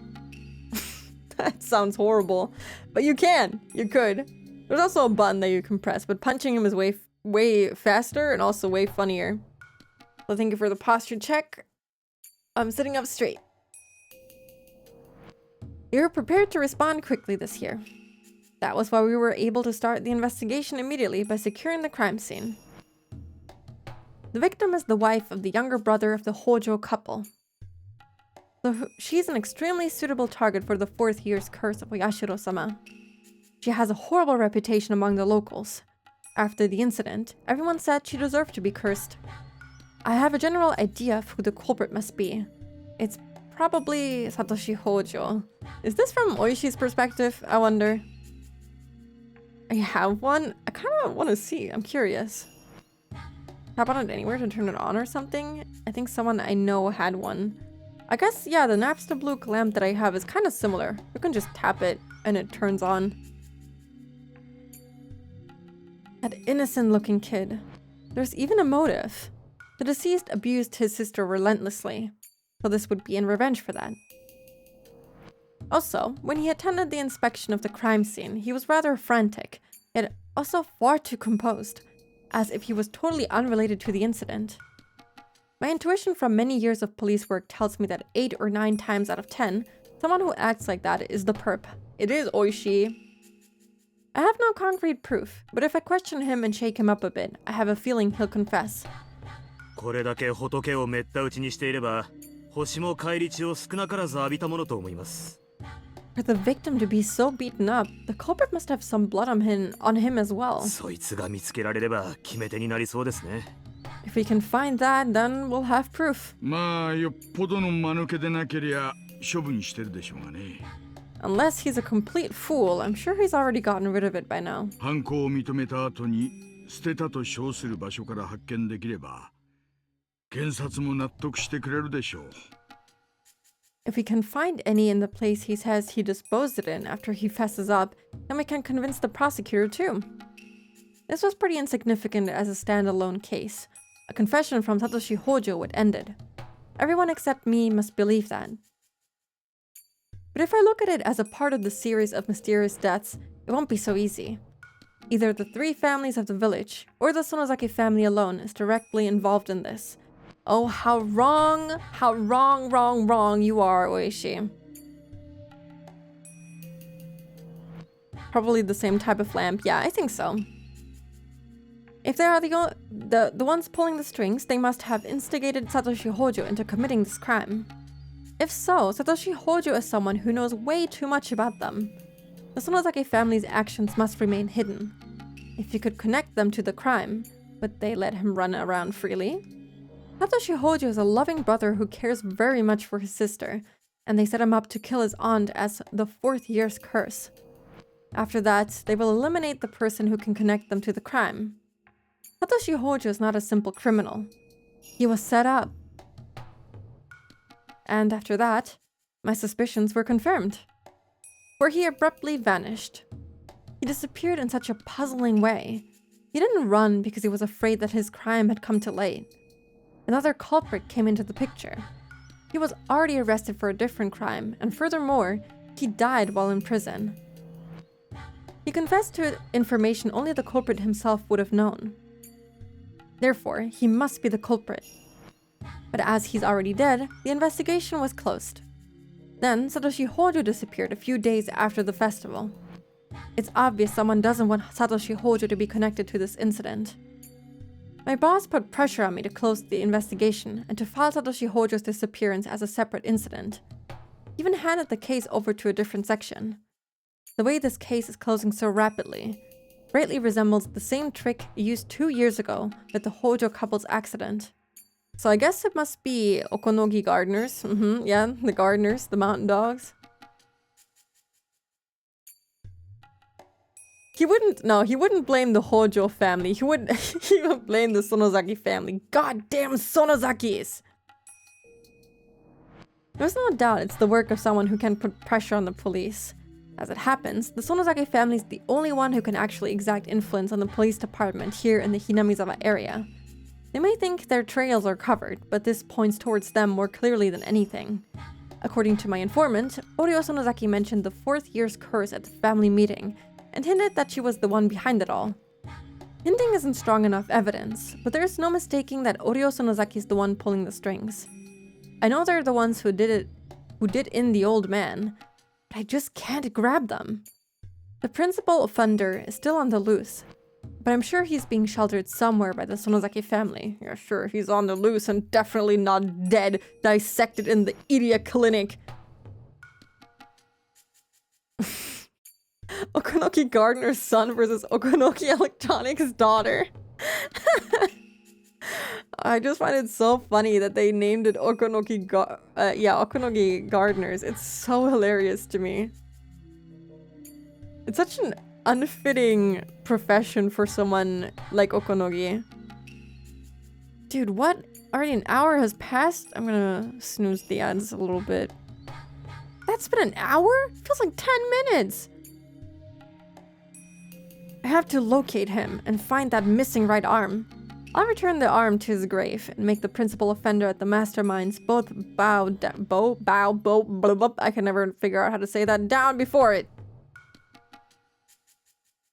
That sounds horrible. But you can. You could. There's also a button that you can press, but punching him is way faster and also way funnier. So thank you for the posture check. I'm sitting up straight. We were prepared to respond quickly this year. That was why we were able to start the investigation immediately by securing the crime scene. The victim is the wife of the younger brother of the Hojo couple. So she's an extremely suitable target for the 4th year's curse of Yashiro-sama. She has a horrible reputation among the locals. After the incident, everyone said she deserved to be cursed. I have a general idea of who the culprit must be. It's probably Satoshi Hojo. Is this from Oishi's perspective, I wonder? I have one? I kind of want to see. I'm curious. Tap on it anywhere to turn it on or something? I think someone I know had one. I guess, yeah, the Napstablook lamp that I have is kind of similar. You can just tap it and it turns on. That innocent-looking kid. There's even a motive. The deceased abused his sister relentlessly, so this would be in revenge for that. Also, when he attended the inspection of the crime scene, he was rather frantic, yet also far too composed, as if he was totally unrelated to the incident. My intuition from many years of police work tells me that 8 or 9 times out of 10, someone who acts like that is the perp. It is Oishi. I have no concrete proof, but if I question him and shake him up a bit, I have a feeling he'll confess. これだけ仏をめった打ちにしていれば、星も返り血を少なからず浴びたものと思います。For the victim to be so beaten up, the culprit must have some blood on him as well. そいつが見つけられれば決め手になりそうですね。If we can find that, then we'll have proof. まあよっぽどの間抜けでなけりゃ処分してるでしょうがね。Unless he's a complete fool, I'm sure he's already gotten rid of it by now. 犯行を認めた後に捨てたと称する場所から発見できれば、検察も納得してくれるでしょう。If we can find any in the place he says he disposed it in after he fesses up, then we can convince the prosecutor too. This was pretty insignificant as a standalone case. A confession from Satoshi Hojo would end it. Everyone except me must believe that. But if I look at it as a part of the series of mysterious deaths, it won't be so easy. Either the three families of the village, or the Sonozaki family alone is directly involved in this. Oh, how wrong you are, Oishi. Probably the same type of lamp. Yeah, I think so. If they are the ones pulling the strings, they must have instigated Satoshi Hojo into committing this crime. If so, Satoshi Hojo is someone who knows way too much about them. The Sonozaki family's actions must remain hidden. If you could connect them to the crime, would they let him run around freely? Satoshi Hojo is a loving brother who cares very much for his sister, and they set him up to kill his aunt as the 4th year's curse. After that, they will eliminate the person who can connect them to the crime. Satoshi Hojo is not a simple criminal. He was set up. And after that, my suspicions were confirmed. For he abruptly vanished. He disappeared in such a puzzling way. He didn't run because he was afraid that his crime had come to light. Another culprit came into the picture. He was already arrested for a different crime, and furthermore, he died while in prison. He confessed to information only the culprit himself would have known. Therefore, he must be the culprit. But as he's already dead, the investigation was closed. Then, Satoshi Hojo disappeared a few days after the festival. It's obvious someone doesn't want Satoshi Hojo to be connected to this incident. My boss put pressure on me to close the investigation and to file Satoshi Hojo's disappearance as a separate incident. He even handed the case over to a different section. The way this case is closing so rapidly greatly resembles the same trick used 2 years ago with the Hojo couple's accident. So I guess it must be Okonogi gardeners. Yeah, the gardeners, the mountain dogs. He wouldn't blame the Hojo family. He would blame the Sonozaki family. Goddamn Sonozakis! There's no doubt it's the work of someone who can put pressure on the police. As it happens, the Sonozaki family is the only one who can actually exact influence on the police department here in the Hinamizawa area. They may think their trails are covered, but this points towards them more clearly than anything. According to my informant, Oryo Sonozaki mentioned the 4th year's curse at the family meeting, and hinted that she was the one behind it all. Hinting isn't strong enough evidence, but there is no mistaking that Oryo Sonozaki is the one pulling the strings. I know they're the ones who did in the old man, but I just can't grab them. The principal offender is still on the loose, but I'm sure he's being sheltered somewhere by the Sonozaki family. Yeah, sure, he's on the loose and definitely not dead, dissected in the idiot clinic. Okonoki Gardener's son versus Okonoki Electronics' daughter. I just find it so funny that they named it Okonoki Gardeners. It's so hilarious to me. It's such an unfitting profession for someone like Okonogi. Dude, what? Already an hour has passed? I'm gonna snooze the ads a little bit. That's been an hour? Feels like 10 minutes! I have to locate him and find that missing right arm. I'll return the arm to his grave and make the principal offender at the masterminds both I can never figure out how to say that down before it.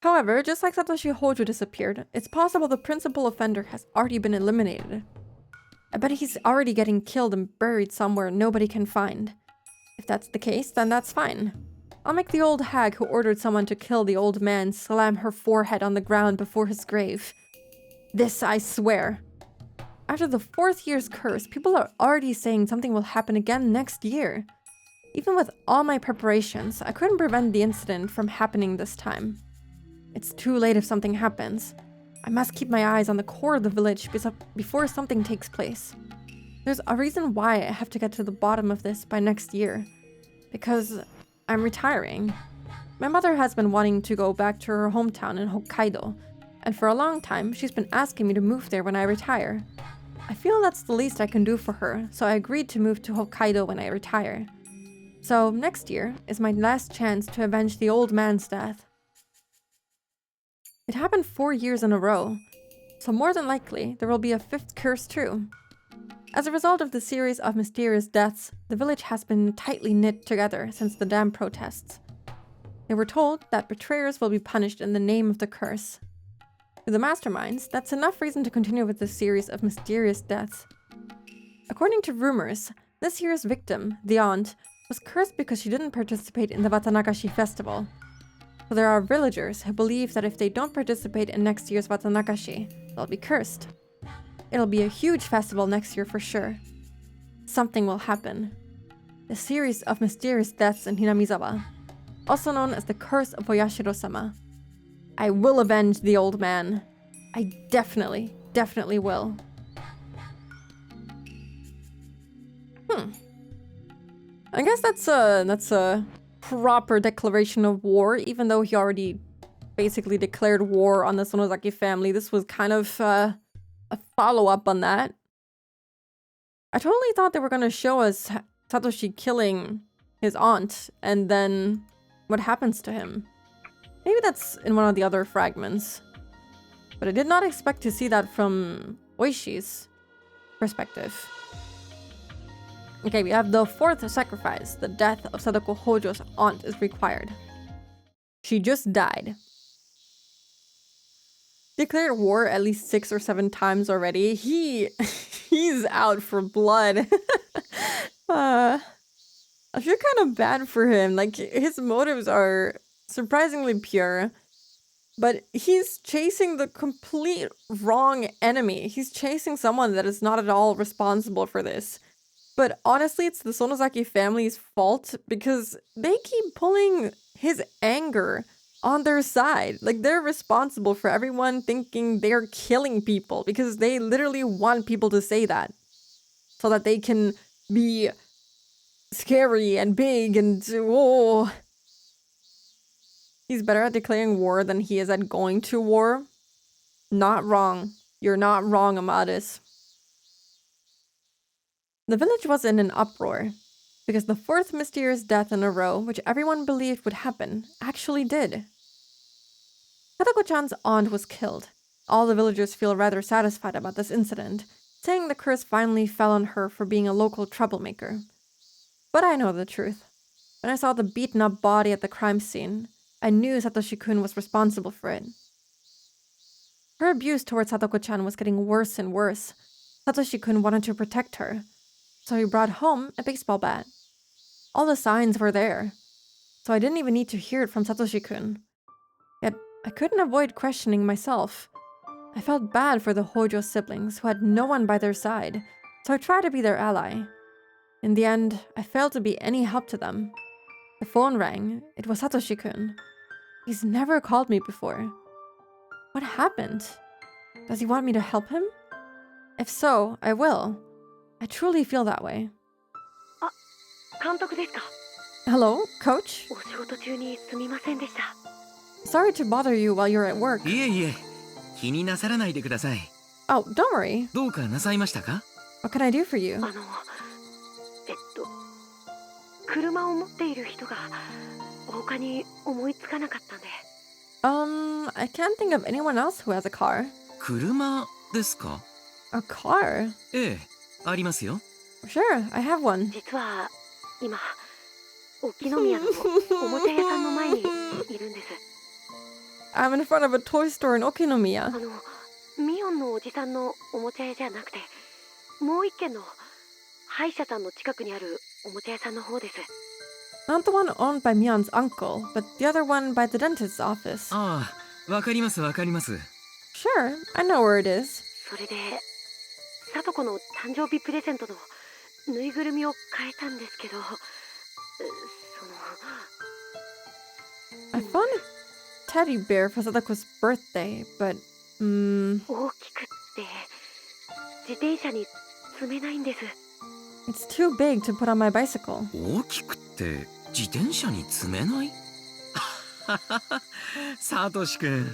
However, just like Satoshi Hojo disappeared, it's possible the principal offender has already been eliminated. I bet he's already getting killed and buried somewhere nobody can find. If that's the case, then that's fine. I'll make the old hag who ordered someone to kill the old man slam her forehead on the ground before his grave. This I swear. After the 4th year's curse, people are already saying something will happen again next year. Even with all my preparations, I couldn't prevent the incident from happening this time. It's too late if something happens. I must keep my eyes on the core of the village before something takes place. There's a reason why I have to get to the bottom of this by next year. Because I'm retiring. My mother has been wanting to go back to her hometown in Hokkaido, and for a long time she's been asking me to move there when I retire. I feel that's the least I can do for her, so I agreed to move to Hokkaido when I retire. So next year is my last chance to avenge the old man's death. It happened 4 years in a row, so more than likely there will be a 5th curse too. As a result of the series of mysterious deaths, the village has been tightly knit together since the dam protests. They were told that betrayers will be punished in the name of the curse. To the masterminds, that's enough reason to continue with this series of mysterious deaths. According to rumors, this year's victim, the aunt, was cursed because she didn't participate in the Watanagashi festival. So there are villagers who believe that if they don't participate in next year's Watanagashi, they'll be cursed. It'll be a huge festival next year for sure. Something will happen. The series of mysterious deaths in Hinamizawa, also known as the Curse of Oyashiro-sama. I will avenge the old man. I definitely will. I guess that's a proper declaration of war, even though he already basically declared war on the Sonozaki family. This was kind of a follow-up on that. I totally thought they were going to show us Satoshi killing his aunt, and then what happens to him. Maybe that's in one of the other fragments. But I did not expect to see that from Oishi's perspective. Okay, we have the 4th sacrifice. The death of Sadako Hojo's aunt is required. She just died. Declared war at least 6 or 7 times already. He's out for blood. I feel kind of bad for him. Like, his motives are surprisingly pure, but he's chasing the complete wrong enemy. He's chasing someone that is not at all responsible for this. But honestly, it's the Sonozaki family's fault because they keep pulling his anger on their side. Like, they're responsible for everyone thinking they're killing people because they literally want people to say that so that they can be scary and big and oh. He's better at declaring war than he is at going to war. Not wrong. You're not wrong, Amadis. The village was in an uproar, because the 4th mysterious death in a row, which everyone believed would happen, actually did. Sadako-chan's aunt was killed. All the villagers feel rather satisfied about this incident, saying the curse finally fell on her for being a local troublemaker. But I know the truth. When I saw the beaten-up body at the crime scene, I knew Satoshi-kun was responsible for it. Her abuse towards Sadako-chan was getting worse and worse. Satoshi-kun wanted to protect her, so he brought home a baseball bat. All the signs were there, so I didn't even need to hear it from Satoshi-kun. Yet, I couldn't avoid questioning myself. I felt bad for the Hojo siblings who had no one by their side, so I tried to be their ally. In the end, I failed to be any help to them. The phone rang. It was Satoshi-kun. He's never called me before. What happened? Does he want me to help him? If so, I will. I truly feel that way. Hello, coach? Sorry to bother you while you're at work. いえいえ、気になさらないでください。Oh, don't worry. どうかなさいましたか？ What can I do for you? 車を持っている人が他に思いつかなかったんで。I can't think of anyone else who has a car. 車ですか？ A car? ええ、ありますよ。Sure, I have one. 実は今、沖宮のおもちゃ屋さんの前にいるんです。I'm in front of a toy store in Okinomiya. ミオンのおじさんのおもちゃ屋じゃなくて、もう一軒の歯医者さんの近くにあるおもちゃ屋さんの方です。Not the one owned by Mion's uncle, but the other one by the dentist's office. ああ、わかりますわかります。Sure, I know where it is. それで、サトコの誕生日プレゼントのぬいぐるみを変えたんですけど、I found a teddy bear for Sadako's birthday, but 大きくって自転車に積めないんです。 it's too big to put on my bicycle. 大きくって自転車に積めない？サトシ君、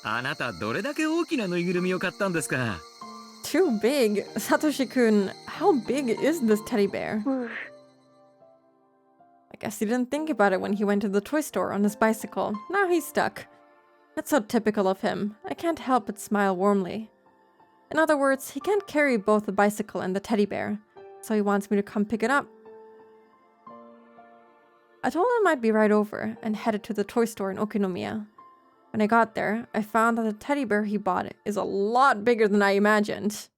あなたどれだけ大きなぬいぐるみを買ったんですか？ Too big? Satoshi-kun, how big is this teddy bear? I guess he didn't think about it when he went to the toy store on his bicycle. Now he's stuck. That's so typical of him. I can't help but smile warmly. In other words, he can't carry both the bicycle and the teddy bear, so he wants me to come pick it up. I told him I'd be right over and headed to the toy store in Okinomiya. When I got there, I found that the teddy bear he bought is a lot bigger than I imagined.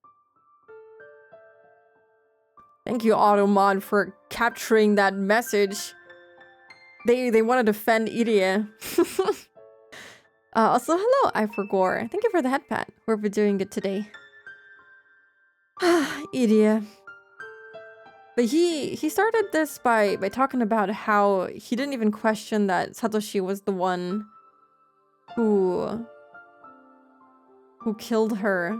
Thank you, Automod, for capturing that message. They want to defend Irie. Also, hello, I forgot. Thank you for the head pat. We're doing it today. Irie. But he started this by talking about how he didn't even question that Satoshi was the one who killed her.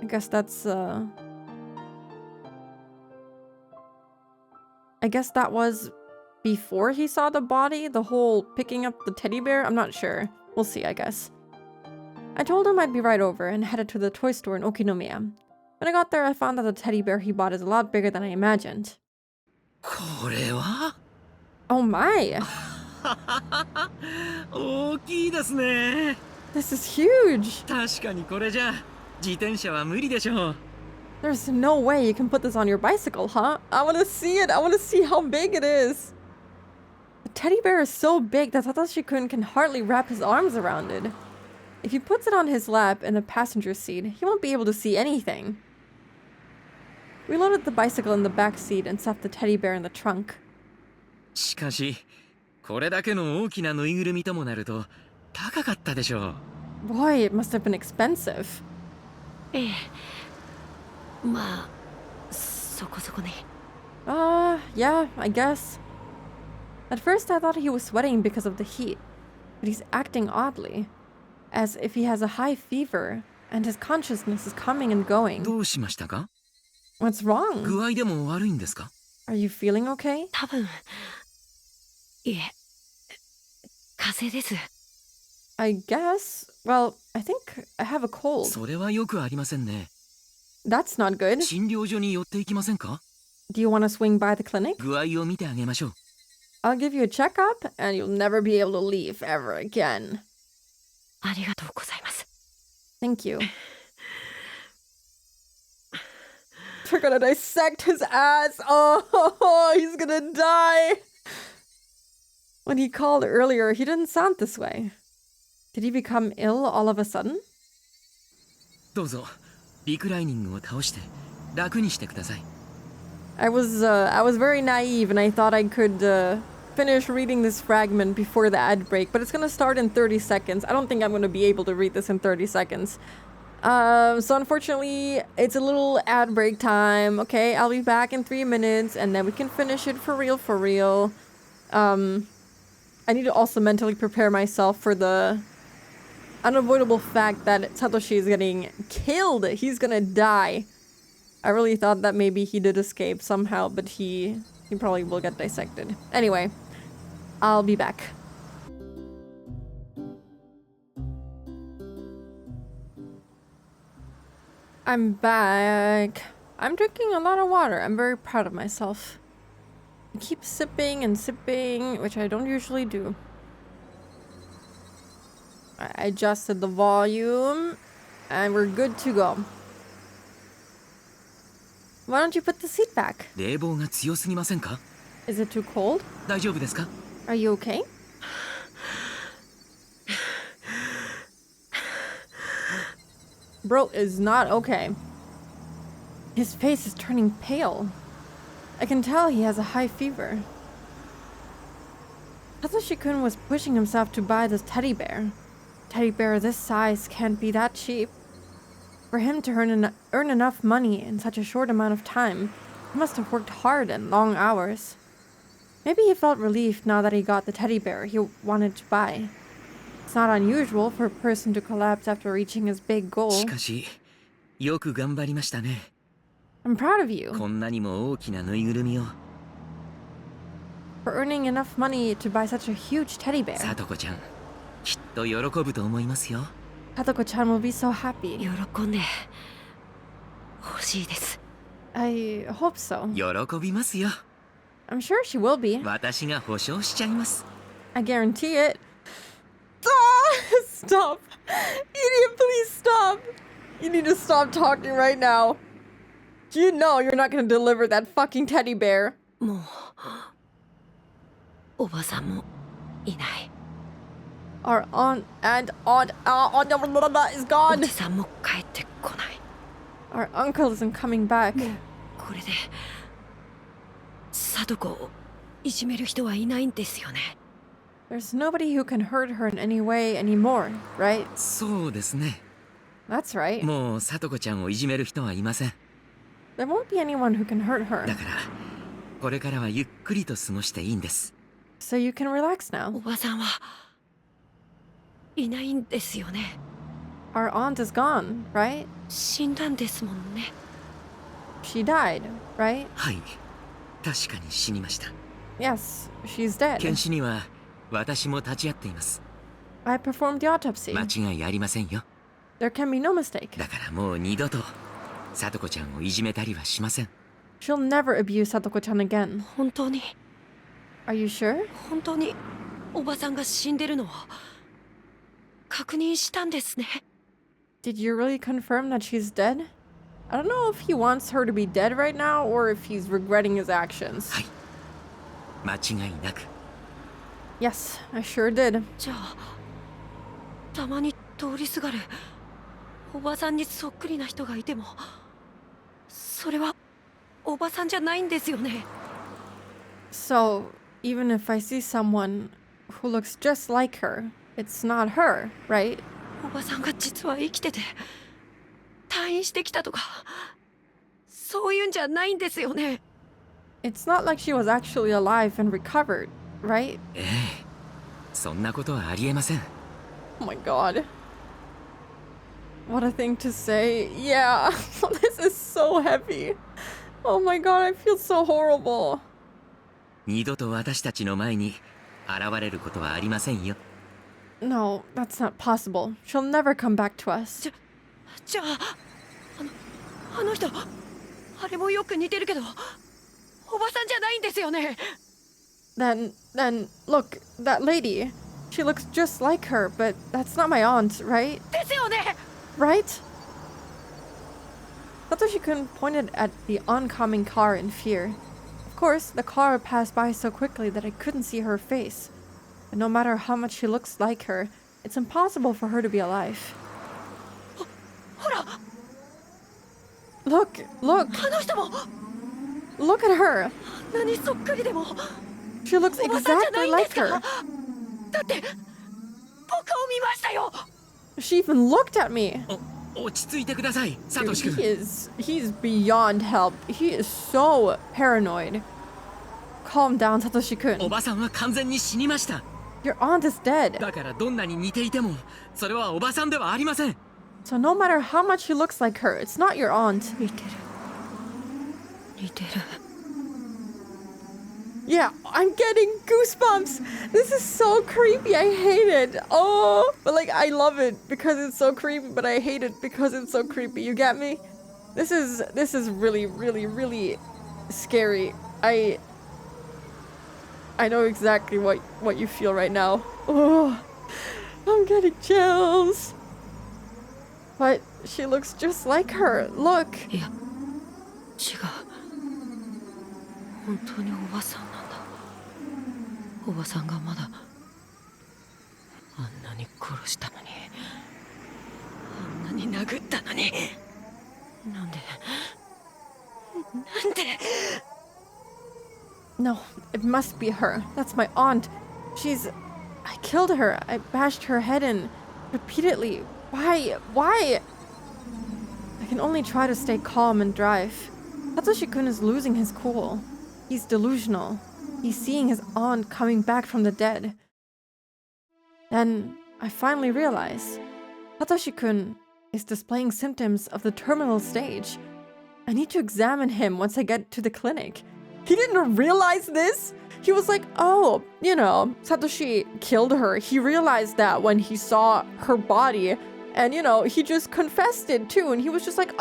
I guess that's I guess that was before he saw the body, the whole picking up the teddy bear. I'm not sure. We'll see, I guess. I told him I'd be right over and headed to the toy store in Okinomiya. When I got there, I found that the teddy bear he bought is a lot bigger than I imagined. これは？ Oh my! 大きいですね。 This is huge! 確かにこれじゃ自転車は無理でしょう。 There's no way you can put this on your bicycle, huh? I want to see it! I want to see how big it is! The teddy bear is so big that Satoshi-kun can hardly wrap his arms around it. If he puts it on his lap in the passenger seat, he won't be able to see anything. We loaded the bicycle in the back seat and stuffed the teddy bear in the trunk. しかし、これだけの大きなぬいぐるみともなると高かったでしょう。 Boy, it must have been expensive. ええ、まあそこそこね。Yeah, I guess. At first I thought he was sweating because of the heat, but he's acting oddly, as if he has a high fever and his consciousness is coming and going. どうしましたか？ What's wrong? 具合でも悪いんですか？ Are you feeling okay? 多分、いえ、風邪です。I guess. Well, I think I have a cold. それはよくありませんね。 That's not good. 診療所に寄っていきませんか？ Do you want to swing by the clinic? 具合を見てあげましょう。 I'll give you a checkup and you'll never be able to leave ever again. ありがとうございます。Thank you. They're gonna dissect his ass. Oh, he's gonna die. When he called earlier, he didn't sound this way. Did he become ill all of a sudden? どうぞ、リクライニングを倒して楽にしてください。I was very naive and I thought I could finish reading this fragment before the ad break, but it's gonna start in 30 seconds. I don't think I'm gonna be able to read this in 30 seconds. So unfortunately, it's a little ad break time. Okay, I'll be back in 3 minutes and then we can finish it for real. I need to also mentally prepare myself for the unavoidable fact that Satoshi is getting killed. He's gonna die. I really thought that maybe he did escape somehow, but he probably will get dissected. Anyway, I'll be back. I'm back. I'm drinking a lot of water. I'm very proud of myself. I keep sipping and sipping, which I don't usually do. I adjusted the volume, and we're good to go. Why don't you put the seat back? 冷房が強すぎませんか？ Is it too cold? 大丈夫ですか？ Are you okay? Bro is not okay. His face is turning pale. I can tell he has a high fever. Satoshi-kun was pushing himself to buy this teddy bear. Teddy bear this size can't be that cheap. For him to earn enough money in such a short amount of time, he must have worked hard and long hours. Maybe he felt relief now that he got the teddy bear he wanted to buy. It's not unusual for a person to collapse after reaching his big goal. しかし、よく頑張りましたね。I'm proud of you こんなにも大きなぬいぐるみを。 for earning enough money to buy such a huge teddy bear. さとこちゃん、きっと喜ぶと思いますよ。 Satoko-chan will be so happy. 喜んで欲しいです。 I hope so. 喜びますよ。 I'm sure she will be. 私が保証しちゃいます。 I guarantee it. Stop! Idiot, please stop! You need to stop talking right now. You know you're not gonna deliver that fucking teddy bear. もうおばさんもいない。 Our aunt is お gone. じさんも帰ってこない。 Our uncle isn't coming back. これで貞子をいじめる人はいないんですよね。 There's nobody who can hurt her in any way anymore, right? そうですね。 That's right. もうさとこちゃんをいじめる人はいません。 There won't be anyone who can hurt her. だからこれからはゆっくりと過ごしていいんです。 So you can relax now. おばさんはいないんですよね。 Our aunt is gone, right? 死んだんですもんね。 She died, right? はい、確かに死にました。 Yes, she's dead. 検視には私も立ち会っています。 I performed the autopsy. 間違いありませんよ。 There can be no mistake. だからもう二度とさとこちゃんをいじめたりはしません。 She'll never abuse Satoko-chan again. 本当に Are you sure? 本当におばさんが死んでるのを確認したんですね。 Did you really confirm that she's dead? I don't know if he wants her to be dead right now or if he's regretting his actions. はい、間違いなく。 Yes, I sure did. じゃあたまに通りすがるおばさんにそっくりな人がいてもそれはおばさんじゃないんですよね。 So, even if I see someone who looks just like her, it's not her, right? おばさんが実は生きてて退院してきたとかそういうんじゃないんですよね。 It's not like she was actually alive and recovered, right? ええ、そんなことはありえません。 Oh my god. What a thing to say. Yeah, this is so heavy. Oh my god, I feel so horrible. 二度と私たちの前に現れることはありませんよ。 No, that's not possible. She'll never come back to us. じゃああの人あれもよく似てるけどおばさんじゃないんですよね。 Then, look, that lady. She looks just like her, but that's not my aunt, right? ですよね。 Right? Satoshi-kun pointed at the oncoming car in fear. Of course, the car passed by so quickly that I couldn't see her face. But no matter how much she looks like her, it's impossible for her to be alive. ほら Look! あの人も Look at her! あんなにそっくりでも She looks おばさんじゃな exactly いんで like すか。 her. だって僕を見ましたよ。 She even looked at me. 落ち着いてください、サ Dude, トシ君。 he's beyond help. He is so paranoid. Calm down, Satoshi-kun. おばさんは完全に死にました。 Your aunt is dead. だからどんなに似ていてもそれはおばさんではありません。 So no matter how much she looks like her, it's not your aunt. 似てる似てる。 Yeah, I'm getting goosebumps. This is so creepy. I hate it. Oh, but like I love it because it's so creepy, but I hate it because it's so creepy. You get me? This is really, really, really scary. I know exactly what you feel right now. Oh, I'm getting chills. But she looks just like her. Look. いや違う。本当におばさんなんだ。おばさんがまだあんなに殺したのにあんなに殴ったのになんで No, it must be her. That's my aunt. I killed her. I bashed her head in repeatedly. Why? can only try to stay calm and drive. Satoshi-kun is losing his cool. He's delusional. He's seeing his aunt coming back from the dead. Then I finally realize Satoshi-kun is displaying symptoms of the terminal stage. I need to examine him once I get to the clinic. He didn't realize this? He was like, oh, Satoshi killed her. He realized that when he saw her body. And, he just confessed it too. And he was just like,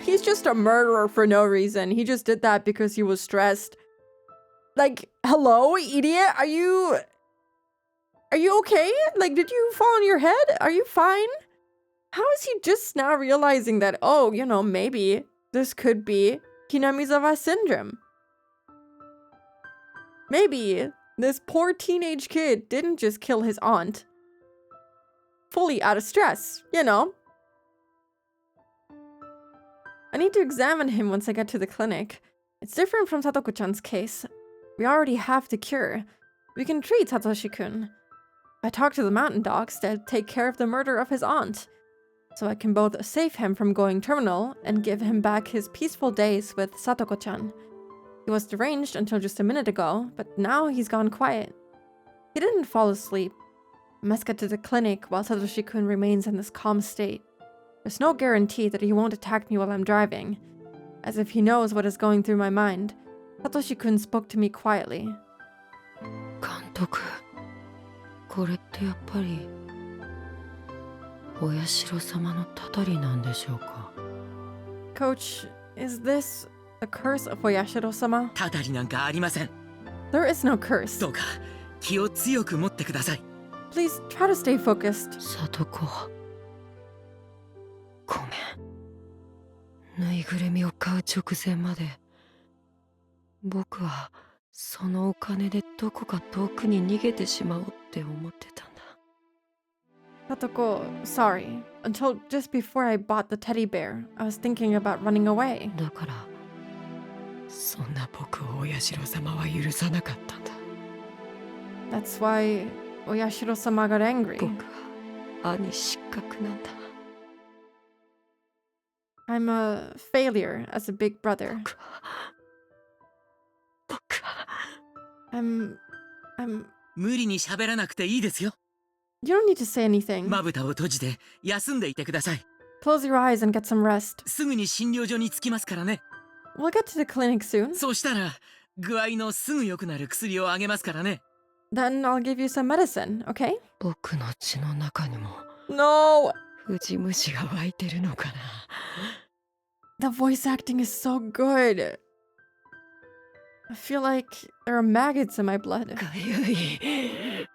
he's just a murderer for no reason. He just did that because he was stressed. Like, hello, idiot? Are you okay? Like, did you fall on your head? Are you fine? How is he just now realizing that, oh, maybe this could be Hinamizawa syndrome? Maybe this poor teenage kid didn't just kill his aunt. Fully out of stress, I need to examine him once I get to the clinic. It's different from Satoko-chan's case. We already have the cure. We can treat Satoshi-kun. I talked to the mountain dogs that take care of the murder of his aunt. So I can both save him from going terminal and give him back his peaceful days with Satoko-chan. He was deranged until just a minute ago, but now he's gone quiet. He didn't fall asleep. I must get to the clinic while Satoshi-kun remains in this calm state. There's no guarantee that he won't attack me while I'm driving. As if he knows what is going through my mind, Satoshi-kun spoke to me quietly. 監督、これってやっぱりお社様のたたりなんでしょうか? Coach, is this the curse of Oyashiro-sama? たたりなんかありません。 There is no curse. どうか気を強く持ってください。 Please try to stay focused. さとこ、ごめん。ぬいぐるみを買う直前まで僕はそのお金でどこか遠くに逃げてしまおうって思ってたんだ。 Satoko, sorry. Until just before I bought the teddy bear, I was thinking about running away. だからそんな僕をお社様は許さなかったんだ。 That's why Oyashiro-sama got angry. 僕は兄失格なんだ。 I'm a failure as a big brother. 僕は I'm... 無理に喋らなくていいですよ。 You don't need to say anything. まぶたを閉じて休んでいてください。 Close your eyes and get some rest. すぐに診療所に着きますからね。 We'll get to the clinic soon. そうしたら具合のすぐ良くなる薬をあげますからね。 Then I'll give you some medicine, okay? 僕の血の中にも No! ウジ虫が湧いてるのかな。 The voice acting is so good. I feel like there are maggots in my blood. かゆい。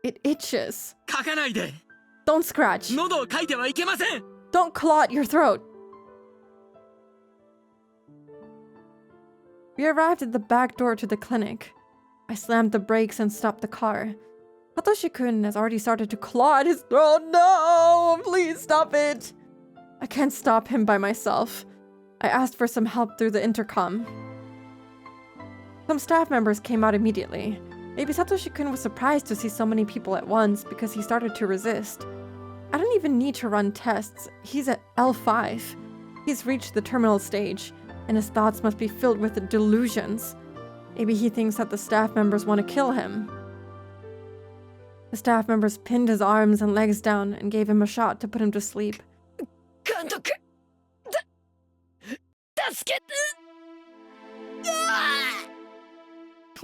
It itches. 書かないで。 Don't scratch. 喉をかいてはいけません。 Don't claw at your throat. We arrived at the back door to the clinic. I slammed the brakes and stopped the car. Satoshi-kun has already started to claw at his throat. No! Please stop it! I can't stop him by myself. I asked for some help through the intercom. Some staff members came out immediately. Maybe Satoshi-kun was surprised to see so many people at once because he started to resist. I don't even need to run tests. He's at L5. He's reached the terminal stage, and his thoughts must be filled with delusions. Maybe he thinks that the staff members want to kill him. The staff members pinned his arms and legs down and gave him a shot to put him to sleep. 監督、助けて。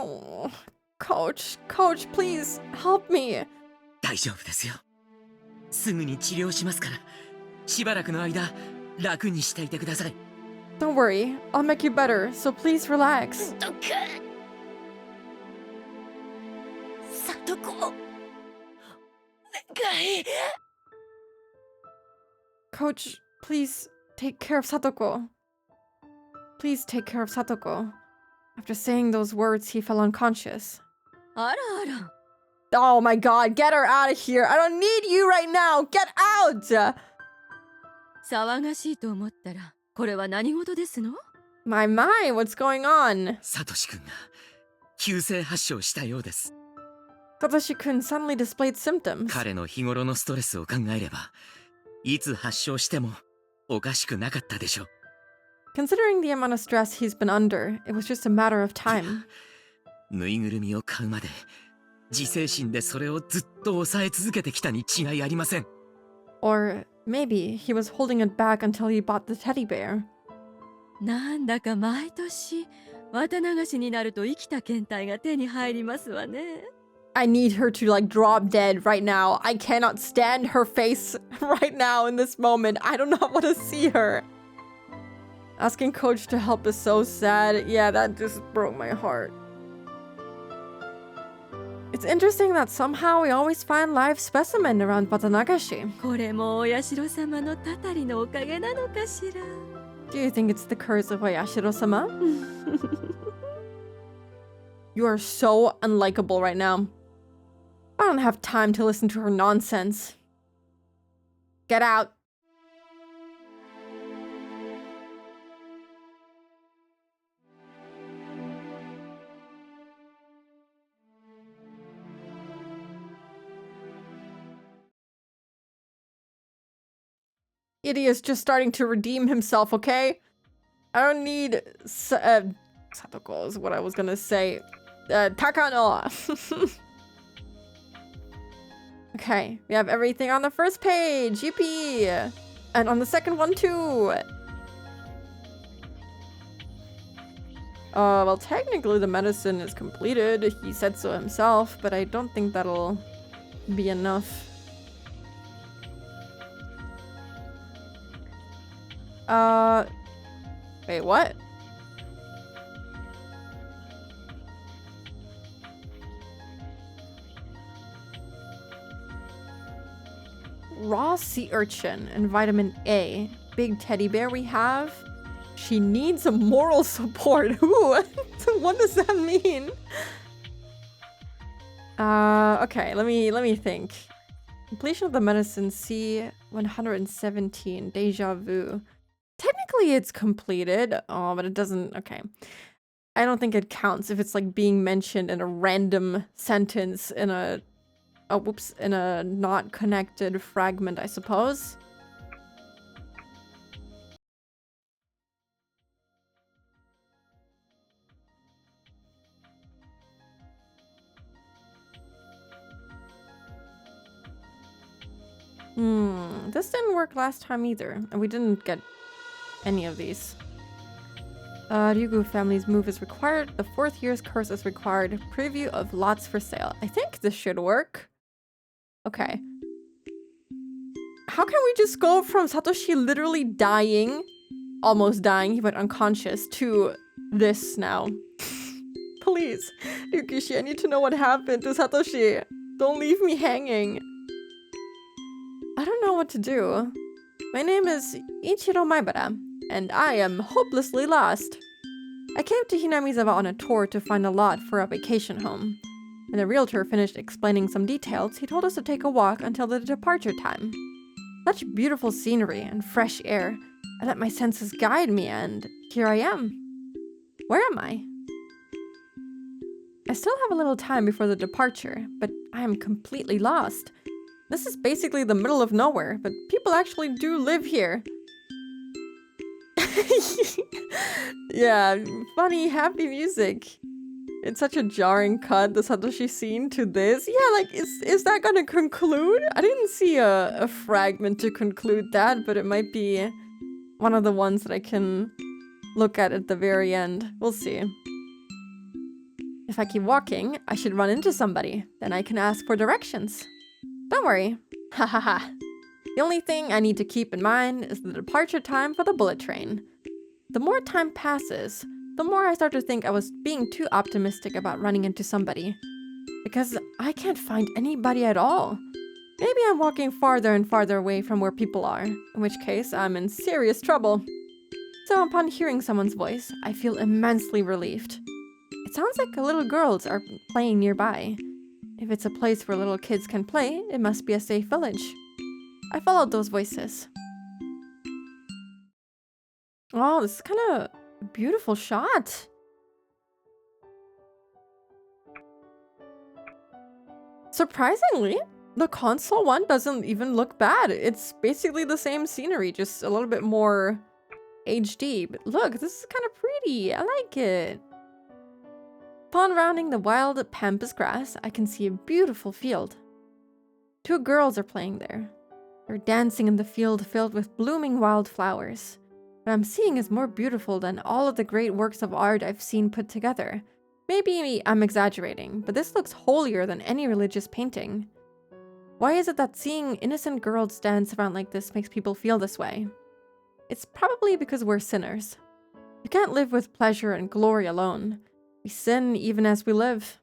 Oh, Coach, please help me. 大丈夫ですよ。すぐに治療しますから、しばらくの間楽にしていてください。 Don't worry, I'll make you better, so please relax. さとこ、お願い。 Coach, please take care of Satoko. Please take care of Satoko. After saying those words, he fell unconscious. あらあら。 Oh my god, get her out of here. I don't need you right now. Get out! 騒がしいと思ったら、これは何事ですの？ My, what's going on? サトシ君が急性発症したようです。 Satoshi-kun suddenly displayed symptoms. 彼の日頃のストレスを考えれば、いつ発症してもおかしくなかったでしょ。Considering the amount of stress he's been under, it was just a matter of time. ぬいぐるみを買うまで自制心でそれをずっと抑え続けてきたに違いありません。 Or maybe he was holding it back until he bought the teddy bear. なんだか毎年綿流しになると生きた検体が手に入りますわね。 I need her to like drop dead right now. I cannot stand her face right now in this moment. I do not want to see her. Asking Coach to help is so sad. Yeah, that just broke my heart. It's interesting that somehow we always find live specimen around Watanagashi. これもお社様のたたりのおかげなのかしら。 Do you think it's the curse of Oyashiro-sama? You are so unlikable right now. I don't have time to listen to her nonsense. Get out. Idiot's just starting to redeem himself, okay? I don't need Satoko is what I was gonna say. Takano. Okay, we have everything on the first page. Yippee! And on the second one too. Well, technically the medicine is completed. He said so himself, but I don't think that'll be enough. Wait, what? Raw sea urchin and vitamin A. Big teddy bear we have. She needs a moral support. Who? What does that mean? Okay, let me think. Completion of the medicine C-117, deja vu. Technically it's completed. Oh, but it doesn't, okay. I don't think it counts if it's like being mentioned in a random sentence in a in a not connected fragment, I suppose. This didn't work last time either, and we didn't get any of these. Ryugu family's move is required. The 4th year's curse is required. Preview of lots for sale. I think this should work. Okay. How can we just go from Satoshi literally dying, almost dying, he went unconscious, to this now? Please, Ryukishi, I need to know what happened to Satoshi. Don't leave me hanging. I don't know what to do. My name is Ichiro Maibara, and I am hopelessly lost. I came to Hinamizawa on a tour to find a lot for a vacation home. When the realtor finished explaining some details, he told us to take a walk until the departure time. Such beautiful scenery and fresh air. I let my senses guide me, and here I am. Where am I? I still have a little time before the departure, but I am completely lost. This is basically the middle of nowhere, but people actually do live here. Yeah, funny, happy music. It's such a jarring cut, the Satoshi scene, to this. Yeah, like, is that gonna conclude? I didn't see a fragment to conclude that, but it might be one of the ones that I can look at the very end. We'll see. If I keep walking, I should run into somebody. Then I can ask for directions. Don't worry. Ha ha ha. The only thing I need to keep in mind is the departure time for the bullet train. The more time passes, the more I start to think I was being too optimistic about running into somebody. Because I can't find anybody at all. Maybe I'm walking farther and farther away from where people are, in which case I'm in serious trouble. So upon hearing someone's voice, I feel immensely relieved. It sounds like little girls are playing nearby. If it's a place where little kids can play, it must be a safe village. I followed those voices. Oh, this is kind of a beautiful shot. Surprisingly, the console one doesn't even look bad. It's basically the same scenery, just a little bit more HD. But look, this is kind of pretty. I like it. Upon rounding the wild pampas grass, I can see a beautiful field. 2 girls are playing there. They're dancing in the field filled with blooming wildflowers. What I'm seeing is more beautiful than all of the great works of art I've seen put together. Maybe I'm exaggerating, but this looks holier than any religious painting. Why is it that seeing innocent girls dance around like this makes people feel this way? It's probably because we're sinners. You can't live with pleasure and glory alone. We sin even as we live.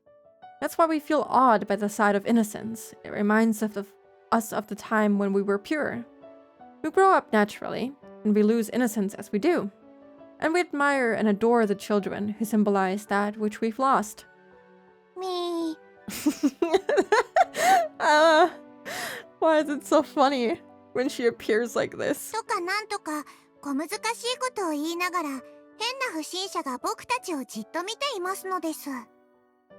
That's why we feel awed by the sight of innocence. It reminds us of the time when we were pure. We grow up naturally, and we lose innocence as we do. And we admire and adore the children who symbolize that which we've lost. Me. Why is it so funny when she appears like this? とかなんとか小難しいことを言いながら変な不審者が僕たちをじっと見ていますのです。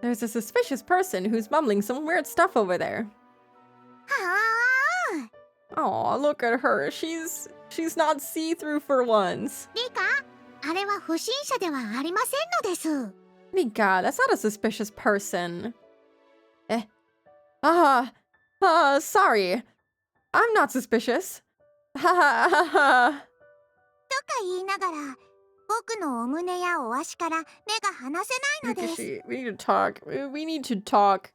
There's a suspicious person who's mumbling some weird stuff over there. はあ。 Aw, look at her. She's not see-through for once. リカ、あれは不審者ではありませんのです。 Mika, that's not a suspicious person. Sorry. I'm not suspicious. Ha ha ha ha. とか言いながら僕のお胸やお足から目が離せないのです。 We need to talk. We need to talk.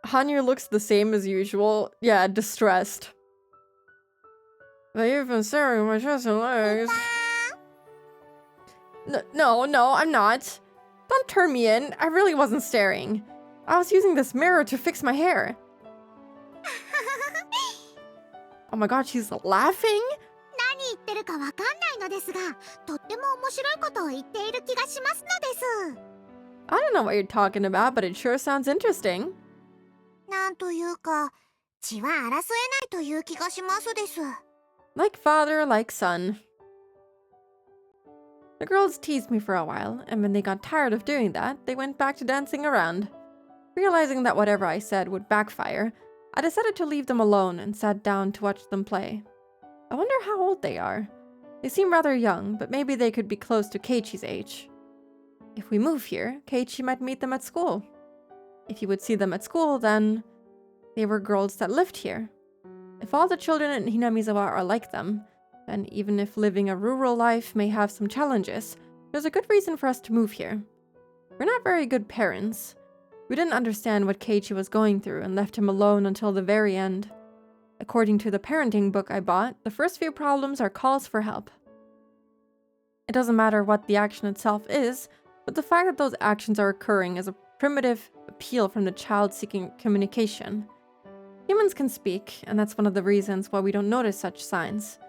Hanyu looks the same as usual. Yeah, distressed. But you've been staring at my chest and legs. No, I'm not. Don't turn me in. I really wasn't staring. I was using this mirror to fix my hair. Oh my god, she's laughing? 何言ってるかわかんないのですが、とっても面白いことを言っている気がしますのです。 I don't know what you're talking about, but it sure sounds interesting. なんというか、血は争えないという気がしますです。 Like father, like son. The girls teased me for a while, and when they got tired of doing that, they went back to dancing around. Realizing that whatever I said would backfire, I decided to leave them alone and sat down to watch them play. I wonder how old they are. They seem rather young, but maybe they could be close to Keiichi's age. If we move here, Keiichi might meet them at school. If he would see them at school, then they were girls that lived here. If all the children in Hinamizawa are like them, then even if living a rural life may have some challenges, there's a good reason for us to move here. We're not very good parents. We didn't understand what Keiichi was going through and left him alone until the very end. According to the parenting book I bought, the first few problems are calls for help. It doesn't matter what the action itself is, but the fact that those actions are occurring is a primitive appeal from the child seeking communication. Humans can speak, and that's one of the reasons why we don't notice such signs.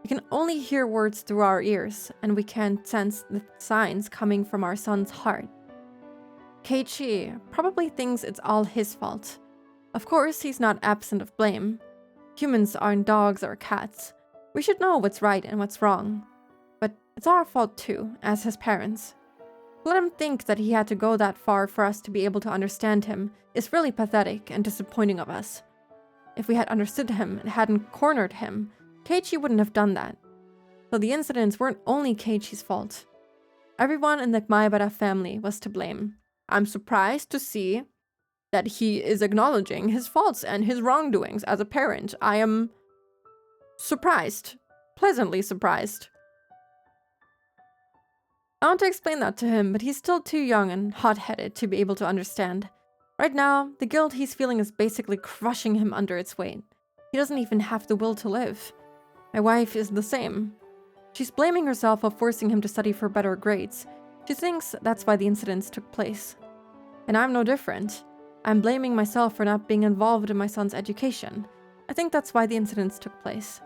We can only hear words through our ears, and we can sense the signs coming from our son's heart. Keiichi probably thinks it's all his fault. Of course, he's not absent of blame. Humans aren't dogs or cats. We should know what's right and what's wrong. But it's our fault too, as his parents. To let him think that he had to go that far for us to be able to understand him is really pathetic and disappointing of us. If we had understood him and hadn't cornered him, Keiichi wouldn't have done that. So the incidents weren't only Keiichi's fault. Everyone in the Maebara family was to blame. I'm surprised to see that he is acknowledging his faults and his wrongdoings as a parent. I am surprised. Pleasantly surprised. I want to explain that to him, but he's still too young and hot-headed to be able to understand. Right now, the guilt he's feeling is basically crushing him under its weight. He doesn't even have the will to live. My wife is the same. She's blaming herself for forcing him to study for better grades. She thinks that's why the incidents took place. And I'm no different. I'm blaming myself for not being involved in my son's education. I think that's why the incidents took place.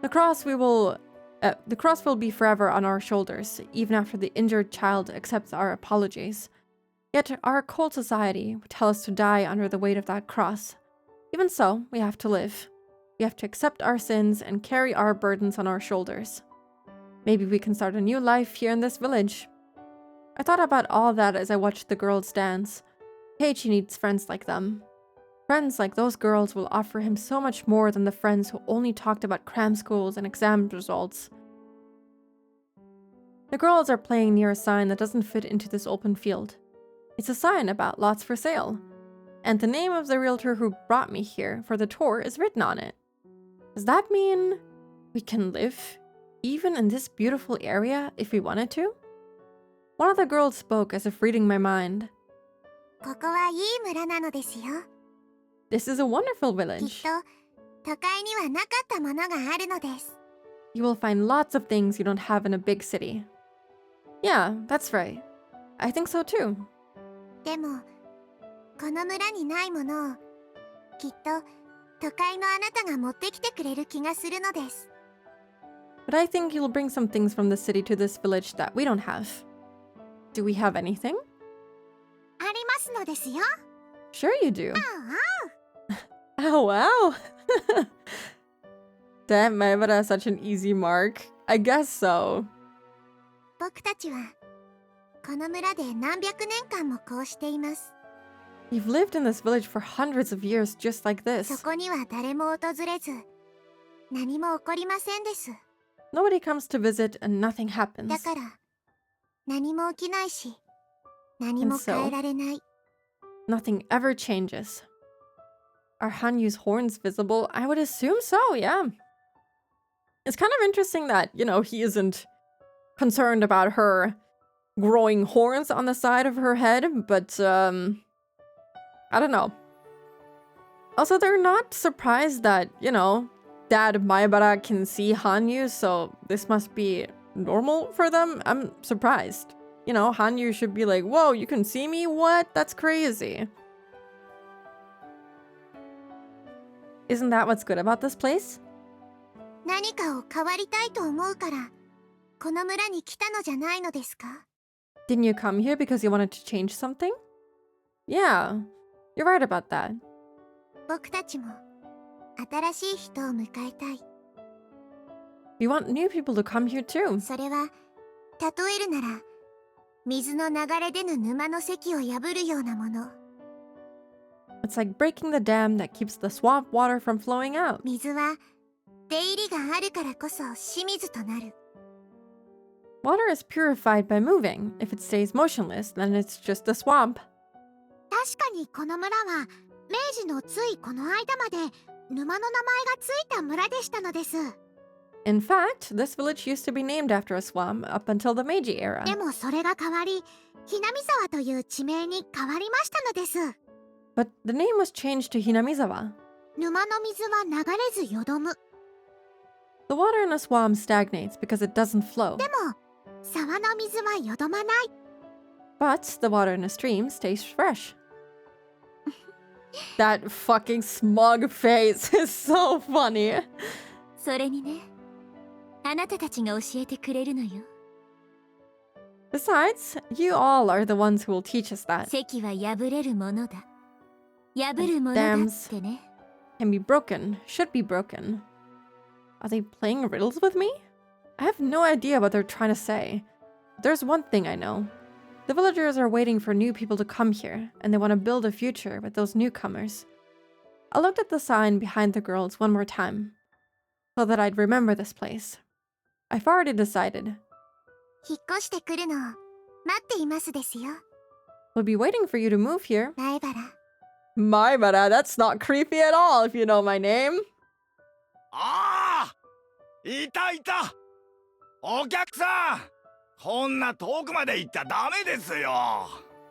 The cross will be forever on our shoulders, even after the injured child accepts our apologies. Yet our cold society would tell us to die under the weight of that cross. Even so, we have to live. We have to accept our sins and carry our burdens on our shoulders. Maybe we can start a new life here in this village. I thought about all that as I watched the girls dance. Keiichi needs friends like them. Friends like those girls will offer him so much more than the friends who only talked about cram schools and exam results. The girls are playing near a sign that doesn't fit into this open field. It's a sign about lots for sale, and the name of the realtor who brought me here for the tour is written on it. Does that mean we can live even in this beautiful area if we wanted to? One of the girls spoke as if reading my mind. ここはいい村なのですよ。 This is a wonderful きっ village. と都会にはなかったものがあるのです。 You will find lots of things you don't have in a big city. Yeah, that's right. I think so too. でもこの村にないものをきっと都会のあなたが持ってきてくれる気がするのです。 But I think you'll bring some things from the city to this village that we don't have. Do we have anything? ありますのですよ。 Sure you do. ああ Oh, wow. Damn, Maibara has such an easy mark. I guess so. 僕たちはこの村で何百年間もこうしています。 You've lived in this village for hundreds of years just like そ this. こには誰も訪れず何も起こりませんです。 Nobody comes to visit and nothing だ happens. から何も起きないし何も And so- 変えられない。 Nothing ever changes. Are Hanyu's horns visible? I would assume so, yeah. It's kind of interesting that, he isn't concerned about her growing horns on the side of her head, but, I don't know. Also, they're not surprised that, Dad Maibara can see Hanyu, so this must be normal for them. I'm surprised. Hanyu should be like, whoa, you can see me? What? That's crazy. Isn't that what's good about this place? 何かを変わりたいと思うからこの村に来たのじゃないのですか？ Didn't you come here because you wanted to change something? Yeah, you're right about that. 僕たちも新しい人を迎えたい。 We want new people to come here too. それは例えるなら水の流れ出ぬ沼の堰を破るようなもの。 It's like breaking the dam that keeps the swamp water from flowing out. 水は出入りがあるからこそ清水となる。 Water is purified by moving. If it stays motionless, then it's just a swamp. 確かにこの村は明治のついこの間まで沼の名前がついた村でしたのです。 In fact, this village used to be named after a swamp up until the Meiji era. でもそれが変わり、ひなみ沢という地名に変わりましたのです。 But the name was changed to Hinamizawa. 沼の水は流れずよどむ。 The water in a swamp stagnates because it doesn't flow. でも沢の水はよどまない。 But the water in a stream stays fresh. That fucking smug face is so funny. それにね、あなたたちが教えてくれるのよ。 Besides, you all are the ones who will teach us that. 堰は破れるものだ。破るものだってね。 Can be broken, should be broken. Are they playing riddles with me? I have no idea what they're trying to say. There's one thing I know. The villagers are waiting for new people to come here, and they want to build a future with those newcomers. I looked at the sign behind the girls one more time, so that I'd remember this place. I've already decided. 引っ越してくるのを待っていますですよ。 We'll be waiting for you to move here. 前原。 Maibara, that's not creepy at all if you know my name. ああ、いたいた。お客さん、こんな遠くまで行ったらダメですよ。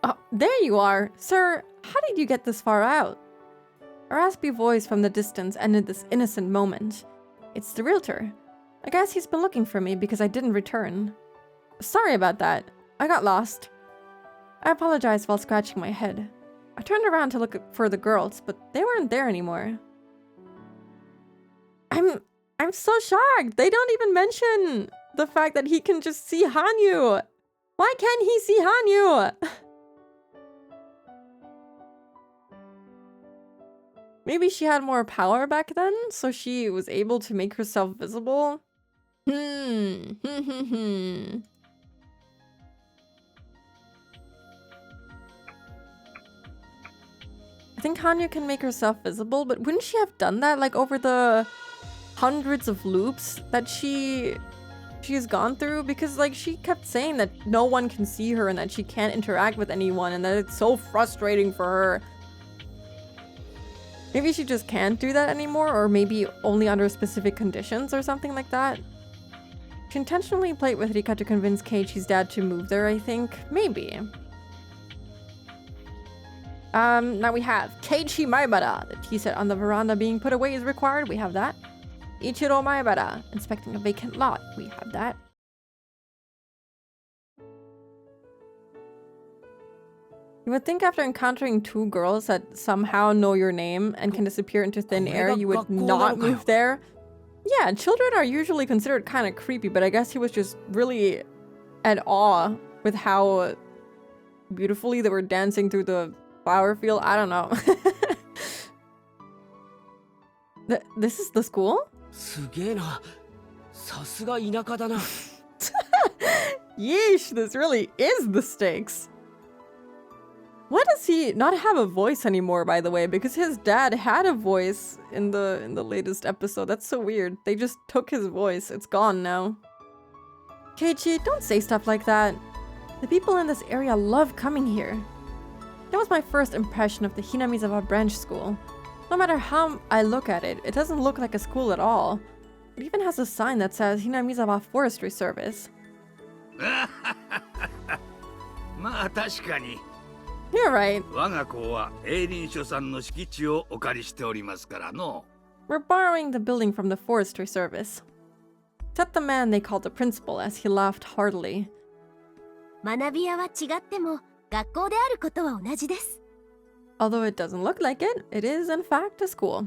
Oh, there you are. Sir, how did you get this far out? A raspy voice from the distance ended this innocent moment. It's the realtor. I guess he's been looking for me because I didn't return. Sorry about that. I got lost. I apologized while scratching my head. I turned around to look for the girls, but they weren't there anymore. I'm so shocked. They don't even mention the fact that he can just see Hanyu. Why can't he see Hanyu? Maybe she had more power back then, so she was able to make herself visible? I think Hanyu can make herself visible, but wouldn't she have done that like over the hundreds of loops that she's gone through? Because like she kept saying that no one can see her and that she can't interact with anyone and that it's so frustrating for her. Maybe she just can't do that anymore, or maybe only under specific conditions or something like that. She intentionally played with Rika to convince Keiichi's dad to move there, I think. Maybe. Now we have Keiichi Maebara. The tea set on the veranda being put away is required. We have that. Ichiro Maebara. Inspecting a vacant lot. We have that. You would think after encountering two girls that somehow know your name and can disappear into thin air, you would not move there. Yeah, children are usually considered kind of creepy, but I guess he was just really at awe with how beautifully they were dancing through the flower field. I don't know. This is the school? Yeesh, this really is the stakes. Why does he not have a voice anymore, by the way? Because his dad had a voice in the latest episode. That's so weird. They just took his voice. It's gone now. Keiichi, don't say stuff like that. The people in this area love coming here. That was my first impression of the Hinamizawa branch school. No matter how I look at it, it doesn't look like a school at all. It even has a sign that says Hinamizawa Forestry Service. You're right. We're borrowing the building from the Forestry Service. Except the man they called the principal as he laughed heartily. Although it doesn't look like it, it is in fact a school.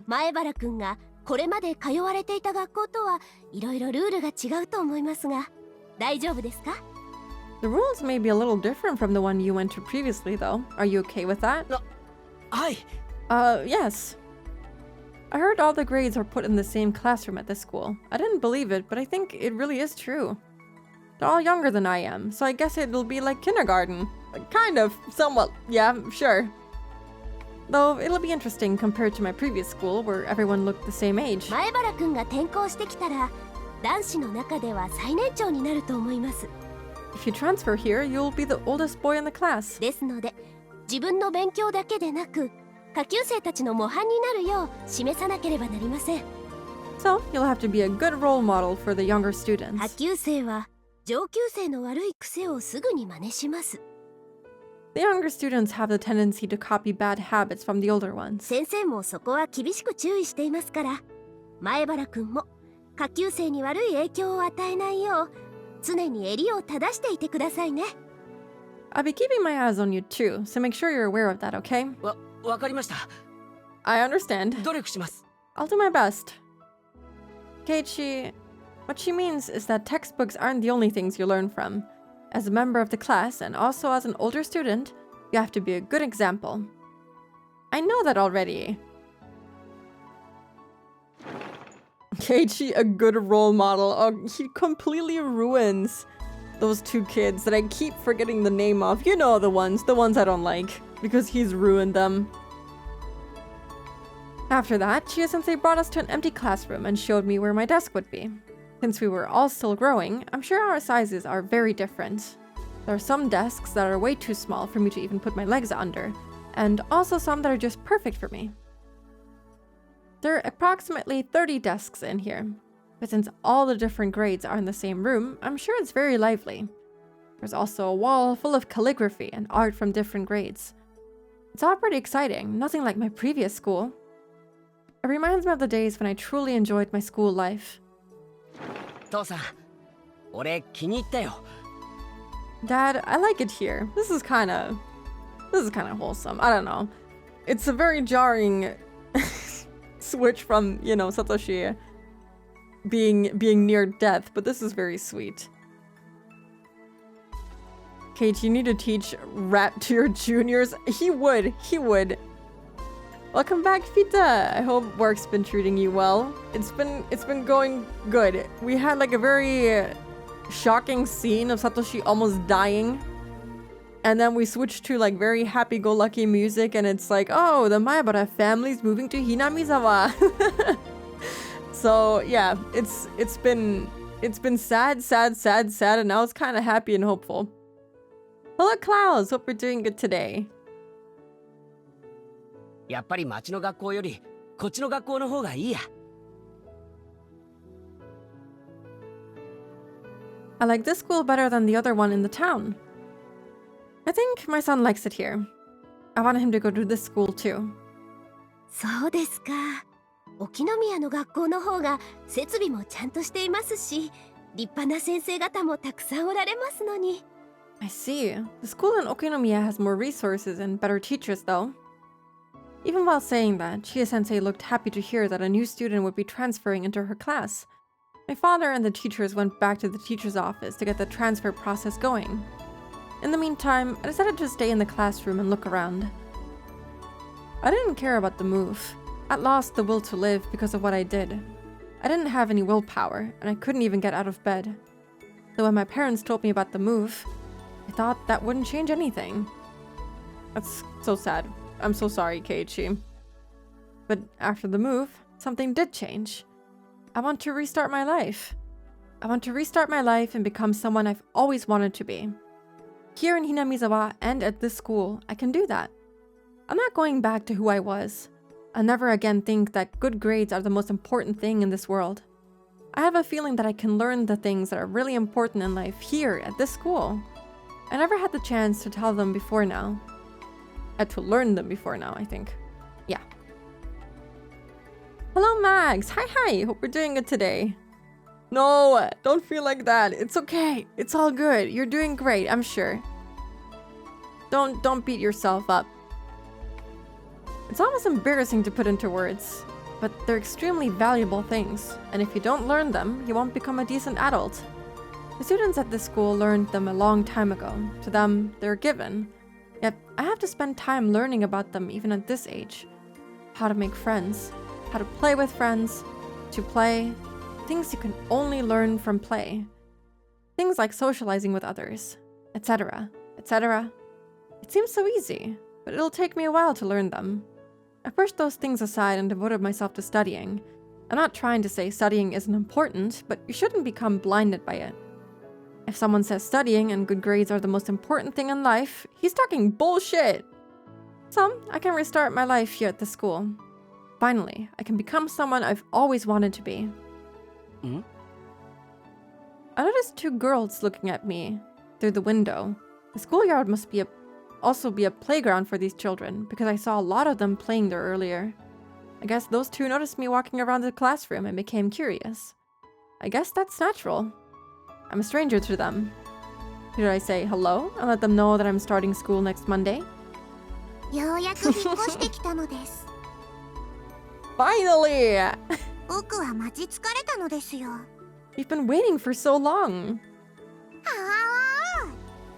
The rules may be a little different from the one you went to previously, though. Are you okay with that? Yes. I heard all the grades are put in the same classroom at this school. I didn't believe it, but I think it really is true. They're all younger than I am, so I guess it'll be like kindergarten. Kind of, somewhat, yeah, sure. Though it'll be interesting compared to my previous school, where everyone looked the same age. If you transfer here, you'll be the oldest boy in the class. So, you'll have to be a good role model for the younger students. The younger students have the tendency to copy bad habits from the older ones. I'll be keeping my eyes on you too, so make sure you're aware of that, okay? I understand. I'll do my best. Keiichi, what she means is that textbooks aren't the only things you learn from. As a member of the class, and also as an older student, you have to be a good example. I know that already. Keiichi, a good role model. Oh, he completely ruins those two kids that I keep forgetting the name of. You know the ones I don't like, because he's ruined them. After that, Chia-sensei brought us to an empty classroom and showed me where my desk would be. Since we were all still growing, I'm sure our sizes are very different. There are some desks that are way too small for me to even put my legs under, and also some that are just perfect for me. There are approximately 30 desks in here, but since all the different grades are in the same room, I'm sure it's very lively. There's also a wall full of calligraphy and art from different grades. It's all pretty exciting, nothing like my previous school. It reminds me of the days when I truly enjoyed my school life. Dad, I like it here. This is kind of wholesome. I don't know. It's a very jarring switch from, you know, Satoshi being near death, but this is very sweet. Keiichi, you need to teach rap to your juniors. He would. Welcome back, Fita. I hope work's been treating you well. It's been going good. We had like a very shocking scene of Satoshi almost dying And then we switch to like very happy-go-lucky music, and it's like, oh, the Maebara family's moving to Hinamizawa. So yeah, it's been sad, and now it's kind of happy and hopeful. Hello, Klaus. Hope we're doing good today. やっぱり町の学校よりこっちの学校の方がいいや。I like this school better than the other one in the town. I think my son likes it here. I want him to go to this school too. そうですか。沖宮の学校の方が設備もちゃんとしていますし、立派な先生方もたくさんおられますのに。I see. The school in Okinomiya has more resources and better teachers though. Even while saying that, Chie-sensei looked happy to hear that a new student would be transferring into her class. My father and the teachers went back to the teacher's office to get the transfer process going. In the meantime, I decided to stay in the classroom and look around. I didn't care about the move. I'd lost the will to live because of what I did. I didn't have any willpower, and I couldn't even get out of bed. So when my parents told me about the move, I thought that wouldn't change anything. That's so sad. I'm so sorry, Keiichi. But after the move, something did change. I want to restart my life. I want to restart my life and become someone I've always wanted to be. Here in Hinamizawa and at this school, I can do that. I'm not going back to who I was. I'll never again think that good grades are the most important thing in this world. I have a feeling that I can learn the things that are really important in life here at this school. I never had the chance to tell them before now. To learn them before now, I think. Yeah. Hello, Max. Hi. Hope we're doing good today. No, don't feel like that. It's okay. It's all good. You're doing great, I'm sure. Don't beat yourself up. It's almost embarrassing to put into words, but they're extremely valuable things, and if you don't learn them, you won't become a decent adult. The students at this school learned them a long time ago. To them, they're given. Yet, I have to spend time learning about them even at this age. How to make friends, how to play with friends, to play, things you can only learn from play. Things like socializing with others, etc., etc. It seems so easy, but it'll take me a while to learn them. I pushed those things aside and devoted myself to studying. I'm not trying to say studying isn't important, but you shouldn't become blinded by it. If someone says studying and good grades are the most important thing in life, he's talking bullshit! So, I can restart my life here at the school. Finally, I can become someone I've always wanted to be. Hmm? I noticed two girls looking at me through the window. The schoolyard must also be a playground for these children, because I saw a lot of them playing there earlier. I guess those two noticed me walking around the classroom and became curious. I guess that's natural. I'm a stranger to them. Should I say hello and let them know that I'm starting school next Monday? ようやく引っ越してきたのです。Finally! 僕は待ち疲れたのですよ。We've been waiting for so long. はあ、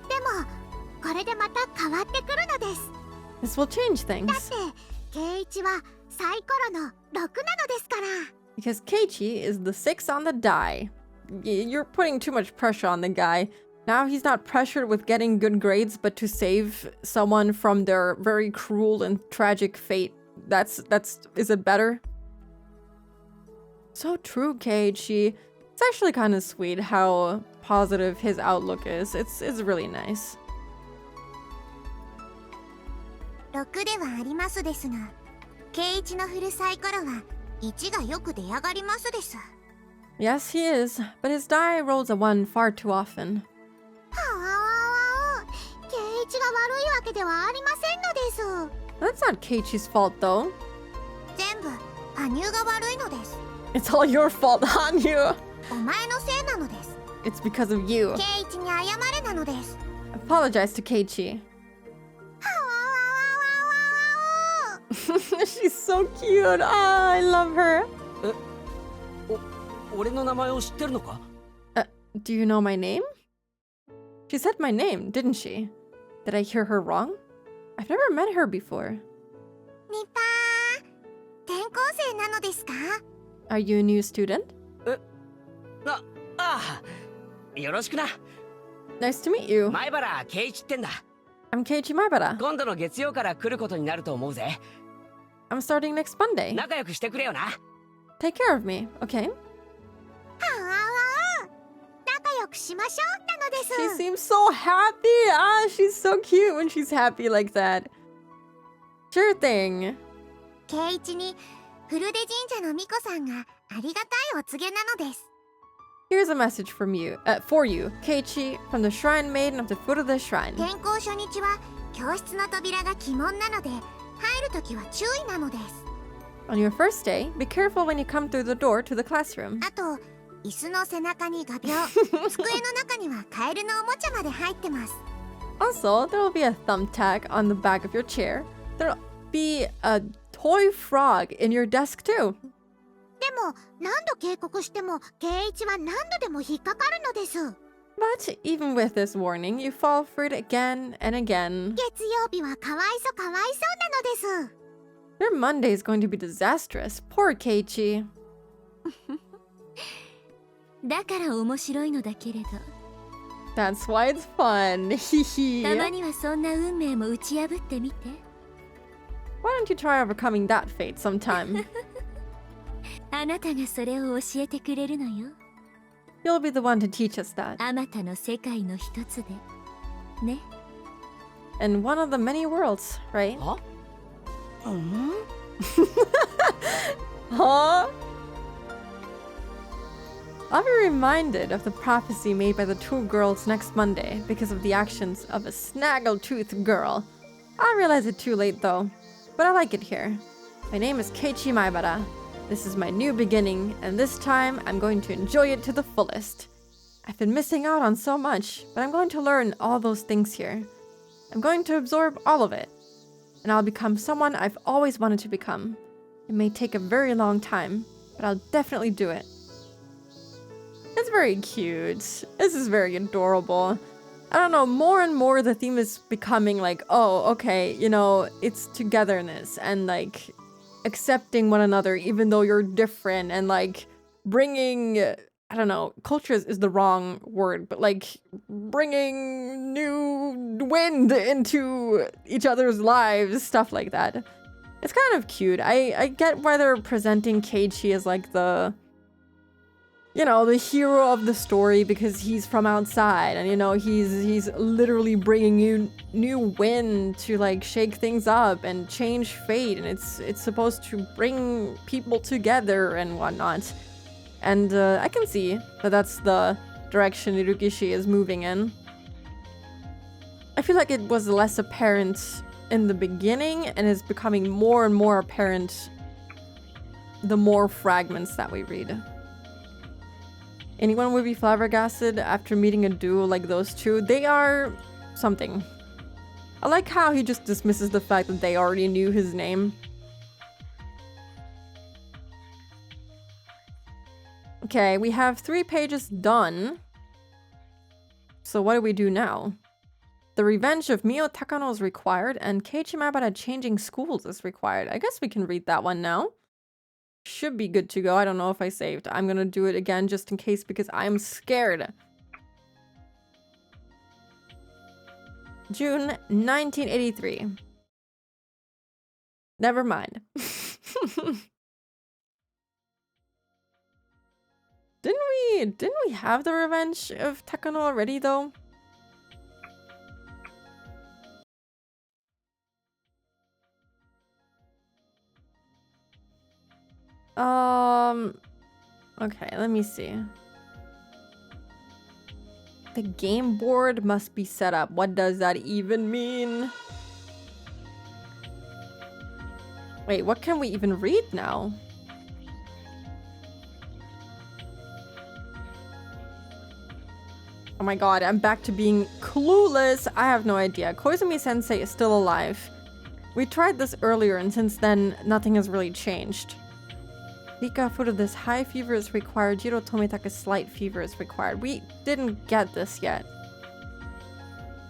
でもこれでまた変わってくるのです。This will change things. だってケイイチはサイコロの6なのですから。Because Keiichi is the 6 on the die. You're putting too much pressure on the guy. Now he's not pressured with getting good grades, but to save someone from their very cruel and tragic fate. Is it better? So true, Keiichi. It's actually kind of sweet how positive his outlook is. It's really nice. 6ではありますですが、ケイイチのフルサイコロは1がよく出上がりますです。Yes, he is, but his die rolls a 1 far too often. はあ、ケイイチが悪いわけではありませんのです。That's not Keiichi's fault, though. 全部、羽生が悪いのです。It's all your fault, Hanyu. お前のせいなのです。It's because of you. ケイイチに謝れなのです。Apologize to Keiichi. She's so cute. Ah, I love her. 俺の名前を知ってるのか? Do you know my name? She said my name, didn't she? Did I hear her wrong? I've never met her before. ニパー、転校生なのですか? Are you a new student? ああ、よろしくな。Nice to meet you. 前原圭一ってんだ。I'm Keiichi Maibara. 今度の月曜から来ることになると思うぜ。 I'm starting next Monday. 仲良くしてくれよな。 Take care of me, okay? はあ、仲良くしましょうなのです。 She seems so happy. Ah, she's so cute when she's happy like that. Sure thing. ケイイチにフルデ神社のミコさんがありがたいお告げなのです。 Here's a message from you, for you, Keiichi, from the Shrine Maiden of the foot of the shrine. 転校初日は教室の扉が鬼門なので、入るときは注意なのです。 On your first day, be careful when you come through the door to the classroom. あと、椅子の背中に画鋲、机の中にはカエルのおもちゃまで入ってます。 Also, there will be a thumbtack on the back of your chair. There'll be a toy frog in your desk too. でも、何度警告しても、ケイイチは何度でも引っかかるのです。 But even with this warning, you fall for it again and again. 月曜日はかわいそうなのです。 Your Monday is going to be disastrous. Poor Keiichi. だから面白いのだけれど、 That's why it's fun. たまにはそんな運命も打ち破ってみて。 Why don't you try overcoming that fate sometime? あなたがそれを教えてくれるのよ。 You'll be the one to teach us that. あまたの世界の一つで。ね。 In one of the many worlds, right? あ？Huh? I'll be reminded of the prophecy made by the two girls next Monday because of the actions of a snaggletooth girl. I realize it too late though, but I like it here. My name is Keiichi Maibara. This is my new beginning, and this time I'm going to enjoy it to the fullest. I've been missing out on so much, but I'm going to learn all those things here. I'm going to absorb all of it, and I'll become someone I've always wanted to become. It may take a very long time, but I'll definitely do it. It's very cute. This is very adorable. I don't know, more and more the theme is becoming like, oh, okay, you know, it's togetherness and like accepting one another even though you're different and like bringing, I don't know, culture is the wrong word, but like bringing new wind into each other's lives, stuff like that. It's kind of cute. I get why they're presenting Keiichi as like the, you know, the hero of the story because he's from outside and, you know, he's literally bringing you new wind to like shake things up and change fate, and it's supposed to bring people together and whatnot. And I can see that that's the direction Hirukishi is moving in. I feel like it was less apparent in the beginning and is becoming more and more apparent the more fragments that we read. Anyone would be flabbergasted after meeting a duo like those two. They are something. I like how he just dismisses the fact that they already knew his name. Okay, we have 3 pages done. So what do we do now? The revenge of Mio Takano is required, and Keiichi Maibara changing schools is required. I guess we can read that one now. Should be good to go. I don't know if I saved. I'm gonna do it again just in case because I'm scared. June 1983. Never mind. Didn't we have the revenge of Takano already though? Okay, let me see. The game board must be set up. What does that even mean? Wait, what can we even read now? Oh my god, I'm back to being clueless. I have no idea. Koizumi-sensei is still alive. We tried this earlier, and since then, nothing has really changed. Rika, food of this high fever is required. Jiro Tomitaka's slight fever is required. We didn't get this yet.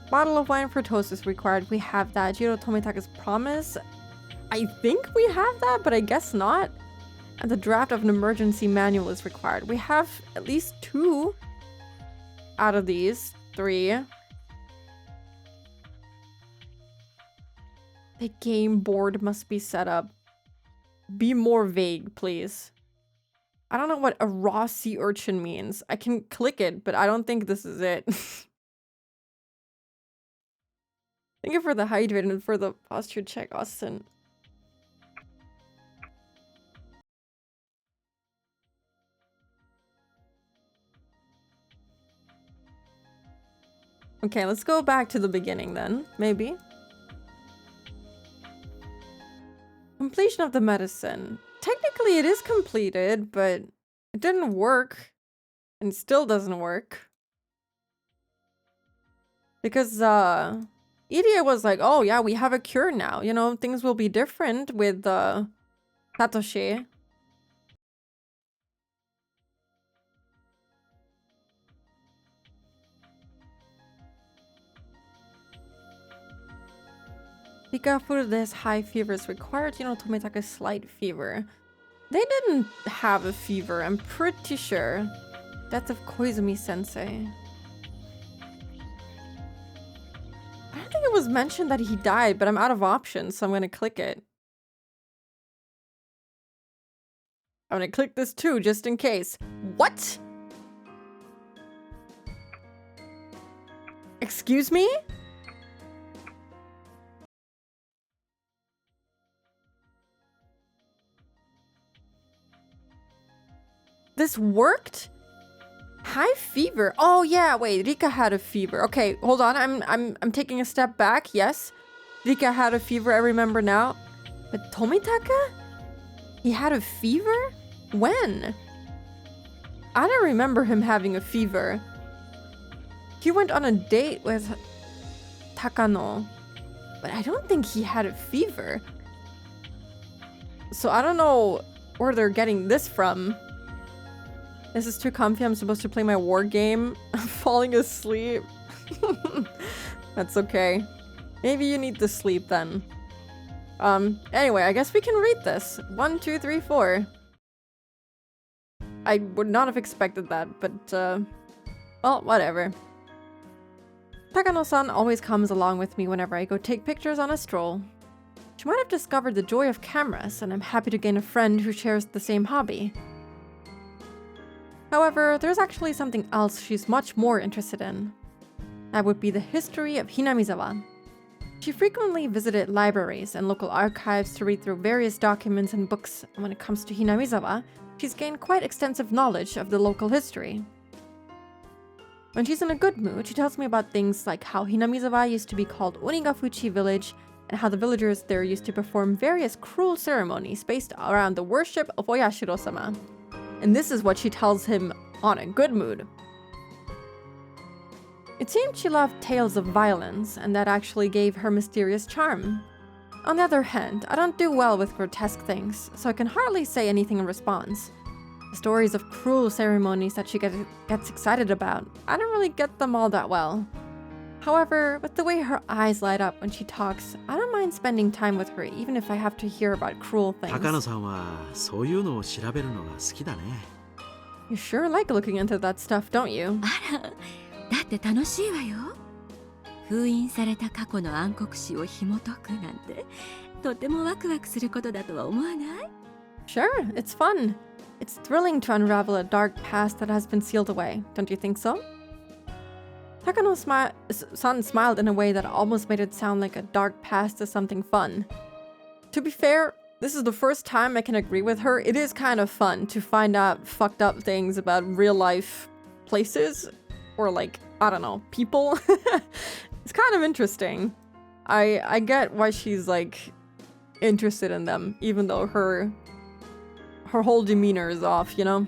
Bottle of wine for toast is required. We have that. Jiro Tomitaka's promise. I think we have that, but I guess not. And the draft of an emergency manual is required. We have at least 2 out of these 3. The game board must be set up. Be more vague, please. I don't know what a raw sea urchin means. I can click it, but I don't think this is it. Thank you for the hydrate and for the posture check, Austin. Okay, let's go back to the beginning then, maybe. Completion of the medicine. Technically it is completed, but it didn't work. And still doesn't work. Because, Irie was like, oh yeah, we have a cure now. You know, things will be different with, Satoshi. Pika for this high fever is required, you know, Tomitaka's slight fever. They didn't have a fever, I'm pretty sure. Death of Koizumi-sensei. I don't think it was mentioned that he died, but I'm out of options, so I'm gonna click it. I'm gonna click this too, just in case. What? Excuse me? This worked? High fever. Oh yeah, wait, Rika had a fever. Okay, hold on. I'm taking a step back. Yes. Rika had a fever, I remember now. But Tomitaka? He had a fever? When? I don't remember him having a fever. He went on a date with Takano, but I don't think he had a fever. So I don't know where they're getting this from. This is too comfy. I'm supposed to play my war game. I'm falling asleep. That's okay. Maybe you need to sleep then. Anyway, I guess we can read this. 1, 2, 3, 4. I would not have expected that, but, well, whatever. Takano-san always comes along with me whenever I go take pictures on a stroll. She might have discovered the joy of cameras, and I'm happy to gain a friend who shares the same hobby. However, there's actually something else she's much more interested in. That would be the history of Hinamizawa. She frequently visited libraries and local archives to read through various documents and books, and when it comes to Hinamizawa, she's gained quite extensive knowledge of the local history. When she's in a good mood, she tells me about things like how Hinamizawa used to be called Onigafuchi village, and how the villagers there used to perform various cruel ceremonies based around the worship of Oyashiro-sama. And this is what she tells him on a good mood. It seemed she loved tales of violence, and that actually gave her mysterious charm. On the other hand, I don't do well with grotesque things, so I can hardly say anything in response. The stories of cruel ceremonies that she gets excited about, I don't really get them all that well. However, with the way her eyes light up when she talks, I don't mind spending time with her even if I have to hear about cruel things. You sure like looking into that stuff, don't you? だって楽しいわよ。封印された過去の暗黒史を紐解くなんて、とてもワクワクすることだとは思わない？ Sure, it's fun. It's thrilling to unravel a dark past that has been sealed away, don't you think so? Takano-san smiled in a way that almost made it sound like a dark past is something fun. To be fair, this is the first time I can agree with her. It is kind of fun to find out fucked up things about real life places. Or like, I don't know, people. It's kind of interesting. I get why she's like interested in them, even though her whole demeanor is off, you know?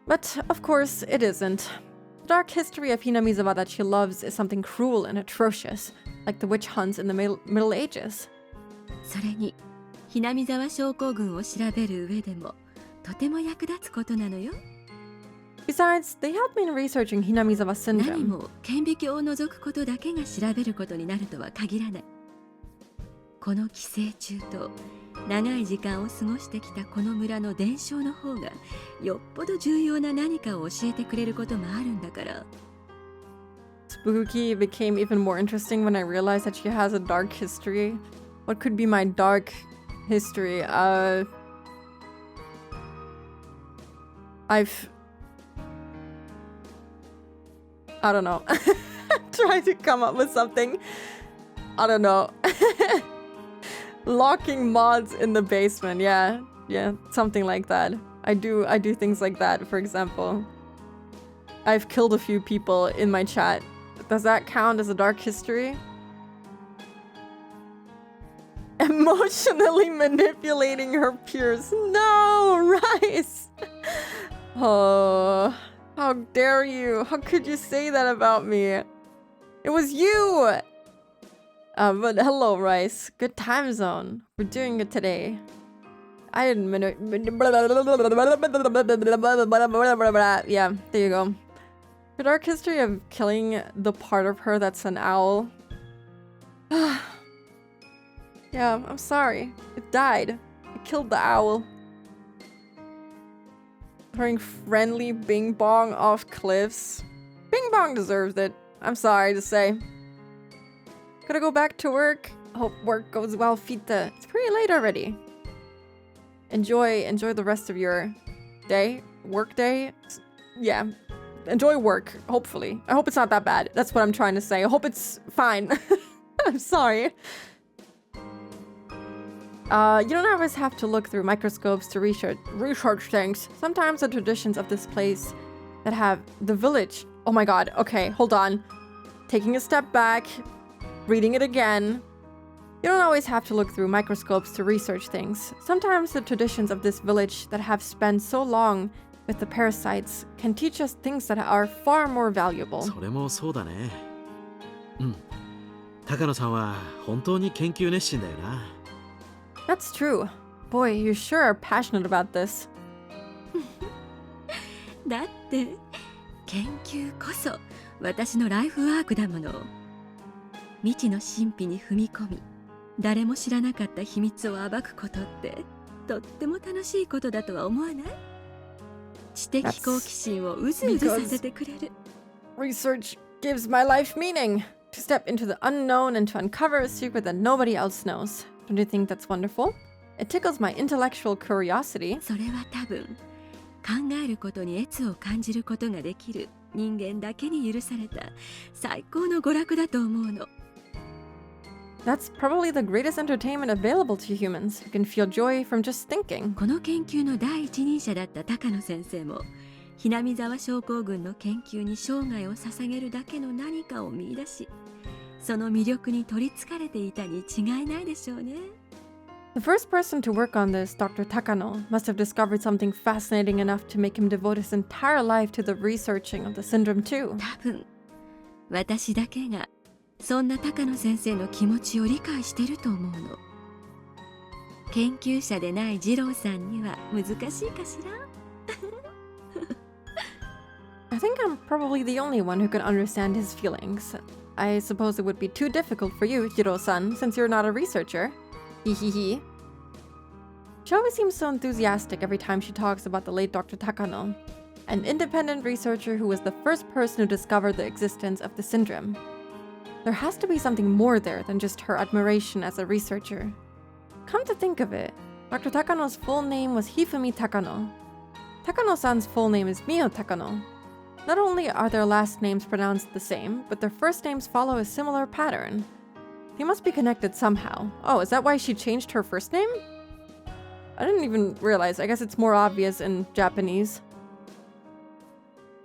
But of course, it isn't. The dark history of Hinamizawa that she loves is something cruel and atrocious, like the witch hunts in the Middle Ages. それに、Hinamizawa症候群を調べる上でも、とても役立つことなのよ。Besides, they helped me in researching Hinamizawa syndrome. 何も顕微鏡を除くことだけが調べることになるとは限らない。この寄生虫と長い時間を過ごしてきたこの村の伝承の方がよっぽど重要な何かを教えてくれることもあるんだから。spooky became even more interesting when I realized that she has a dark history. What could be my dark history? I don't know. Trying to come up with something. I don't know. Locking mods in the basement. Yeah, something like that. I do things like that, for example. I've killed a few people in my chat. Does that count as a dark history? Emotionally manipulating her peers. No, Rice! Oh, how dare you? How could you say that about me? It was you! But hello, Rice. Good time zone. We're doing it today. I didn't yeah, there you go. The dark history of killing the part of her that's an owl. Yeah, I'm sorry. It died. I killed the owl. Throwing friendly Bing Bong off cliffs. Bing Bong deserves it. I'm sorry to say. Gotta go back to work. Hope work goes well, Fita. It's pretty late already. Enjoy the rest of your day. Work day. Yeah. Enjoy work, hopefully. I hope it's not that bad. That's what I'm trying to say. I hope it's fine. I'm sorry. You don't always have to look through microscopes to research things. Sometimes the traditions of this place that have the village. Oh my god. Okay, hold on. Taking a step back. Reading it again. You don't always have to look through microscopes to research things. Sometimes the traditions of this village that have spent so long with the parasites can teach us things that are far more valuable. それもそうだね。高野さんは本当に研究熱心だよな。That's true. Boy, you sure are passionate about this. だって研究こそ私のライフワークだもの。未知の神秘に踏み込み、誰も知らなかった秘密を暴くことってとっても楽しいことだとは思わない？知的好奇心をうずうずさせてくれる。Research gives my life meaning. To step into the unknown and to uncover a secret that nobody else knows. Don't you think that's wonderful? It tickles my intellectual curiosity. それは多分考えることに悦を感じることができる人間だけに許された最高の娯楽だと思うの。That's probably the greatest entertainment available to humans. You can feel joy from just thinking. この研究の第一人者だった高野先生もひなみ沢症候群の研究に生涯を捧げるだけの何かを見出し、その魅力に取りつかれていたに違いないでしょうね。The first person to work on this, Dr. Takano, must have discovered something fascinating enough to make him devote his entire life to the researching of the syndrome too. 多分私だけがそんな高野先生の気持ちを理解してると思うの。研究者でない二郎さんには難しいかしら。I think I'm probably the only one who could understand his feelings. I suppose it would be too difficult for you, Jiro-san, since you're not a researcher. Hehehe. She always seems so enthusiastic every time she talks about the late Dr. Takano, an independent researcher who was the first person who discovered the existence of the syndrome. There has to be something more there than just her admiration as a researcher. Come to think of it, Dr. Takano's full name was Hifumi Takano. Takano-san's full name is Mio Takano. Not only are their last names pronounced the same, but their first names follow a similar pattern. They must be connected somehow. Oh, is that why she changed her first name? I didn't even realize. I guess it's more obvious in Japanese.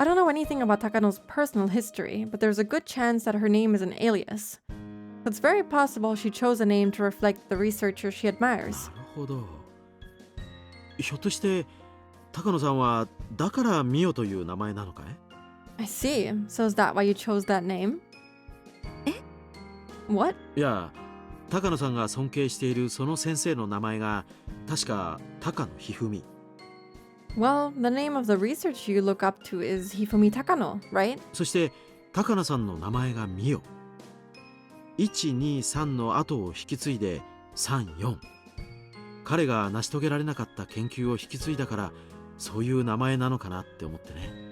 I don't know anything about Takano's personal history, but there's a good chance that her name is an alias. It's very possible she chose a name to reflect the researcher she admires. なるほど。ひょっとして高野さんはだからミオという名前なのかい？ I see. So is that why you chose that name? What? いや、高野さんが尊敬しているその先生の名前が確か高野ひふみ。Well, the name of the researcher you look up to is Hifumi Takano, right? そして高野さんの名前がミオ。1、2、3の後を引き継いで3、4。彼が成し遂げられなかった研究を引き継いだからそういう名前なのかなって思ってね。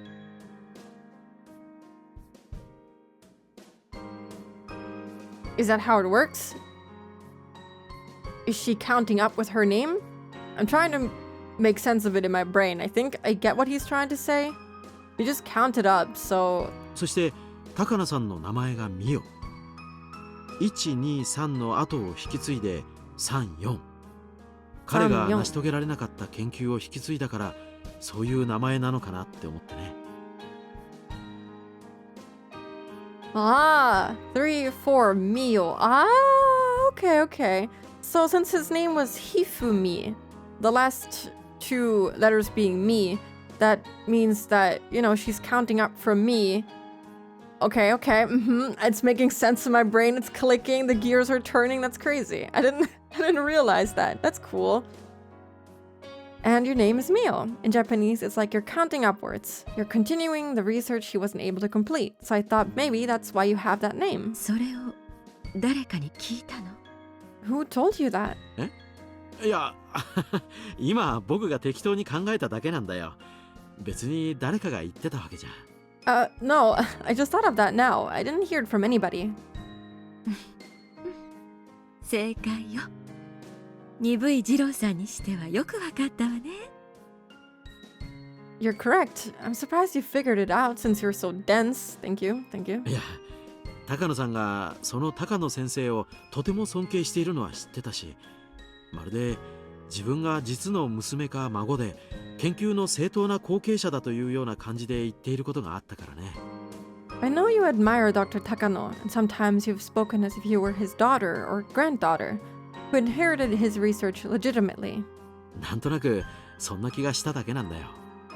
Is that how it works? Is she counting up with her name? I'm trying to make sense of it in my brain. I think I get what he's trying to say. You just count it up, so... そして高野さんの名前がミオ。123の後を引き継いで34。彼が成し遂げられなかった研究を引き継いだからそういう名前なのかなって思ってね。Ah, 3, 4, Mio. Ah, okay. So since his name was Hifumi, the last two letters being me, that means that, you know, she's counting up from me. Okay. It's making sense in my brain. It's clicking. The gears are turning. That's crazy. I didn't realize that. That's cool. And your name is Mio. In Japanese, it's like you're counting upwards. You're continuing the research he wasn't able to complete. So I thought maybe that's why you have that name. それを誰かに聞いたの？ Who told you that? いや、今僕が適当に考えただけなんだよ。別に誰かが言ってたわけじゃ。No, I just thought of that now. I didn't hear it from anybody. 正解よ。鈍い二郎さんにしてはよくわかったわね。You're correct. I'm surprised you figured it out since you're so dense. Thank you. いや、高野さんがその高野先生をとても尊敬しているのは知ってたし、まるで自分が実の娘か孫で研究の正当な後継者だというような感じで言っていることがあったからね。I know you admire Dr. Takano, and sometimes you've spoken as if you were his daughter or granddaughter, who inherited his research legitimately. なんとなくそんな気がしただけなんだよ。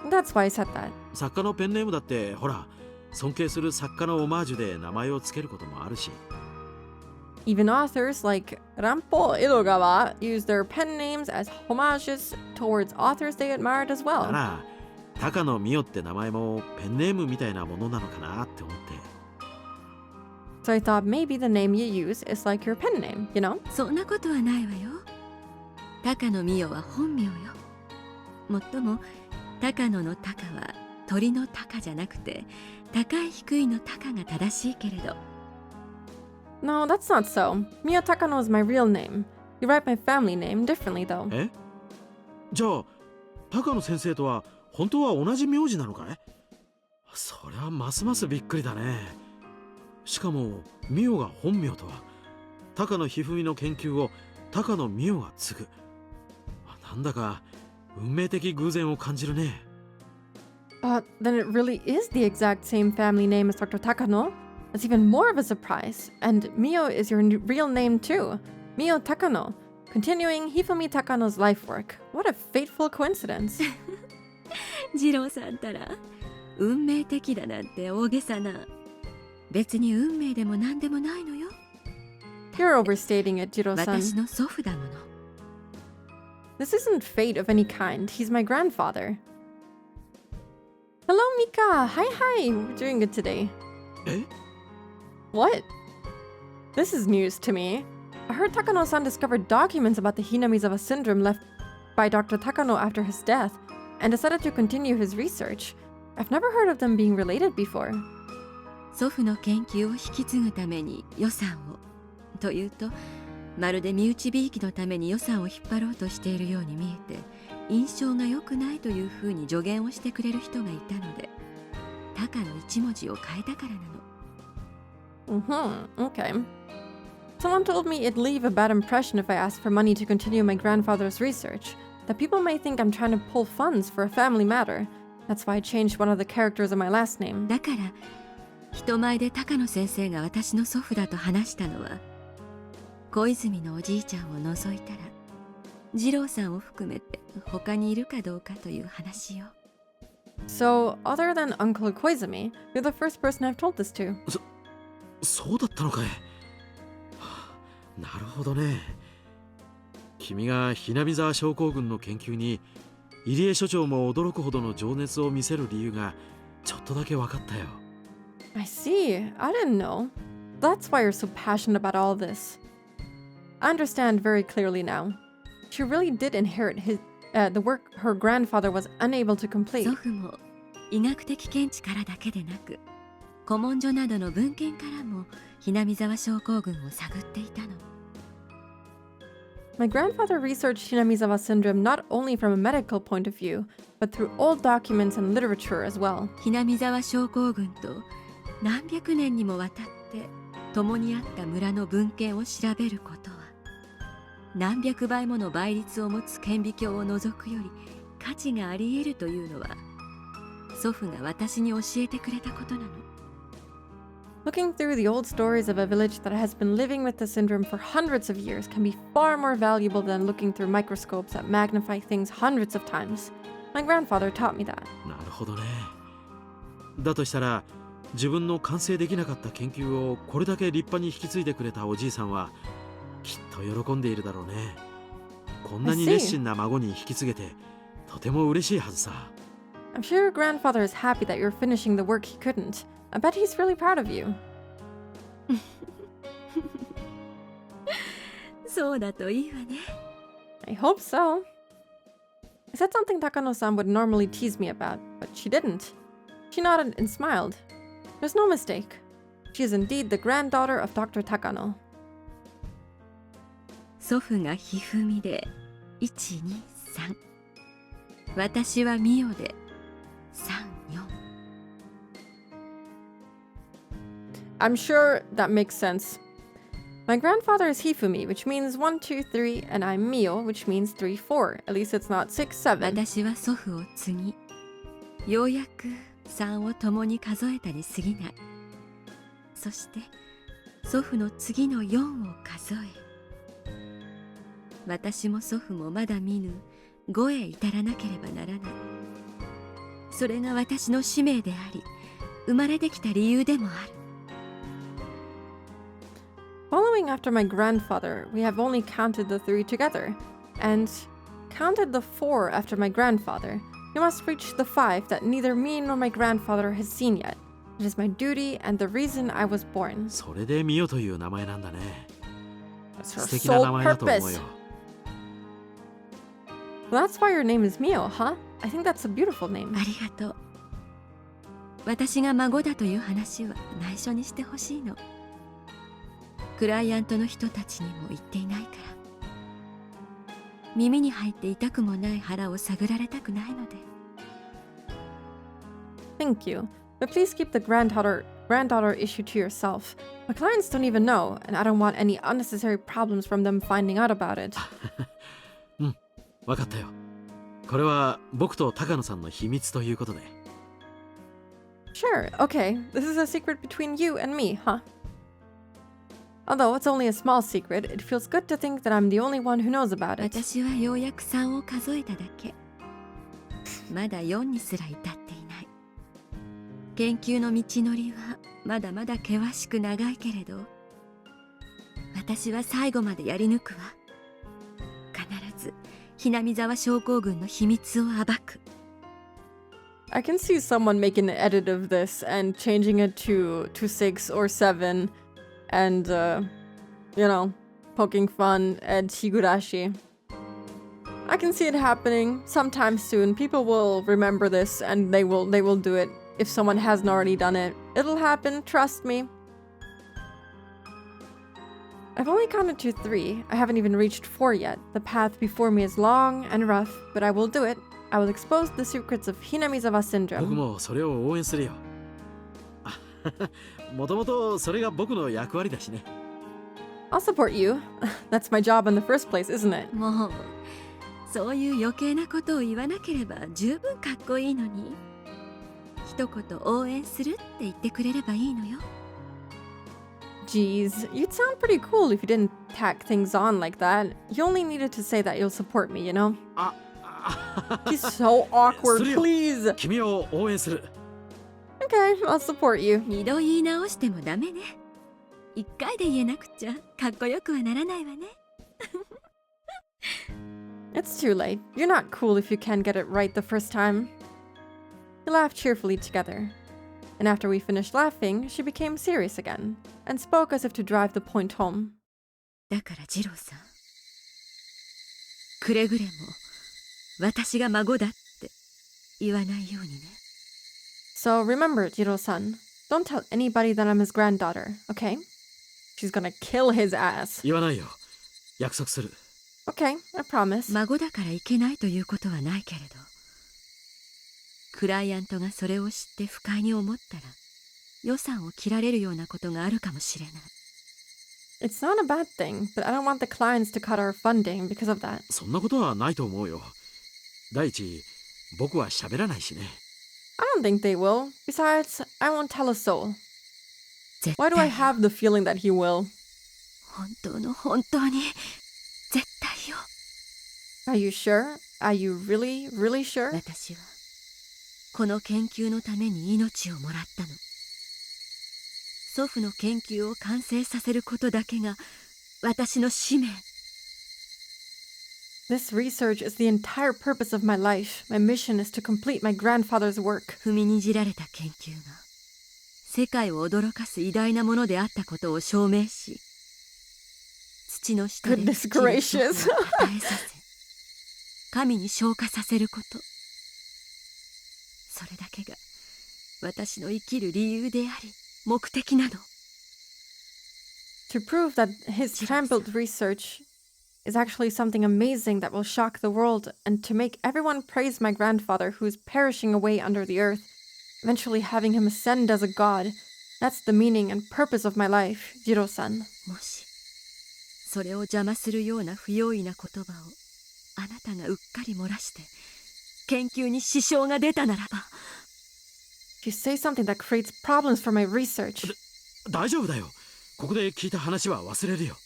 That's why I said that. 作家のペンネームだってほら、尊敬する作家のオマージュで名前をつけることもあるし。Even authors like Rampo Edogawa use their pen names as homages towards authors they admired as well. だから高野美代って名前もペンネームみたいなものなのかなって思って。So I thought maybe the name you use is like your pen name, you know? そんなことはないわよ。高野美代は本名よ。もっとも高野の高は鳥の高じゃなくて高い低いの高が正しいけれど。No, that's not so. Mio Takano is my real name. You write my family name differently though. え？じゃあ高野先生とは本当は同じ名字なのかい？そりゃますますびっくりだね。しかも美代が本名とは高野ひふみの研究を高野美代が継ぐ。なんだか運命的偶然を感じるね。Then it really is the exact same family name as Dr. Takano. That's even more of a surprise. And Mio is your real name too. Mio Takano. Continuing Hifumi Takano's life work. What a fateful coincidence. 二郎さんたら運命的だなんて大げさな。別に運命でも何でもないのよ。You're overstating it, Jiro-san. 私の祖父だもの。This isn't fate of any kind. He's my grandfather. Hello, Mika. Hi. We're doing good today. Eh? What? This is news to me. I heard Takano-san discovered documents about the Hinamizawa syndrome left by Dr. Takano after his death and decided to continue his research. I've never heard of them being related before. 祖父の研究を引き継ぐために予算をというとまるで身内びいきのために予算を引っ張ろうとしているように見えて印象が良くないというふうに助言をしてくれる人がいたので高の一文字を変えたからなの。Okay. Someone told me it'd leave a bad impression if I asked for money to continue my grandfather's research, that people may think I'm trying to pull funds for a family matter. That's why I changed one of the characters of my last name. だから人前で高野先生が私の祖父だと話したのは小泉のおじいちゃんを除いたら二郎さんを含めて他にいるかどうかという話よ。So, other than Uncle Koizumi, you're the first person I've told this to. そうだったのかい。なるほどね。君がひなみ沢症候群の研究に入江所長も驚くほどの情熱を見せる理由がちょっとだけ分かったよ。I see. I didn't know. That's why you're so passionate about all this. I understand very clearly now. She really did inherit the work her grandfather was unable to complete. 祖父も医学的見地からだけでなく古文書などの文献からもひなみ沢症候群を探っていたの。My grandfather researched Hinamizawa syndrome not only from a medical point of view, but through old documents and literature as well. ひなみ沢症候群と何百年にもわたって共にあった村の文献を調べることは、何百倍もの倍率を持つ顕微鏡を除くより価値があり得るというのは、祖父が私に教えてくれたことなの。Looking through the old stories of a village that has been living with the syndrome for hundreds of years can be far more valuable than looking through microscopes that magnify things hundreds of times. My grandfather taught me that. なるほどね。だとしたら、自分の完成できなかった研究をこれだけ立派に引き継いでくれたおじいさんはきっと喜んでいるだろうね。こんなに熱心な孫に引き継げてとても嬉しいはずさ。I'm sure your grandfather is happy that you're finishing the work he couldn't. I bet he's really proud of you. そうだといいわね。I hope so. I said something Takano-san would normally tease me about, but she didn't. She nodded and smiled. There's no mistake. She is indeed the granddaughter of Dr. Takano. 祖父がひふみで1、2、3。私はミオで3、4。I'm sure that makes sense. My grandfather is Hifumi, which means 1, 2, 3, and I'm Mio, which means 3, 4. At least it's not 6, 7. 私は祖父を継ぎ、ようやく3を共に数えたに過ぎない。そして祖父の次の4を数え、私も祖父もまだ見ぬ5へ至らなければならない。それが私の使命であり、生まれてきた理由でもある。Following after my grandfather, we have only counted the 3 together, and counted the 4 after my grandfather. We must reach the 5 that neither me nor my grandfather has seen yet. It is my duty and the reason I was born. それでミオという名前なんだね。 That's her 素敵な名 sole 前だと思う purpose. よ。 Well, that's why your name is Mio, huh? I think that's a beautiful name. ありがとう。私が孫だという話は内緒にしてほしいの。クライアントの人たちにも言っていないから。耳に入って痛くもない腹を探られたくないので。Thank you. But please keep the granddaughter issue to yourself. My clients don't even know, and I don't want any unnecessary problems from them finding out about it. うん、わかったよ。これは僕と高野さんの秘密ということで。Sure, okay. This is a secret between you and me, huh? Although it's only a small secret, it feels good to think that I'm the only one who knows about it. 私はようやく3を数えただけ。まだ4にすら至っていない。研究の道のりはまだまだ険しく長いけれど、私は最後までやり抜くわ。必ずひなみ沢症候群の秘密を暴く。I can see someone making an edit of this and changing it to 6 or 7 and, you know, poking fun at Higurashi. I can see it happening sometime soon. People will remember this and they will do it. If someone hasn't already done it, it'll happen, trust me. I've only counted to 3. I haven't even reached 4 yet. The path before me is long and rough, but I will do it. I will expose the secrets of Hinamizawa 僕 syndrome. もそれを応援するよ。もともとそれが僕の役割だしね。I'll support you. That's my job in the first place, isn't it? もうそういう余計なことを言わなければ十分かっこいいのに。一言応援するって言ってくれればいいのよ。Geez, you'd sound pretty cool if you didn't tack things on like that. You only needed to say that you'll support me, you know? He's so awkward, please. 君を応援する。Okay, I'll support you. 二度言い直してもダメね。一回で言えなくちゃかっこよくはならないわね。It's too late. You're not cool if you can't get it right the first time. We laughed cheerfully together. And after we finished laughing, she became serious again, and spoke as if to drive the point home. だから二郎さん、くれぐれも私が孫だって言わないようにね。So remember, Jiro-san, don't tell anybody that I'm his granddaughter, okay? She's gonna kill his ass. 言わないよ。約束する。Okay, I promise. 孫だからいけないということはないけれど、クライアントがそれを知って不快に思ったら、予算を切られるようなことがあるかもしれない。It's not a bad thing, but I don't want the clients to cut our funding because of that. そんなことはないと思うよ。第一、僕は喋らないしね。I don't think they will. Besides, I won't tell a soul. 絶 Why 対 do I have the feeling that he will? 本当の本当に絶対よ。 Are you sure? Are you really, really sure? 私はこの研究のために命をもらったの。祖父の研究を完成させることだけが私の使命。 This research is the entire purpose of my life. My mission is to complete my grandfather's work. 踏みにじられた研究が世界を驚かす偉大なものであったことを証明し、土の下で Goodness gracious. 父の祖父を与えさせ、神に昇華させること。それだけが私の生きる理由であり、目的なの。To prove that his trampled research is actually something amazing that will shock the world, and to make everyone praise my grandfather who is perishing away under the earth, eventually having him ascend as a god. That's the meaning and purpose of my life, Jiro-san. もしそれを邪魔するような不用意な言葉をあなたがうっかり漏らして研究に支障が出たならば。 If you say something that creates problems for my research. 大丈夫だよ。ここで聞いた話は忘れるよ。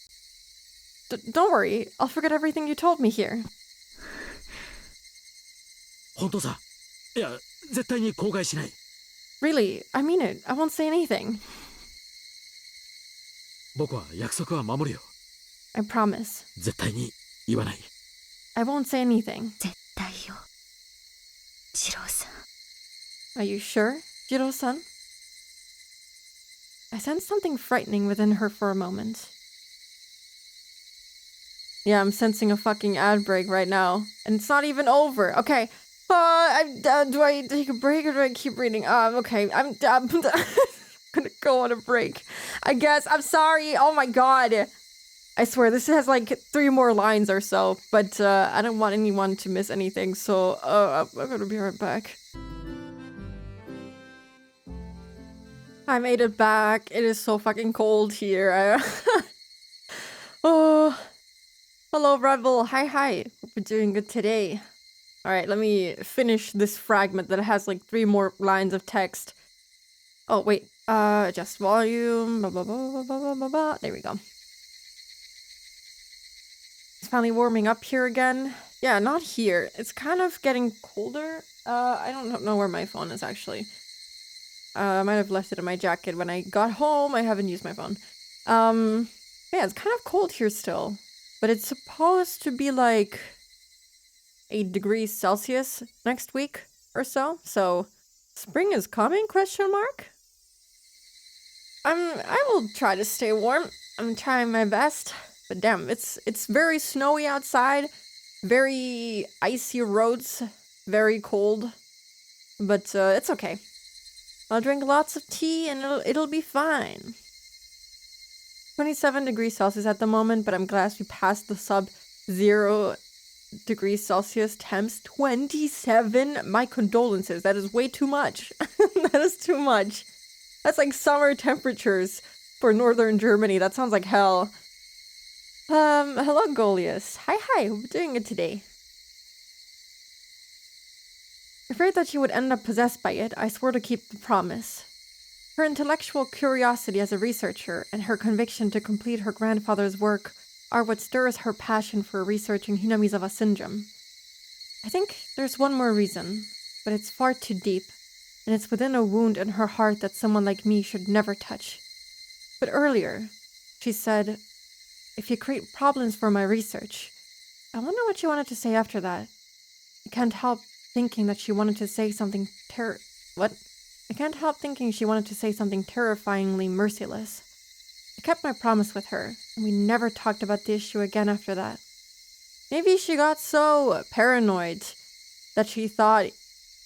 Don't worry, I'll forget everything you told me here. 本当さ。いや、絶対に口外しない。Really, I mean it. I won't say anything. 僕は約束は守るよ。I promise. 絶対に言わない。I won't say anything. 絶対よ、ジローさん。 Are you sure, Jiro-san? I sensed something frightening within her for a moment. Yeah, I'm sensing a fucking ad break right now. And it's not even over. Okay. Do I take a break or do I keep reading? Okay. I'm gonna go on a break. I guess. I'm sorry. Oh my god. I swear, this has like 3 more lines or so. But I don't want anyone to miss anything. So I'm gonna be right back. I made it back. It is so fucking cold here. Oh. Hello, Rebel. Hi. Hope you're doing good today. Alright, let me finish this fragment that has like 3 more lines of text. Oh, wait. Adjust volume. Blah, blah, blah, blah, blah, blah, blah. There we go. It's finally warming up here again. Yeah, not here. It's kind of getting colder. I don't know where my phone is actually. I might have left it in my jacket when I got home. I haven't used my phone. Yeah, it's kind of cold here still. But it's supposed to be like 8 degrees Celsius next week or so. So, spring is coming, question mark? I will try to stay warm. I'm trying my best. But damn, it's very snowy outside. Very icy roads. Very cold. But it's okay. I'll drink lots of tea and it'll be fine. 27 degrees Celsius at the moment, but I'm glad we passed the sub-0 degrees Celsius temps. 27? My condolences. That is way too much. That is too much. That's like summer temperatures for northern Germany. That sounds like hell. Hello, Goliath. Hi. Hope you're doing good today. Afraid that she would end up possessed by it, I swore to keep the promise. Her intellectual curiosity as a researcher and her conviction to complete her grandfather's work are what stirs her passion for researching Hinamizawa syndrome. I think there's one more reason, but it's far too deep, and it's within a wound in her heart that someone like me should never touch. But earlier, she said, if you create problems for my research, I wonder what she wanted to say after that. I can't help thinking that she wanted to say something I can't help thinking she wanted to say something terrifyingly merciless. I kept my promise with her, and we never talked about the issue again after that. Maybe she got so paranoid that she thought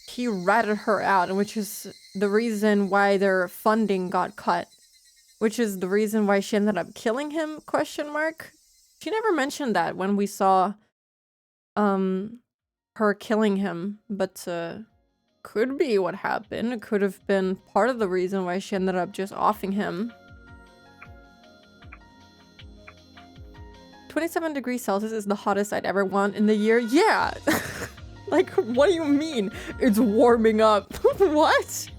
he ratted her out, which is the reason why their funding got cut. Which is the reason why she ended up killing him, question mark? She never mentioned that when we saw her killing him, but could be what happened. It could have been part of the reason why she ended up just offing him. 27 degrees Celsius is the hottest I'd ever want in the year. Yeah! Like, what do you mean? It's warming up. What?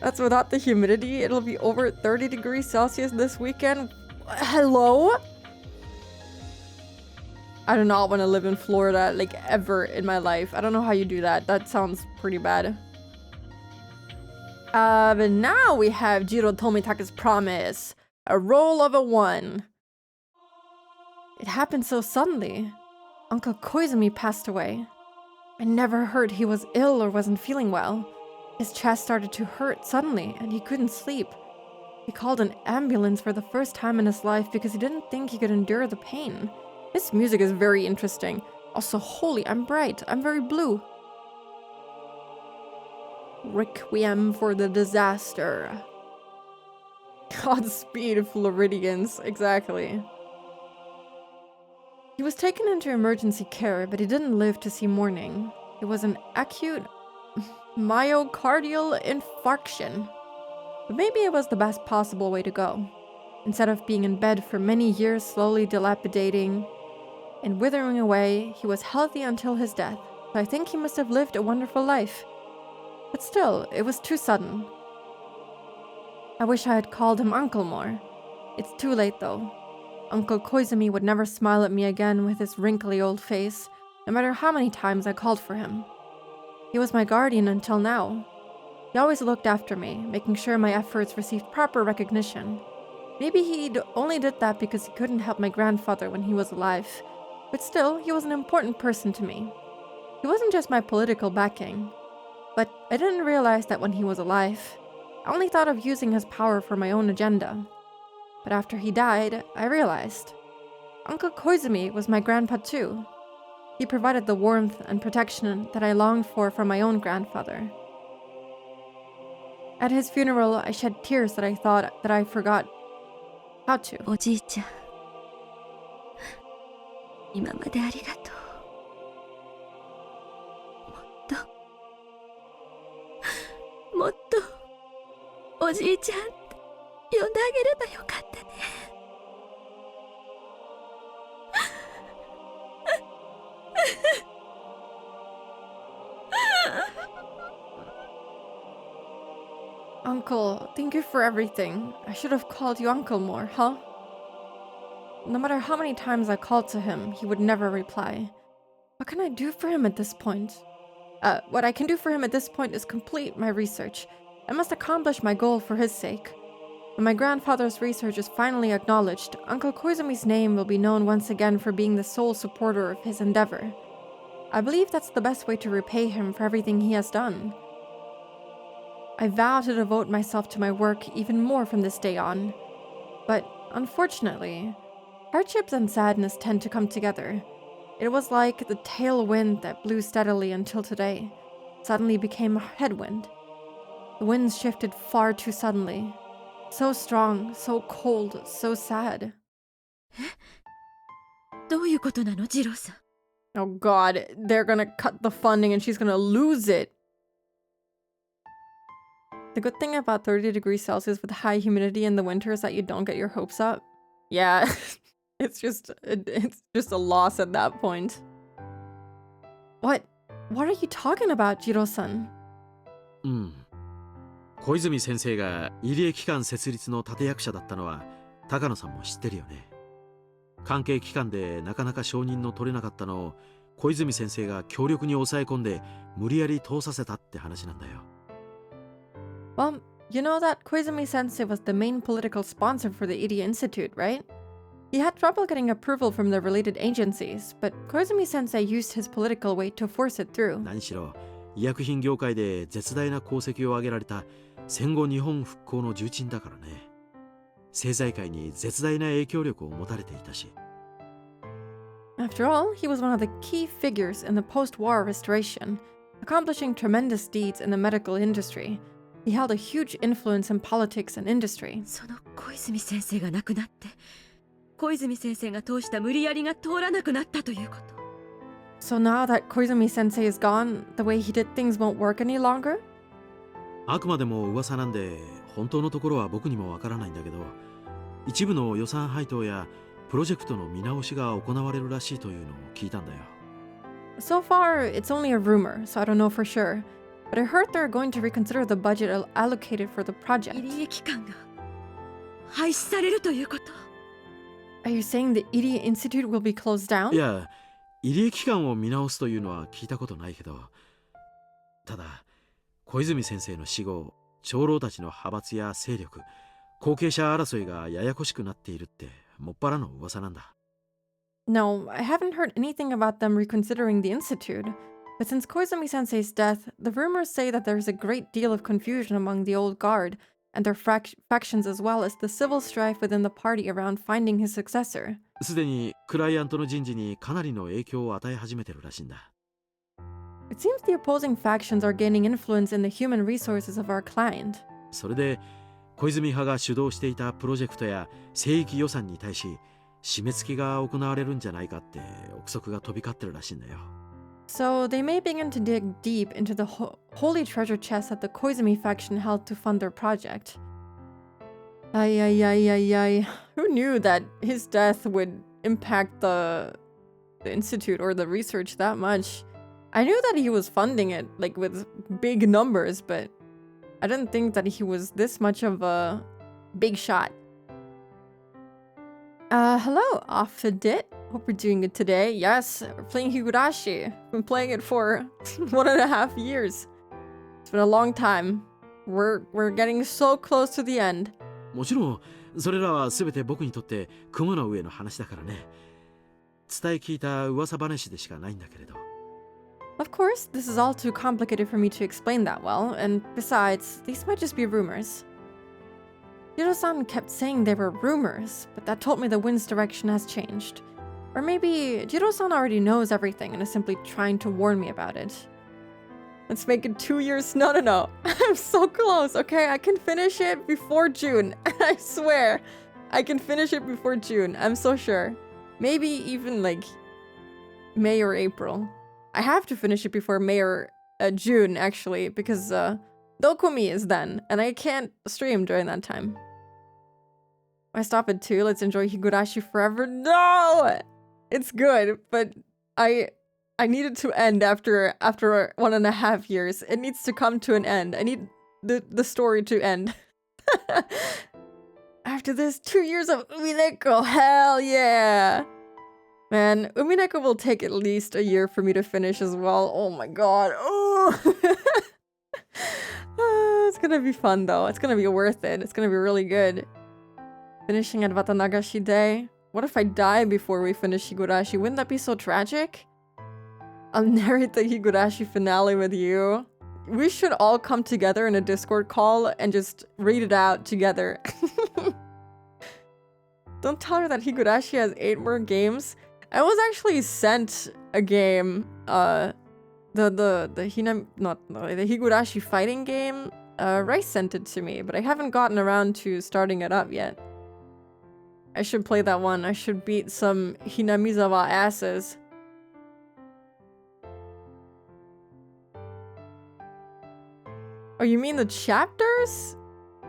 That's without the humidity. It'll be over 30 degrees Celsius this weekend. Hello? I do not want to live in Florida, like, ever in my life. I don't know how you do that. That sounds pretty bad. But now we have Jiro Tomitaka's promise. A roll of a 1. It happened so suddenly. Uncle Koizumi passed away. I never heard he was ill or wasn't feeling well. His chest started to hurt suddenly, and he couldn't sleep. He called an ambulance for the first time in his life because he didn't think he could endure the pain. This music is very interesting. Also, holy, I'm bright. I'm very blue. Requiem for the disaster. Godspeed, Floridians. Exactly. He was taken into emergency care, but he didn't live to see morning. It was an acute myocardial infarction. But maybe it was the best possible way to go. Instead of being in bed for many years, slowly dilapidating and withering away, he was healthy until his death. So I think he must have lived a wonderful life. But still, it was too sudden. I wish I had called him Uncle more. It's too late though. Uncle Koizumi would never smile at me again with his wrinkly old face, no matter how many times I called for him. He was my guardian until now. He always looked after me, making sure my efforts received proper recognition. Maybe he only did that because he couldn't help my grandfather when he was alive. But still, he was an important person to me. He wasn't just my political backing. But I didn't realize that when he was alive. I only thought of using his power for my own agenda. But after he died, I realized. Uncle Koizumi was my grandpa too. He provided the warmth and protection that I longed for from my own grandfather. At his funeral, I shed tears that I thought that I forgot how to. おじいちゃん、今までありがとう。もっとおじいちゃんって呼んであげればよかったね。Uncle, thank you for everything. I should have called you Uncle more, huh? No matter how many times I called to him, he would never reply. What can I do for him at this point? What I can do for him at this point is complete my research. I must accomplish my goal for his sake. When my grandfather's research is finally acknowledged, Uncle Koizumi's name will be known once again for being the sole supporter of his endeavor. I believe that's the best way to repay him for everything he has done. I vow to devote myself to my work even more from this day on. But, unfortunately, hardships and sadness tend to come together. It was like the tail wind that blew steadily until today suddenly became a headwind. The winds shifted far too suddenly. So strong, so cold, so sad. どういうことなの、ジローさん。Oh god, they're gonna cut the funding and she's gonna lose it. The good thing about 30 degrees Celsius with high humidity in the winter is that you don't get your hopes up. Yeah, it's just a loss at that point. What are you talking about, Jiro-san? 小泉先生が入江機関設立の立役者だったのは高野さんも知ってるよね。関係機関でなかなか承認の取れなかったのを小泉先生が強力に抑え込んで無理やり通させたって話なんだよ。Well, you know that Koizumi-sensei was the main political sponsor for the Idia Institute, right? He had trouble getting approval from the related agencies, but Koizumi-sensei used his political weight to force it through. 何しろ医薬品業界で絶大な功績を挙げられた戦後日本復興の重鎮だからね。政財界に絶大な影響力を持たれていたし。After all, he was one of the key figures in the post-war restoration. accomplishing tremendous deeds in the medical industry. He held a huge influence in politics and industry. その小泉先生が亡くなって、小泉先生が通した無理やりが通らなくなったということ。So now that Koizumi sensei is gone, the way he did things won't work any longer? あくまでも噂なんで本当のところは僕にもわからないんだけど、一部の予算配当やプロジェクトの見直しが行われるらしいというのを聞いたんだよ。So far, it's only a rumor, so I don't know for sure. But I heard they're going to reconsider the budget allocated for the project. 入江機関が廃止されるということ。Are you saying the Irie Institute will be closed down? いや、入江機関を見直すというのは聞いたことないけど、ただ小泉先生の死後、長老たちの派閥や勢力、後継者争いがややこしくなっているってもっぱらの噂なんだ。No, I haven't heard anything about them reconsidering the Institute. But since Koizumi sensei's death, the rumors say that there's a great deal of confusion among the old guard and their factions, as well as the civil strife within the party around finding his successor. すでにクライアントの人事にかなりの影響を与え始めてるらしいんだ。It seems the opposing factions are gaining influence in the human resources of our client. それで小泉派が主導していたプロジェクトや聖域予算に対し締め付けが行われるんじゃないかって憶測が飛び交ってるらしいんだよ。So they may begin to dig deep into the holy treasure chest that the Koizumi faction held to fund their project. Ay. Who knew that his death would impact the institute or the research that much? I knew that he was funding it, like with big numbers, but I didn't think that he was this much of a big shot. Hello, Offedit. Hope you're doing good today. Yes, we're playing Higurashi. Been playing it for 1.5 years. It's been a long time. We're getting so close to the end. もちろん、それらはすべて僕にとって雲の上の話だからね。伝え聞いた噂話でしかないんだけれど。Of course, this is all too complicated for me to explain that well, and besides, these might just be rumors. Jiro-san kept saying they were rumors, but that told me the wind's direction has changed. Or maybe Jiro-san already knows everything and is simply trying to warn me about it. Let's make it 2 years. No. I'm so close, okay? I can finish it before June. I swear. I can finish it before June. I'm so sure. Maybe even like May or April. I have to finish it before May or June, actually, because Dokumi is then, and I can't stream during that time. I stop at 2. Let's enjoy Higurashi forever. No! It's good, but I need it to end after 1.5 years. It needs to come to an end. I need the story to end. After this 2 years of Umineko, hell yeah! Man, Umineko will take at least a year for me to finish as well. Oh my god. Oh! It's gonna be fun though. It's gonna be worth it. It's gonna be really good. Finishing at Watanagashi Day. What if I die before we finish Higurashi? Wouldn't that be so tragic? I'll narrate the Higurashi finale with you. We should all come together in a Discord call and just read it out together. Don't tell her that Higurashi has 8 more games. I was actually sent a game, the Higurashi fighting game. Rice sent it to me, but I haven't gotten around to starting it up yet. I should play that one. I should beat some Hinamizawa asses. Oh, you mean the chapters?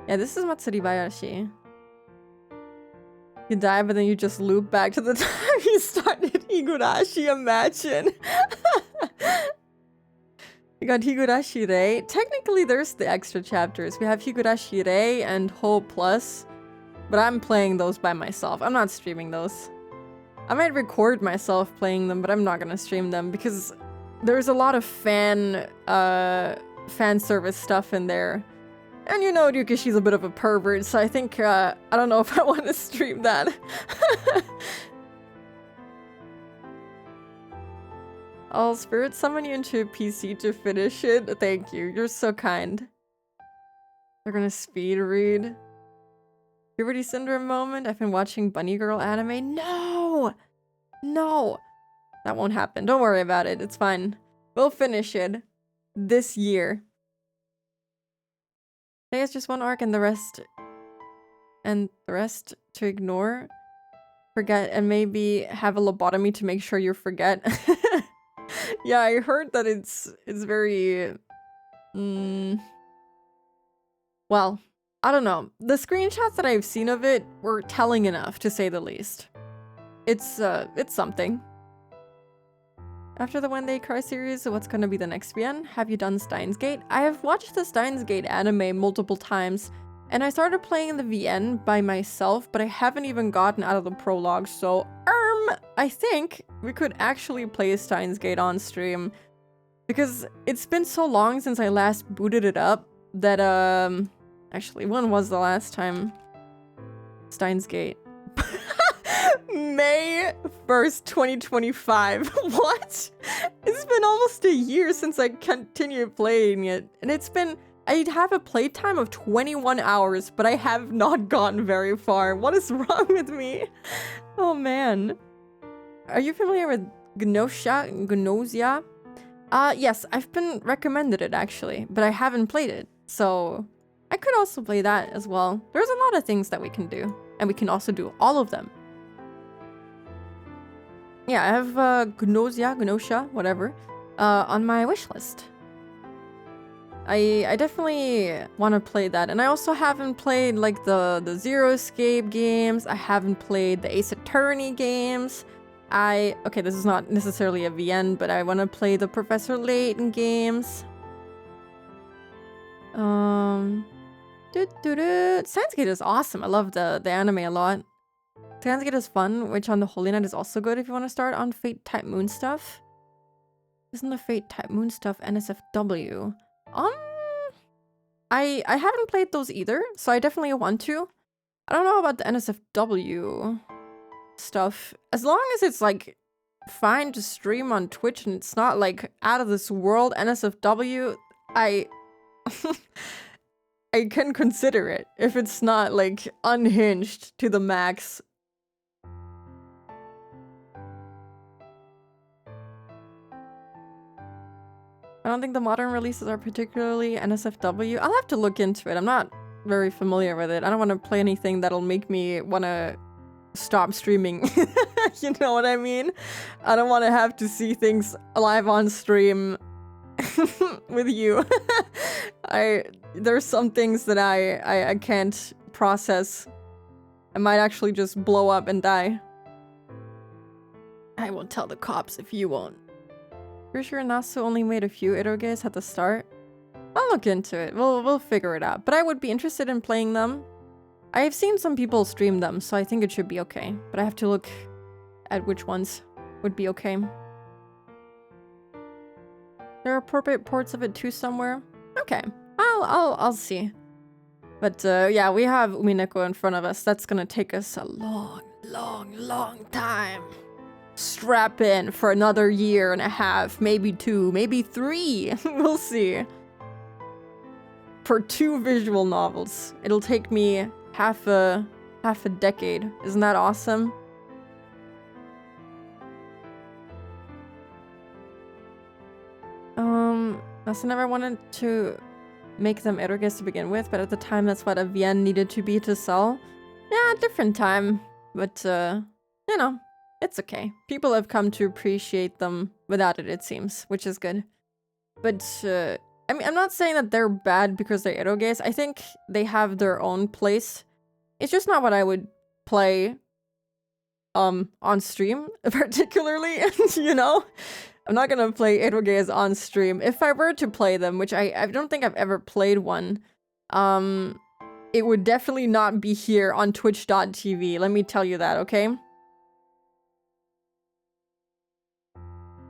Yeah, this is Matsuribayashi. You die, but then you just loop back to the time you started Higurashi. Imagine. We got Higurashi Rei. Technically, there's the extra chapters. We have Higurashi Rei and Ho Plus. But I'm playing those by myself. I'm not streaming those. I might record myself playing them, but I'm not gonna stream them because there's a lot of fan service stuff in there. And you know Ryukishi's a bit of a pervert, so I think, I don't know if I want to stream that. I'll spirit summon you into a PC to finish it. Thank you. You're so kind. They're gonna speed read. Puberty syndrome moment. I've been watching Bunny Girl anime. No! No! That won't happen. Don't worry about it. It's fine. We'll finish it. this year. I think it's just one arc and the rest to ignore, forget, and maybe have a lobotomy to make sure you forget. Yeah, I heard that it's very well, I don't know. The screenshots that I've seen of it were telling enough, to say the least. It's something. After the When They Cry series, what's gonna be the next VN? Have you done Steins Gate? I have watched the Steins Gate anime multiple times, and I started playing the VN by myself, but I haven't even gotten out of the prologue, so I think we could actually play Steins Gate on stream, because it's been so long since I last booted it up that, actually, when was the last time Steins Gate? May 1st, 2025. What? It's been almost a year since I continued playing it. And I have a playtime of 21 hours, but I have not gotten very far. What is wrong with me? Oh man. Are you familiar with Gnosia? Yes, I've been recommended it actually, but I haven't played it. So I could also play that as well. There's a lot of things that we can do, and we can also do all of them. Yeah, I have Gnosia, whatever, on my wish list. I definitely want to play that, and I also haven't played like the Zero Escape games. I haven't played the Ace Attorney games. Okay, this is not necessarily a VN, but I want to play the Professor Layton games. Steins Gate is awesome. I love the anime a lot. Steins Gate is fun, which on the Holy Night is also good if you want to start on Fate Type Moon stuff. Isn't the Fate Type Moon stuff NSFW? I haven't played those either, so I definitely want to. I don't know about the NSFW stuff. As long as it's like fine to stream on Twitch and it's not like out of this world NSFW, I can consider it if it's not like unhinged to the max. I don't think the modern releases are particularly NSFW. I'll have to look into it. I'm not very familiar with it. I don't want to play anything that'll make me want to stop streaming. You know what I mean? I don't want to have to see things live on stream with you. There's some things that I can't process. I might actually just blow up and die. I won't tell the cops if you won't. Pretty sure Nasu only made a few eroges at the start. I'll look into it. We'll figure it out. But I would be interested in playing them. I've seen some people stream them, so I think it should be okay. But I have to look at which ones would be okay. There are appropriate ports of it too somewhere. Okay, I'll see. But yeah, we have Umineko in front of us. That's gonna take us a long time. Strap in for another year and a half, maybe 2, maybe 3. We'll see. For 2 visual novels, it'll take me half a decade. Isn't that awesome? Nasa never wanted to make them eroges to begin with, but at the time that's what a VN needed to be to sell. Yeah, different time, but you know, it's okay. People have come to appreciate them without it seems, which is good. But I mean, I'm not saying that they're bad because they're eroges. I think they have their own place. It's just not what I would play on stream particularly, you know? I'm not gonna play eroges on stream. If I were to play them, which I don't think I've ever played one, it would definitely not be here on twitch.tv. Let me tell you that, okay?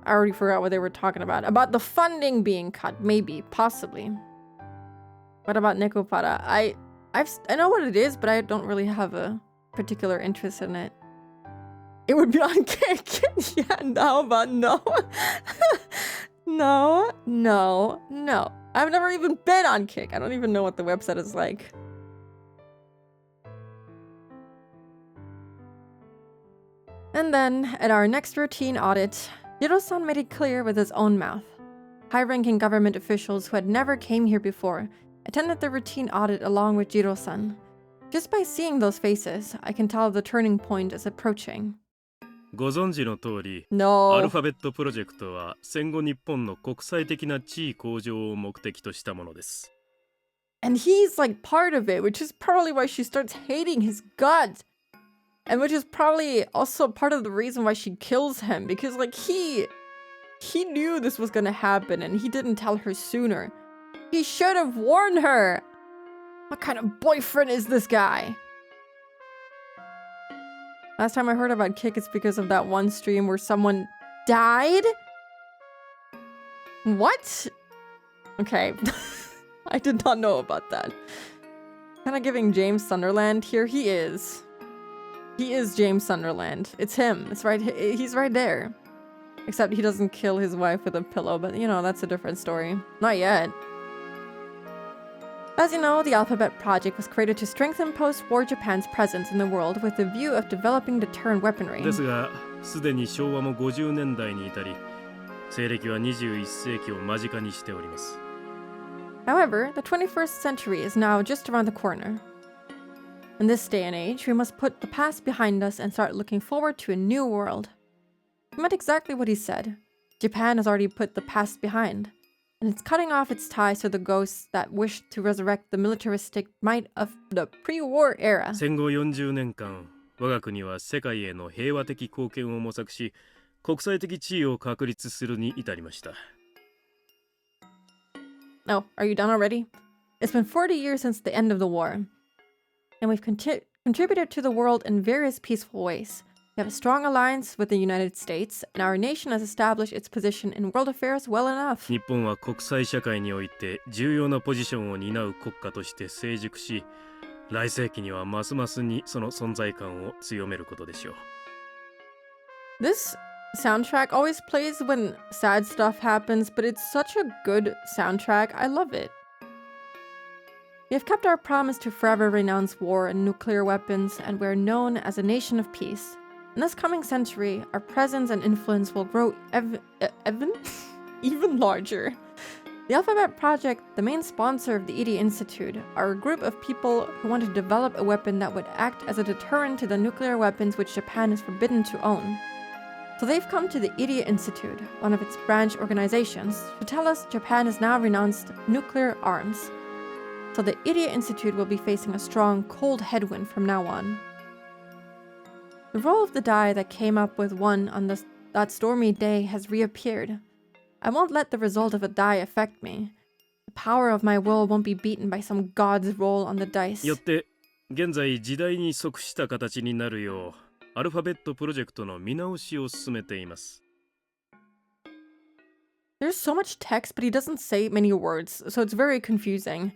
I already forgot what they were talking about. About the funding being cut, maybe, possibly. What about Nekopara? I know what it is, but I don't really have a particular interest in it. It would be on Kick. Yeah, how about no? No. I've never even been on Kick. I don't even know what the website is like. And then, at our next routine audit, Hiro-san made it clear with his own mouth. high-ranking government officials who had never came here before attended the routine audit along with Jiro-san. Just by seeing those faces, I can tell the turning point is approaching. ご存知の通り、No. アルファベットプロジェクトは戦後日本の国際的な地位向上を目的としたものです。And he's like part of it, which is probably why she starts hating his guts. And which is probably also part of the reason why she kills him, because like he knew this was gonna happen and he didn't tell her sooner. He should have warned her. What kind of boyfriend is this guy? Last time I heard about Kick, it's because of that one stream where someone died? What? Okay. I did not know about that. Kind of giving James Sunderland here. He is. He is James Sunderland. It's him. It's right. He's right there. Except he doesn't kill his wife with a pillow, but you know, that's a different story. Not yet. As you know, the Alphabet Project was created to strengthen post-war Japan's presence in the world with the view of developing deterrent weaponry. ですが、すでに昭和も50年代に至り、西暦は21世紀を間近にしております。However, the 21st century is now just around the corner. In this day and age, we must put the past behind us and start looking forward to a new world. He meant exactly what he said. Japan has already put the past behind, and it's cutting off its ties to the ghosts that wish to resurrect the militaristic might of the pre-war era. 戦後40年間、我が国は世界への平和的貢献を模索し、国際的地位を確立するに至りました。Oh, are you done already? It's been 40 years since the end of the war, and we've contributed to the world in various peaceful ways. We have a strong alliance with the United States, and our nation has established its position in world affairs well enough. 日本は国際社会において重要なポジションを担う国家として成熟し、来世紀にはますますにその存在感を強めることでしょう。This soundtrack always plays when sad stuff happens, but it's such a good soundtrack. I love it. We have kept our promise to forever renounce war and nuclear weapons, and we're known as a nation of peace. In this coming century, our presence and influence will grow even larger. The Alphabet Project, the main sponsor of the Idia Institute, are a group of people who want to develop a weapon that would act as a deterrent to the nuclear weapons which Japan is forbidden to own. So they've come to the Idia Institute, one of its branch organizations, to tell us Japan has now renounced nuclear arms. So the Idia Institute will be facing a strong, cold headwind from now on. The roll of the die that came up with one on that stormy day has reappeared. I won't let the result of a die affect me. The power of my will won't be beaten by some god's roll on the dice. よって、現在時代に即した形になるよう、アルファベットプロジェクトの見直しを進めています。There's so much text, but he doesn't say many words, so it's very confusing.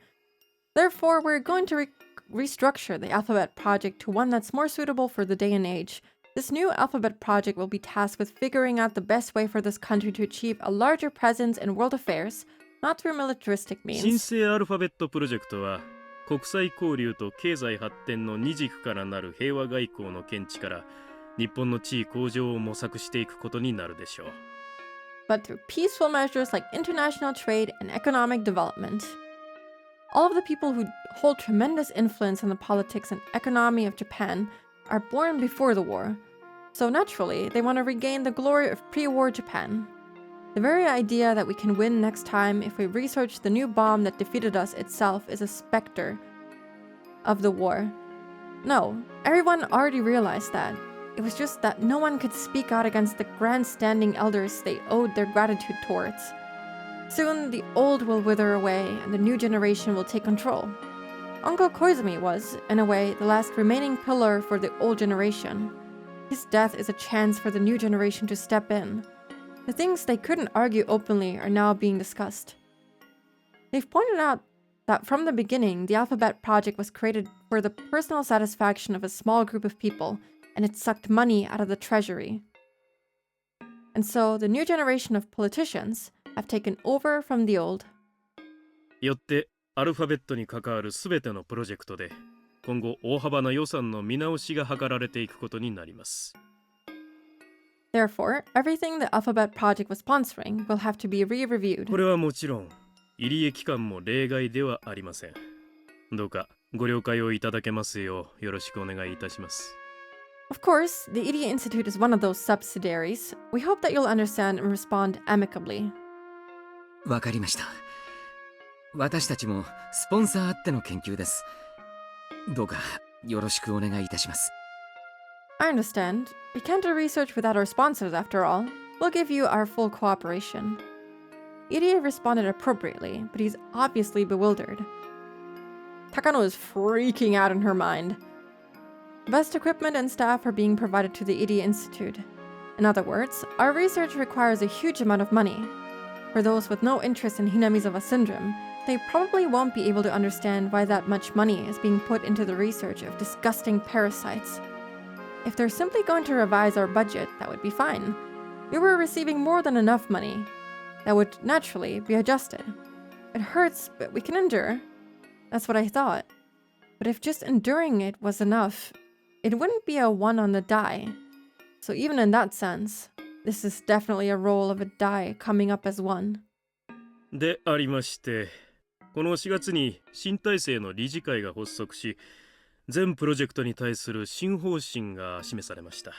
Therefore, we're going to restructure the Alphabet Project to one that's more suitable for the day and age. This new Alphabet Project will be tasked with figuring out the best way for this country to achieve a larger presence in world affairs, not through militaristic means. 新生アルファベットプロジェクトは、国際交流と経済発展の二軸からなる平和外交の見地から、日本の地位向上を模索していくことになるでしょう。But through peaceful measures like international trade and economic development. All of the people who hold tremendous influence in the politics and economy of Japan are born before the war, so naturally they want to regain the glory of pre-war Japan. The very idea that we can win next time if we research the new bomb that defeated us itself is a specter of the war. No, everyone already realized that. It was just that no one could speak out against the grandstanding elders they owed their gratitude towards. Soon, the old will wither away and the new generation will take control. Uncle Koizumi was, in a way, the last remaining pillar for the old generation. His death is a chance for the new generation to step in. The things they couldn't argue openly are now being discussed. They've pointed out that from the beginning, the Alphabet Project was created for the personal satisfaction of a small group of people, and it sucked money out of the treasury. And so, the new generation of politicians have taken over from the old. よって、アルファベットに関わるすべてのプロジェクトで、今後大幅な予算の見直しが図られていくことになります。Therefore, everything the Alphabet Project was sponsoring will have to be re-reviewed. これはもちろん入江機関も例外ではありません。どうかご了解をいただけますようよろしくお願いいたします。Of course, the Idiot Institute is one of those subsidiaries. We hope that you'll understand and respond amicably. わかりました。私たちもスポンサーあっての研究です。どうかよろしくお願いいたします。I understand. We can't do research without our sponsors after all. We'll give you our full cooperation. Idiot responded appropriately, but he's obviously bewildered. Takano is freaking out in her mind. Best equipment and staff are being provided to the Idiot Institute. In other words, our research requires a huge amount of money. For those with no interest in Hinamizawa syndrome, they probably won't be able to understand why that much money is being put into the research of disgusting parasites. If they're simply going to revise our budget, that would be fine. We were receiving more than enough money. That would naturally be adjusted. It hurts, but we can endure. That's what I thought. But if just enduring it was enough, it wouldn't be a one on the die. So even in that sense, this is definitely a roll of a die coming up as one. でありまして、この4月に新体制の理事会が発足し、全プロジェクトに対する新方針が示されました。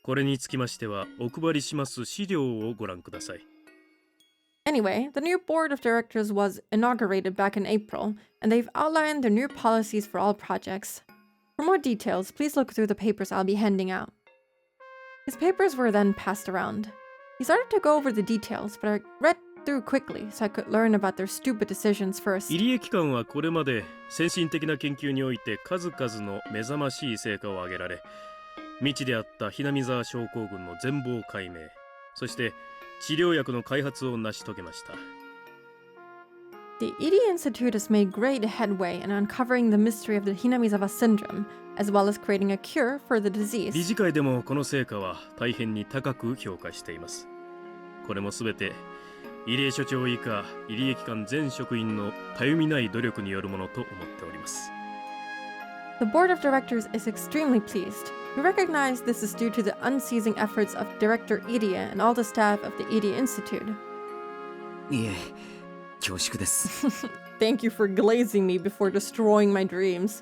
これにつきましては、お配りします資料をご覧ください。Anyway, the new board of directors was inaugurated back in April, and they've outlined their new policies for all projects. For more details, please look through the papers I'll be handing out. His papers were then passed around. He started to go over the details, but I read through quickly so I could learn about their stupid decisions first. 入江機関はこれまで先進的な研究において数々の目覚ましい成果を上げられ、未知であったひなみ沢症候群の全貌解明、そして治療薬の開発を成し遂げました。The Idiot Institute has made great headway in uncovering the mystery of the Hinamizawa syndrome, as well as creating a cure for the disease. 理事会でもこの成果は大変に高く評価しています。これもすべて入江所長以下入江機関全職員のたゆみない努力によるものと思っております。The board of directors is extremely pleased. We recognize this is due to the unceasing efforts of Director Idia and all the staff of the Idia Institute. いえ、恐縮です。Thank you for glazing me before destroying my dreams.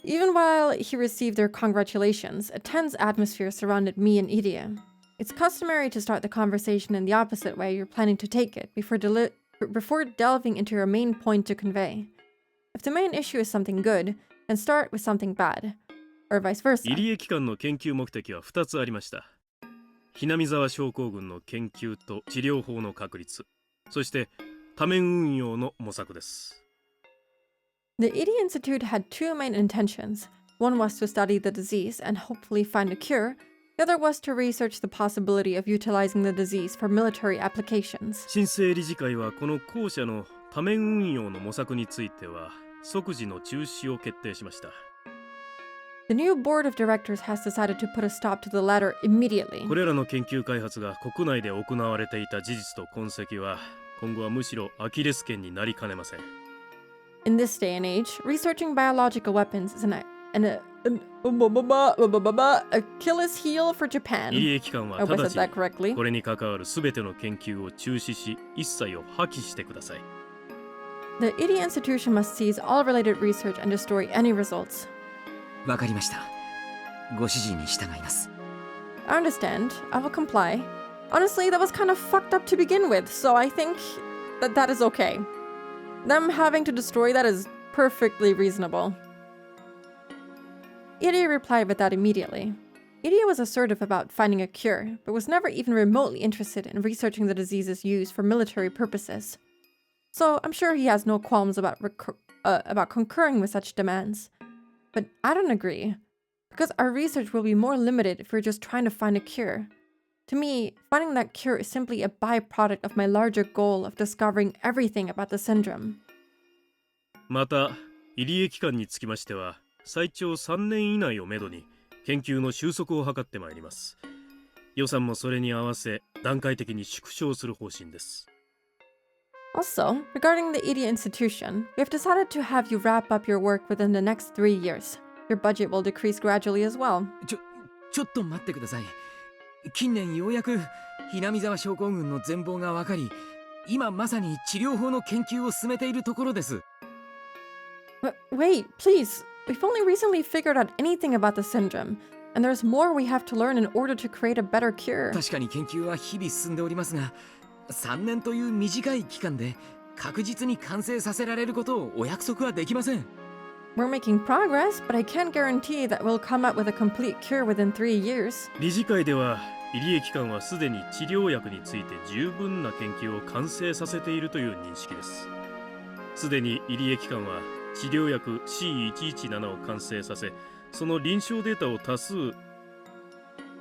Even while he received their congratulations, a tense atmosphere surrounded me and Idia. It's customary to start the conversation in the opposite way you're planning to take it before delving into your main point to convey. If the main issue is something good, then start with something bad, or vice versa. 入江機関の研究目的は2つありました。ひなみ沢症候群の研究と治療法の確立、そして多面運用の模索です。The Idiot Institute had two main intentions. One was to study the disease and hopefully find a cure. The other was to research the possibility of utilizing the disease for military applications. 新生理事会はこの後者の多面運用の模索については即時の中止を決定しました。The new board of directors has decided to put a stop to the latter immediately. これらの研究開発が国内で行われていた事実と痕跡は今後はむしろアキレス腱になりかねません。In this day and age, researching biological weapons is an Achilles heel for Japan. 入江機関は I 直 hope I ち said that に correctly. これに関わるすべての研究を中止し一切を破棄してください。The Idiot Institution must cease all related research and destroy any results. わかりました。ご指示に従います。I understand. I will comply. Honestly, that was kind of fucked up to begin with, so I think that is okay. Them having to destroy that is perfectly reasonable. Idia replied with that immediately. Idia was assertive about finding a cure, but was never even remotely interested in researching the diseases used for military purposes. So I'm sure he has no qualms about concurring with such demands. But I don't agree, because our research will be more limited if we're just trying to find a cure. To me, finding that cure is simply a byproduct of my larger goal of discovering everything about the syndrome. また、入江機関につきましては、最長3年以内をめどに研究の収束を図ってまいります。予算もそれに合わせ段階的に縮小する方針です。Also, regarding the Idia Institution, we have decided to have you wrap up your work within the next 3 years. Your budget will decrease gradually as well. ちょっと待ってください。近年ようやくひなみ沢症候群の全貌がわかり、今まさに治療法の研究を進めているところです。Wait, please. We've only recently figured out anything about the syndrome, and there's more we have to learn in order to create a better cure. 確かに研究は日々進んでおりますが、3年という短い期間で確実に完成させられることをお約束はできません。We're making progress, but I can't guarantee that we'll come up with a complete cure within 3 years. 理事会では入江機関はすでに治療薬について十分な研究を完成させているという認識です。すでに入江機関は治療薬 C117 を完成させ、その臨床データを多数。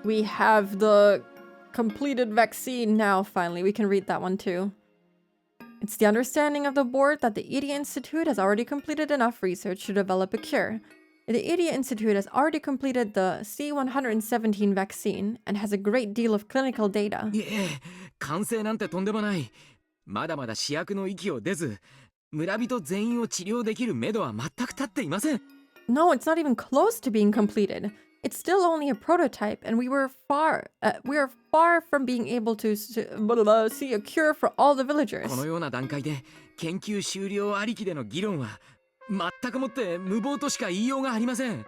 We have the completed vaccine now, finally. We can read that one too. It's the understanding of the board that the Idia Institute has already completed enough research to develop a cure. The Idia Institute has already completed the C117 vaccine and has a great deal of clinical data. いえ、完成なんてとんでもない。まだまだ試薬の域を出ず、村人全員を治療できる目処は全く立っていません。No, it's not even close to being completed. It's still only a prototype, and we are far from being able to see a cure for all the villagers. このような段階で研究終了ありきでの議論は全くもって無謀としか言いようがありません。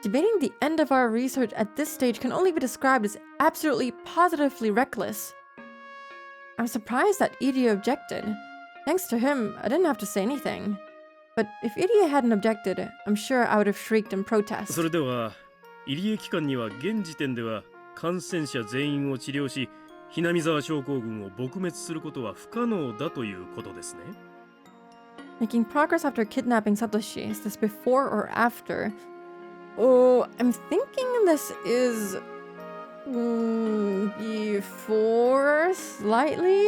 Debating the end of our research at this stage can only be described as absolutely positively reckless. I'm surprised that Idia objected. Thanks to him, I didn't have to say anything. But if Idia hadn't objected, I'm sure I would have shrieked in protest. それでは入江機関には現時点では感染者全員を治療し、ひなみ沢症候群を撲滅することは不可能だということですね。Making progress after kidnapping Satoshi, is this before or after? Oh, I'm thinking this is before slightly?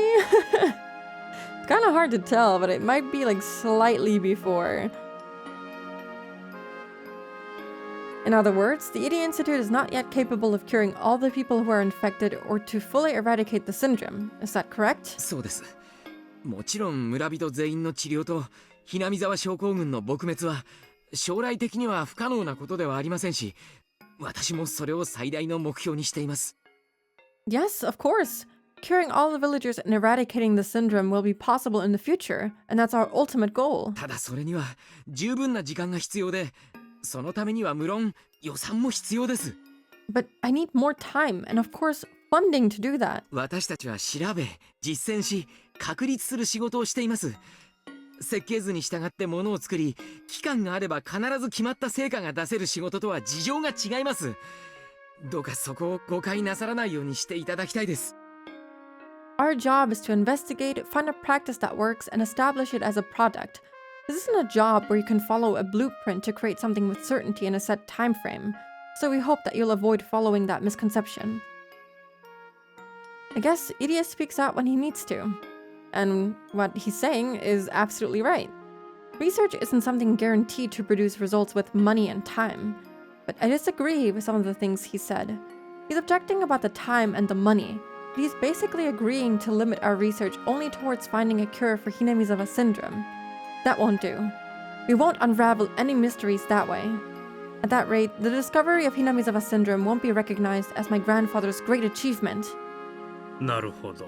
It's kind of hard to tell, but it might be like slightly before. In other words, the Idia Institute is not yet capable of curing all the people who are infected or to fully eradicate the syndrome. Is that correct? そうです。もちろん村人全員の治療とひなみ沢症候群の撲滅は将来的には不可能なことではありませんし、私もそれを最大の目標にしています。Yes, of course. Curing all the villagers and eradicating the syndrome will be possible in the future, and that's our ultimate goal. ただそれには十分な時間が必要で、そのためには無論予算も必要です。But I need more time, and of course, funding to do that. 私たちは調べ、実践し、確立する仕事をしています。設計図に従ってものを作り、期間があれば必ず決まった成果が出せる仕事とは事情が違います。どうかそこを誤解なさらないようにしていただきたいです。Our job is to investigate, find a practice that works, and establish it as a product. This isn't a job where you can follow a blueprint to create something with certainty in a set time frame, so we hope that you'll avoid following that misconception. I guess Idia speaks out when he needs to, and what he's saying is absolutely right. Research isn't something guaranteed to produce results with money and time, but I disagree with some of the things he said. He's objecting about the time and the money, but he's basically agreeing to limit our research only towards finding a cure for Hinamizawa syndrome. That won't do. We won't unravel any mysteries that way. At that rate, the discovery of Hinamizawa syndrome won't be recognized as my grandfather's great achievement. なるほど。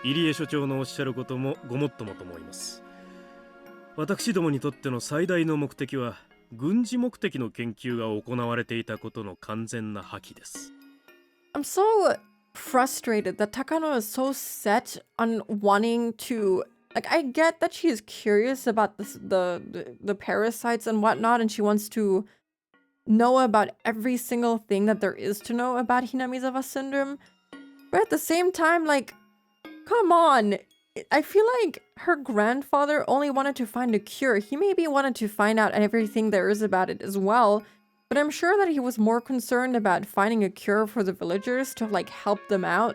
入江所長のおっしゃることもごもっともと思います。私どもにとっての最大の目的は軍事目的の研究が行われていたことの完全な破棄です。I'm so frustrated that Takano is so set on wanting to. Like, I get that she's curious about the parasites and whatnot, and she wants to know about every single thing that there is to know about Hinamizawa syndrome. But at the same time, like, come on. I feel like her grandfather only wanted to find a cure. He maybe wanted to find out everything there is about it as well. But I'm sure that he was more concerned about finding a cure for the villagers to, like, help them out.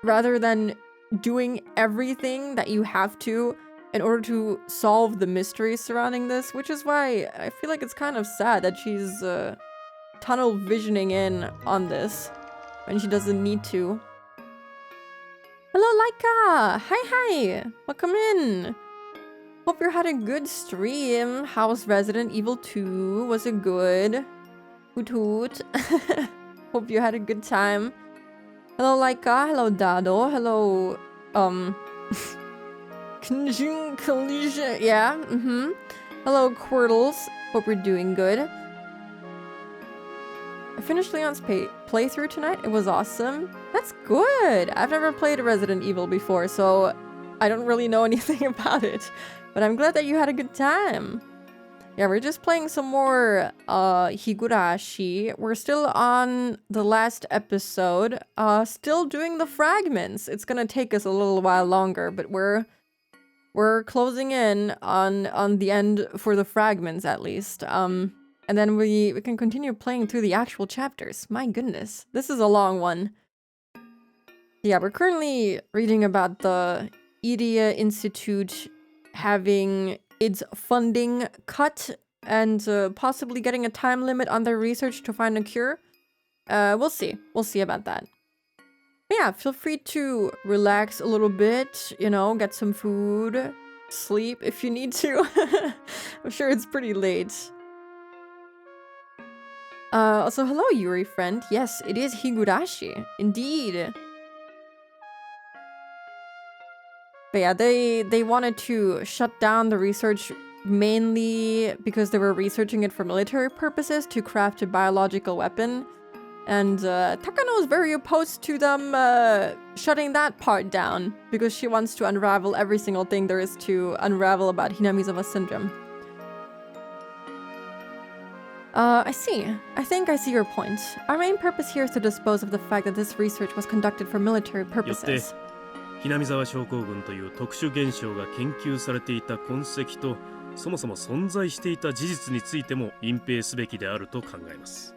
Rather than doing everything that you have to in order to solve the mysteries surrounding this, which is why I feel like it's kind of sad that she's tunnel visioning in on this when she doesn't need to. Hello, Laika! Hi! Welcome in! Hope you had a good stream. How's Resident Evil 2? Was it good? Hoot hoot. Hope you had a good time. Hello Laika, hello Dado, hello yeah, hello Quirtles. Hope you're doing good. I finished Leon's playthrough tonight. It was awesome. That's good. I've never played Resident Evil before, so I don't really know anything about it. But I'm glad that you had a good time. Yeah, we're just playing some more Higurashi. We're still on the last episode. Still doing the fragments. It's gonna take us a little while longer, but we're closing in on the end for the fragments at least. And then we can continue playing through the actual chapters. My goodness, this is a long one. Yeah, we're currently reading about the Iria Institute having its funding cut and possibly getting a time limit on their research to find a cure. We'll see. We'll see about that. But yeah, feel free to relax a little bit, you know, get some food, sleep if you need to. I'm sure it's pretty late. Also, hello, Yuri friend. Yes, it is Higurashi. Indeed. But yeah, they wanted to shut down the research mainly because they were researching it for military purposes to craft a biological weapon. And Takano is very opposed to them shutting that part down because she wants to unravel every single thing there is to unravel about Hinamizawa syndrome. I see. I think I see your point. Our main purpose here is to dispose of the fact that this research was conducted for military purposes. ヒナミザワ症候群という特殊現象が研究されていた痕跡とそもそも存在していた事実についても隠蔽すべきであると考えます。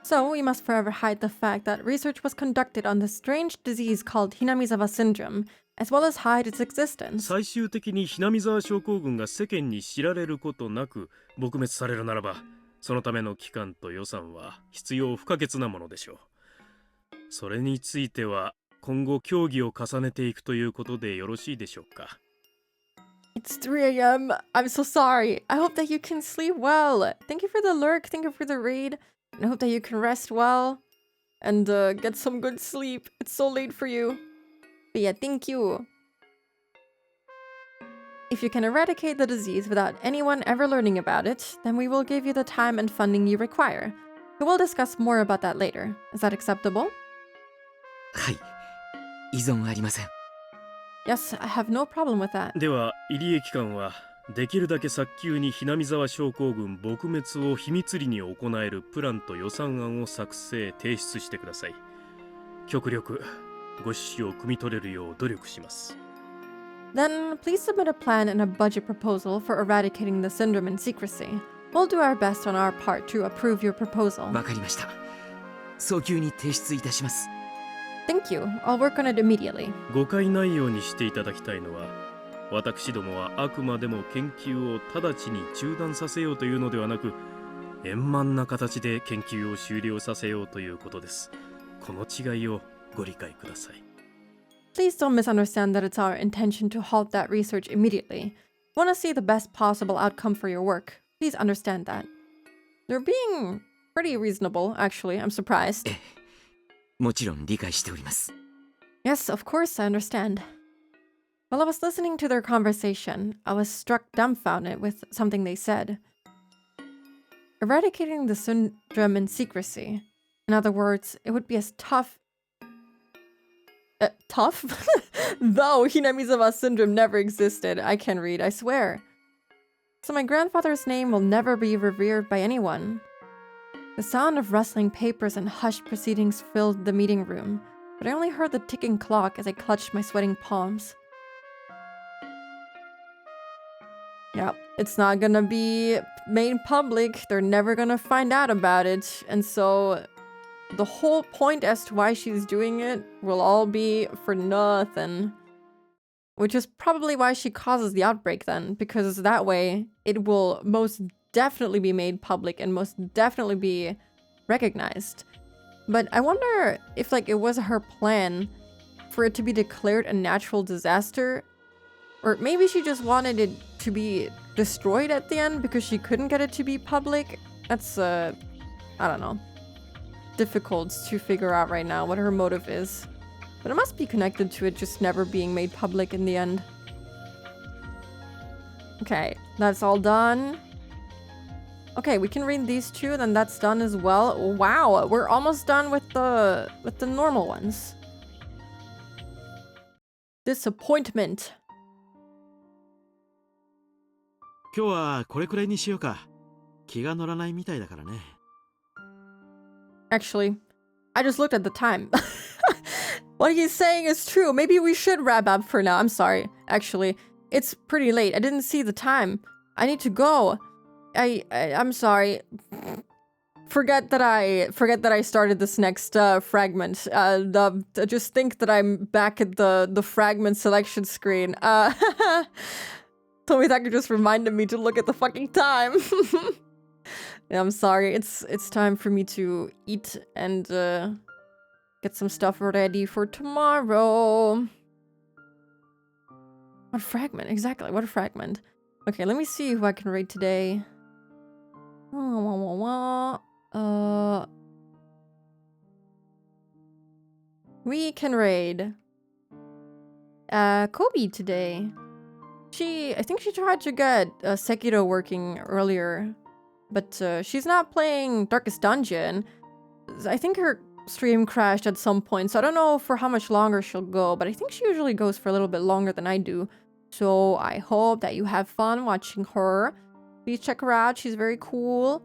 So we must forever hide the fact that research was conducted on the strange disease called Hinamizawa syndrome, as well as hide its existence. 最終的にヒナミザワ症候群が世間に知られることなく撲滅されるならば、そのための期間と予算は必要不可欠なものでしょう。それについては今後協議を重ねていくということでよろしいでしょうか。It's 3 a.m. I'm so sorry. I hope that you can sleep well. Thank you for the lurk. Thank you for the raid. And I hope that you can rest well and get some good sleep. It's so late for you. But yeah, thank you. If you can eradicate the disease without anyone ever learning about it, then we will give you the time and funding you require. We will discuss more about that later. Is that acceptable? はい。依存ありません。Yes, I have no problem with that. では、入江機関はできるだけ早急にヒナミザワ症候群撲滅を秘密裏に行えるプランと予算案を作成・提出してください。極力ご指示を汲み取れるよう努力します。Then please submit a plan and a budget proposal for eradicating the syndrome in secrecy. We'll do our best on our part to approve your proposal. わかりました。早急に提出いたします。Thank you. I'll work on it immediately. 誤解ないようにしていただきたいのは、私どもはあくまでも研究を直ちに中断させようというのではなく、円満な形で研究を終了させようということです。この違いをご理解ください。Please don't misunderstand that it's our intention to halt that research immediately. We want to see the best possible outcome for your work. Please understand that. They're being pretty reasonable, actually. I'm surprised. もちろん理解しております。Yes, of course, I understand. While I was listening to their conversation, I was struck dumbfounded with something they said. Eradicating the syndrome in secrecy. In other words, it would be as tough... tough? Though Hinamizawa syndrome never existed. I can read, I swear. So my grandfather's name will never be revered by anyone. The sound of rustling papers and hushed proceedings filled the meeting room, but I only heard the ticking clock as I clutched my sweating palms. Yeah, it's not gonna be made public. They're never gonna find out about it. And so the whole point as to why she's doing it will all be for nothing. Which is probably why she causes the outbreak then, because that way it will most definitely be made public and most definitely be recognized. But I wonder if like it was her plan for it to be declared a natural disaster, or maybe she just wanted it to be destroyed at the end because she couldn't get it to be public. That's I don't know, difficult to figure out right now what her motive is. But it must be connected to it just never being made public in the end. Okay, that's all done. Okay, we can read these two, then that's done as well. Wow, we're almost done with the normal ones. Disappointment. 今日はこれくらいにしようか。気が乗らないみたいだからね。Actually, I just looked at the time. What he's saying is true. Maybe we should wrap up for now. I'm sorry. Actually, it's pretty late. I didn't see the time. I need to go. I'm sorry. Forget that I started this next fragment. Just think that I'm back at the fragment selection screen. Tomitaka just reminded me to look at the fucking time. Yeah, I'm sorry. It's time for me to eat and get some stuff ready for tomorrow. What fragment? Exactly. What a fragment. Okay, let me see who I can raid today. We can raid Kobe today. I think she tried to get Sekiro working earlier, but she's not playing Darkest Dungeon. I think her stream crashed at some point, so I don't know for how much longer she'll go, but I think she usually goes for a little bit longer than I do. So I hope that you have fun watching her. Please check her out. She's very cool.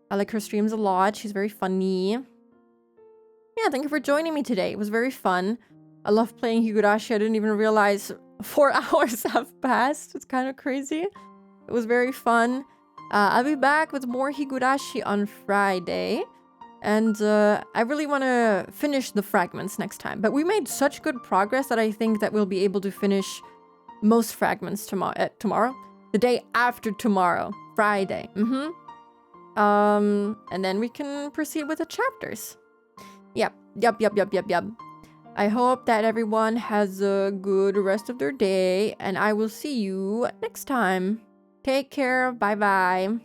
I like her streams a lot. She's very funny. Yeah, thank you for joining me today. It was very fun. I love playing Higurashi. I didn't even realize 4 hours have passed. It's kind of crazy. It was very fun. I'll be back with more Higurashi on Friday. And I really want to finish the fragments next time. But we made such good progress that I think that we'll be able to finish most fragments tomorrow? The day after tomorrow. Friday. And then we can proceed with the chapters. Yep. I hope that everyone has a good rest of their day, and I will see you next time. Take care. Bye-bye.